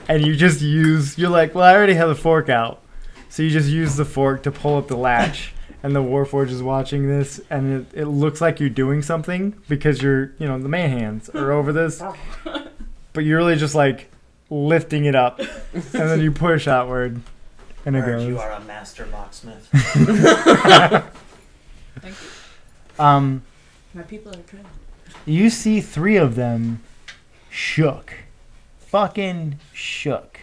and you're like, well, I already have the fork out. So you just use the fork to pull up the latch, and the Warforged is watching this, and it looks like you're doing something because the man hands are over this, but you're really just like lifting it up, and then you push outward, and it goes. You are a master locksmith. Thank you. My people are trained. You see 3 of them shook. Fucking shook.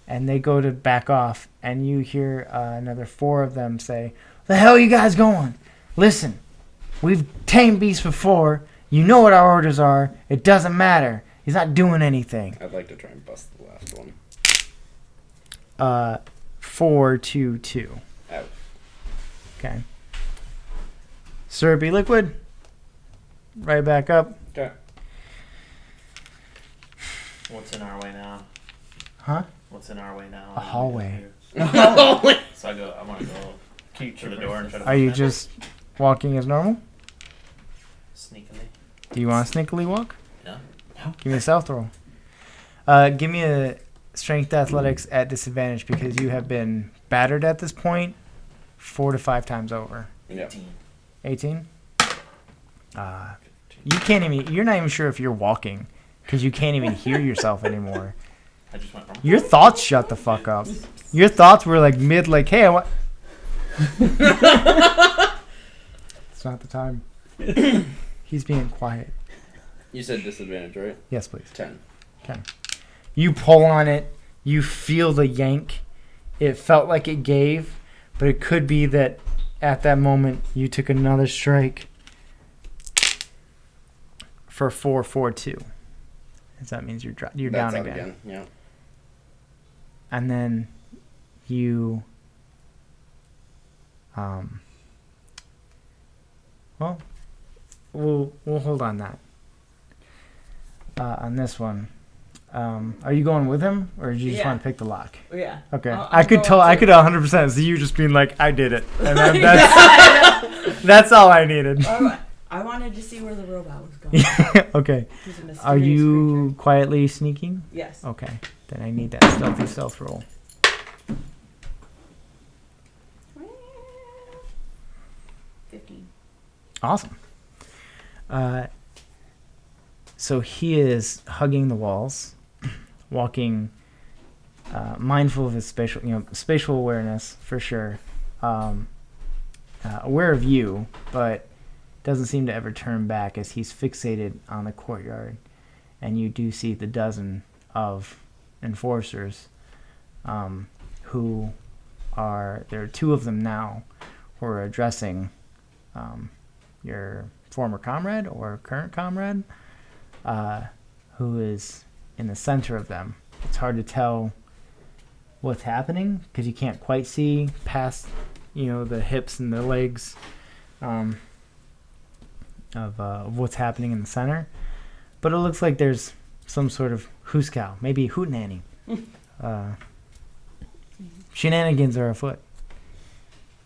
And they go to back off, and you hear another 4 of them say, "The hell are you guys going? Listen, we've tamed beasts before. You know what our orders are. It doesn't matter. He's not doing anything." I'd like to try and bust the last one. 4-2-2. Out. Okay. Syrupy liquid. Right back up. Okay. What's in our way now? Huh? What's in our way now? A hallway. So I want to go keep to the door and try to. Are you just walking as normal? Sneakily. Do you want to sneakily walk? No. Give me a stealth roll. Give me a strength athletics at disadvantage because you have been battered at this point 4 to 5 times over. 18. 18? You can't even. You're not even sure if you're walking because you can't even hear yourself anymore. I just went wrong. Your thoughts shut the fuck up. Your thoughts were like mid, like, hey, I want. It's not the time. He's being quiet. You said disadvantage, right? Yes, please. 10. Okay. You pull on it. You feel the yank. It felt like it gave, but it could be that at that moment you took another strike for 4-4-2. That means you're down That's out again. Yeah. And then you Well, we'll hold on that. On this one, are you going with him, or do you just want to pick the lock? Yeah. Okay. I'm I could going I could 100% see you just being like, I did it, and then that's all I needed. I wanted to see where the robot was going. Okay. He's a mysterious Are you quietly sneaking? Yes. Okay. Then I need that stealth roll. 15. Awesome. So he is hugging the walls, walking, mindful of his spatial awareness for sure. Aware of you, but doesn't seem to ever turn back as he's fixated on the courtyard. And you do see the dozen of enforcers who are, there are two of them now who are addressing your former comrade or current comrade, who is in the center of them. It's hard to tell what's happening because you can't quite see past, the hips and the legs of what's happening in the center. But it looks like there's some sort of hooskow, maybe hootenanny. Shenanigans are afoot.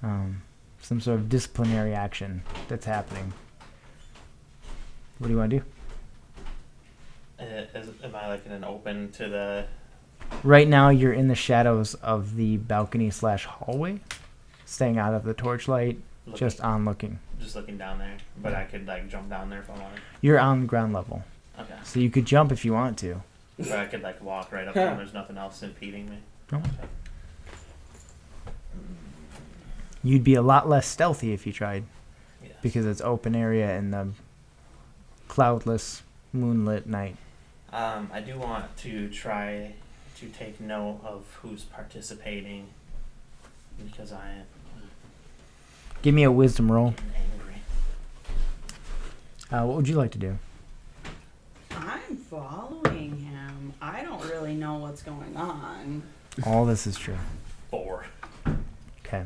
Some sort of disciplinary action that's happening. What do you want to do? Am I like in an open to the... Right now you're in the shadows of the balcony/hallway, staying out of the torchlight, just on looking. Just looking down there, but I could like jump down there if I wanted. You're on ground level. Okay. So you could jump if you want to. But I could like walk right up there and there's nothing else impeding me. No. You'd be a lot less stealthy if you tried. Yes. Because it's open area in the cloudless, moonlit night. I do want to try to take note of who's participating because I am Give me a wisdom roll. angry. What would you like to do? I'm following him. I don't really know what's going on. All this is true. 4. Okay.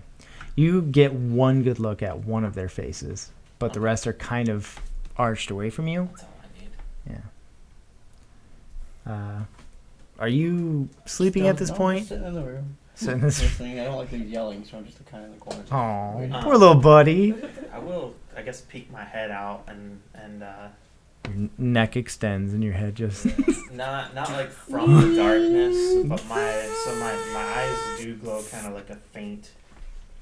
You get one good look at one of their faces, but the rest are kind of arched away from you. That's all I need. Yeah. Are you sleeping at this point? Sitting in the room. Sitting in this Listening. I don't like them yelling, so I'm just kind of in the corner. Oh, poor little buddy. I will, I guess, peek my head out and Your neck extends and your head just... not like from the darkness, but my eyes do glow kind of like a faint,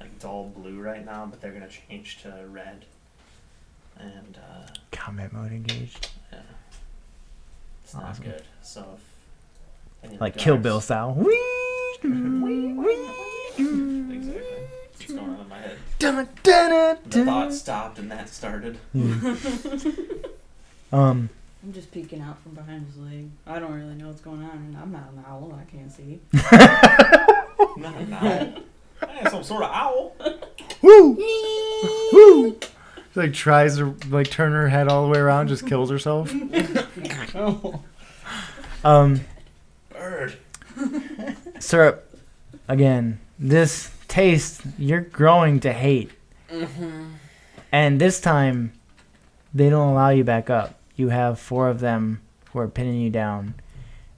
like dull blue right now, but they're gonna change to red. And Combat mode engaged. yeah, it's Awesome. not good. So if any of the Like Kill guards- Bill style. Exactly. What's going on in my head? The thought stopped and that started. I'm just peeking out from behind his leg. I don't really know what's going on, and I'm not an owl. I can't see. Not an owl. I am some sort of owl. Woo! Woo! She like tries to like turn her head all the way around, just kills herself. Bird. Syrup, again, this taste you're growing to hate. Mm-hmm. And this time, they don't allow you back up. You have 4 of them who are pinning you down,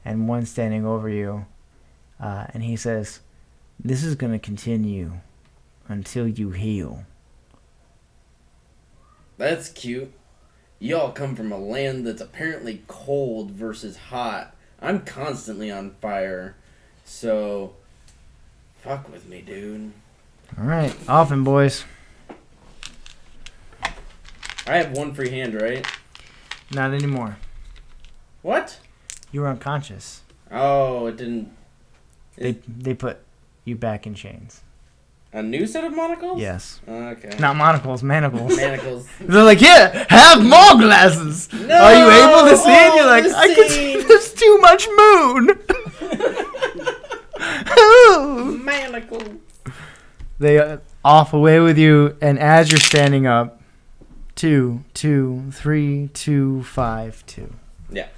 and one standing over you. And he says, "This is going to continue until you heal." That's cute. Y'all come from a land that's apparently cold versus hot. I'm constantly on fire. So, fuck with me, dude. All right, often, boys. I have 1 free hand, right? Not anymore. What? You were unconscious. Oh, it didn't... They put you back in chains. A new set of monocles? Yes. Okay. Not monocles, manacles. Manacles. They're like, here, have more glasses. No, Are you able to see? And all you're like, the I can see. There's too much moon. Manacles. They off away with you, and as you're standing up, 2, 2, 3, 2, 5, 2. Yeah.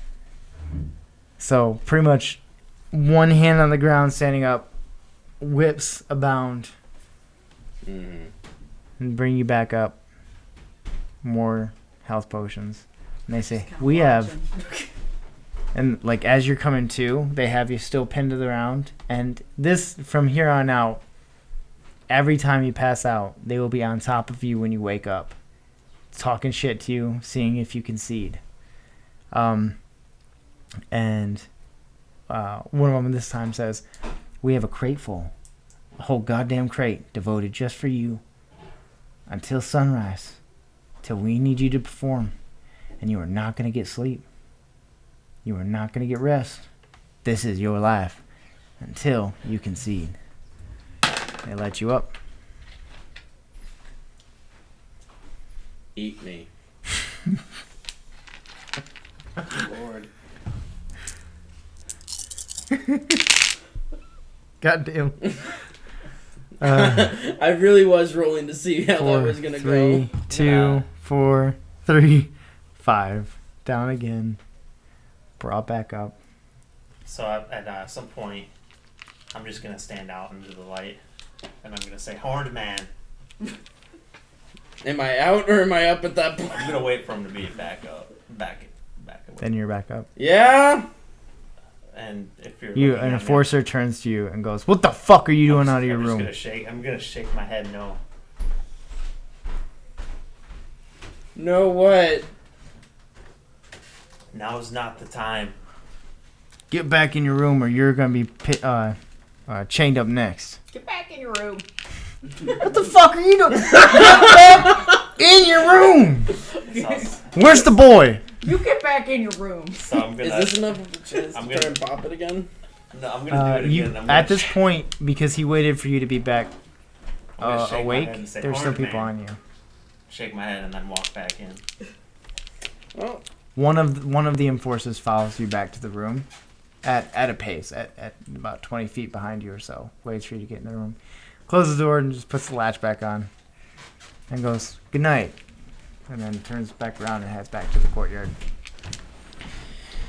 So pretty much one hand on the ground, standing up, whips abound. Mm-hmm. and bring you back up. More health potions. And they say, we have... And, like, as you're coming to, they have you still pinned to the ground. And this, from here on out, every time you pass out, they will be on top of you when you wake up. Talking shit to you, seeing if you concede. And one of them this time says, we have a crate full. A whole goddamn crate devoted just for you. Until sunrise. Till we need you to perform. And you are not going to get sleep. You are not going to get rest. This is your life. Until you concede. They let you up. Eat me. Lord. Goddamn. I really was rolling to see how that was going to go. 3, 2, 4, 3, 5. Down again. Brought back up. So at some point, I'm just going to stand out into the light, and I'm going to say, Horned Man. Am I out or am I up at that point? I'm going to wait for him to be back up. Back away. Then you're back up. Yeah? And if you're an enforcer turns to you and goes, what the fuck are you doing out of your room? I'm going to shake my head no. No what? Now's not the time. Get back in your room or you're going to be chained up next. Get back in your room. What the fuck are you doing? Get back in your room. Where's the boy? You get back in your room. So I'm gonna, is this enough of a chance to try and pop it again? No, I'm going to do it again. At this point, because he waited for you to be back awake, there's still people on you. Shake my head and then walk back in. Well, one of the enforcers follows you back to the room at a pace, at about 20 feet behind you or so. Waits for you to get in the room. Closes the door and just puts the latch back on. And goes, good night. And then turns back around and heads back to the courtyard.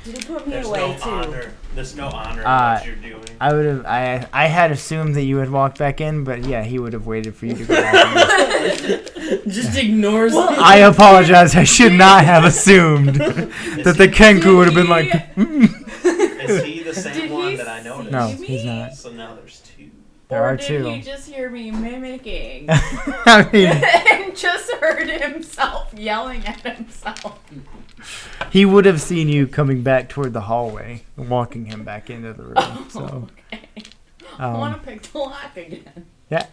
Did he put me away too? There's no honor in what you're doing. I had assumed that you had walked back in, but yeah, he would have waited for you to go back in. Just ignores me. I apologize. I should not have assumed that the Kenku would have been like. Is he the same one that I noticed? No, he's not. So now there's two. There are did two. He just hear me mimicking? I mean, and just heard himself yelling at himself. He would have seen you coming back toward the hallway and walking him back into the room. So, okay. I want to pick the lock again. Yeah,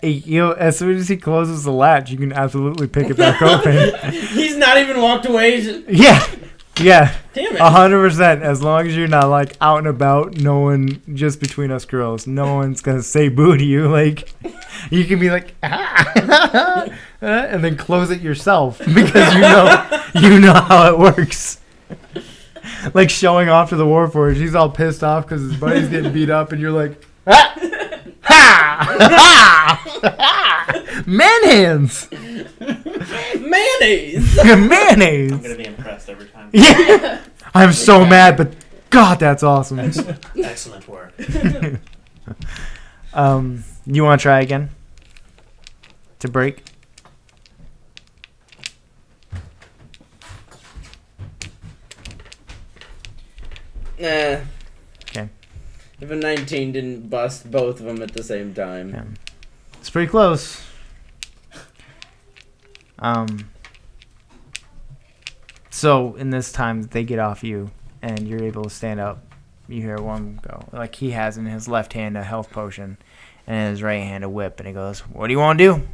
as soon as he closes the latch, you can absolutely pick it back open. He's not even walked away. Yeah. Damn it. 100%. As long as you're not like out and about, no one, just between us girls, no one's gonna say boo to you. Like, you can be like, and then close it yourself because you know how it works. Like showing off to the Warforged, he's all pissed off because his buddy's getting beat up, and you're like, man hands. Mayonnaise. Mayonnaise. I'm gonna be impressed every time. Yeah. I'm so mad, but God, that's awesome. Excellent work. You want to try again? To break? Nah. Okay. If a 19 didn't bust both of them at the same time. Yeah. It's pretty close. So in this time that they get off you and you're able to stand up, you hear one go, like he has in his left hand a health potion and in his right hand a whip, and he goes, what do you want to do?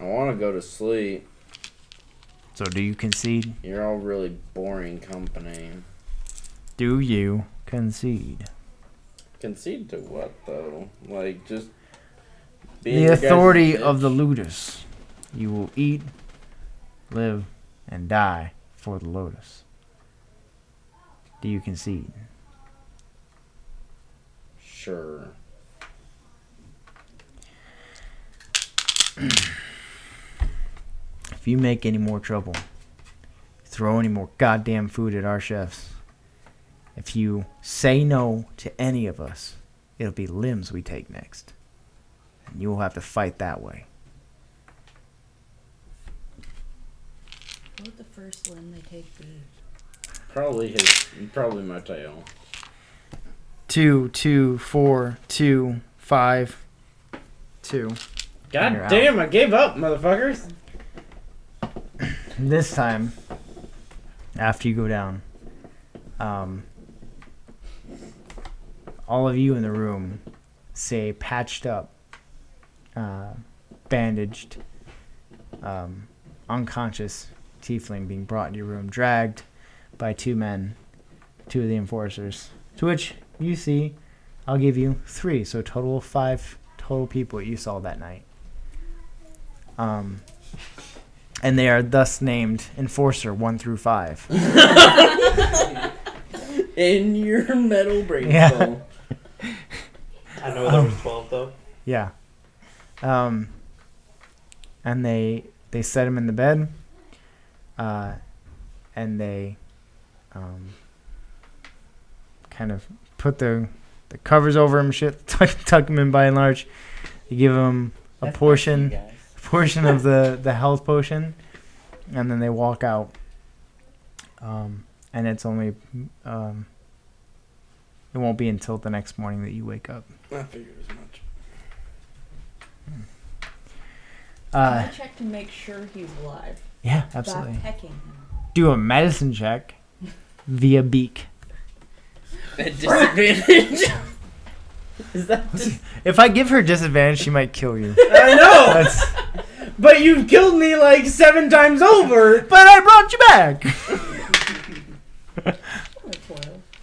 I want to go to sleep. So do you concede? You're all really boring company. Do you concede? Concede to what, though? Like, just... The authority of the Ludus. You will eat, live, and die for the Lotus. Do you concede? Sure. If you make any more trouble, throw any more goddamn food at our chefs, if you say no to any of us, it'll be limbs we take next. And you will have to fight that way. What would the first limb they take be? Probably my tail. 2, 2, 4, 2, 5, 2. God damn, I gave up, motherfuckers. This time, after you go down, all of you in the room say patched up, bandaged, unconscious tiefling being brought into your room, dragged by 2 men, 2 of the enforcers, to which you see, I'll give you 3, so a total of 5 total people you saw that night. And they are thus named Enforcer 1 through 5. In your metal brain Yeah. I know there was 12 though. Yeah. And they set him in the bed. And they kind of put the covers over him, shit, tuck him in by and large. They give him a portion of the health potion, and then they walk out. And it's only it won't be until the next morning that you wake up. I figured as much. Can I check to make sure he's alive? Yeah, absolutely. By pecking him. Do a medicine check via beak. At disadvantage. Is that If I give her disadvantage, she might kill you. I know. But you've killed me like 7 times over. But I brought you back.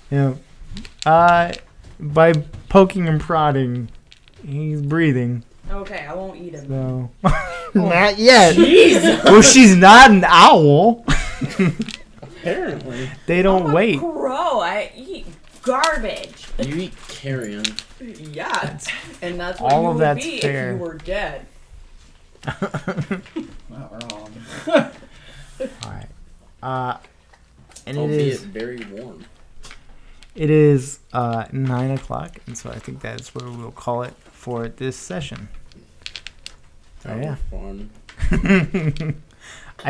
Yeah. By poking and prodding, he's breathing. Okay, I won't eat him. So not yet. Jesus. Well, she's not an owl. Apparently. They don't wait. Crow, I eat garbage. You eat carrion. Yeah, and that's what all you of would that's be fair. if you were dead. Not wrong. Alright. And it Albeit is very warm. It is 9 o'clock, and so I think that is where we'll call it for this session. So, That yeah. was fun.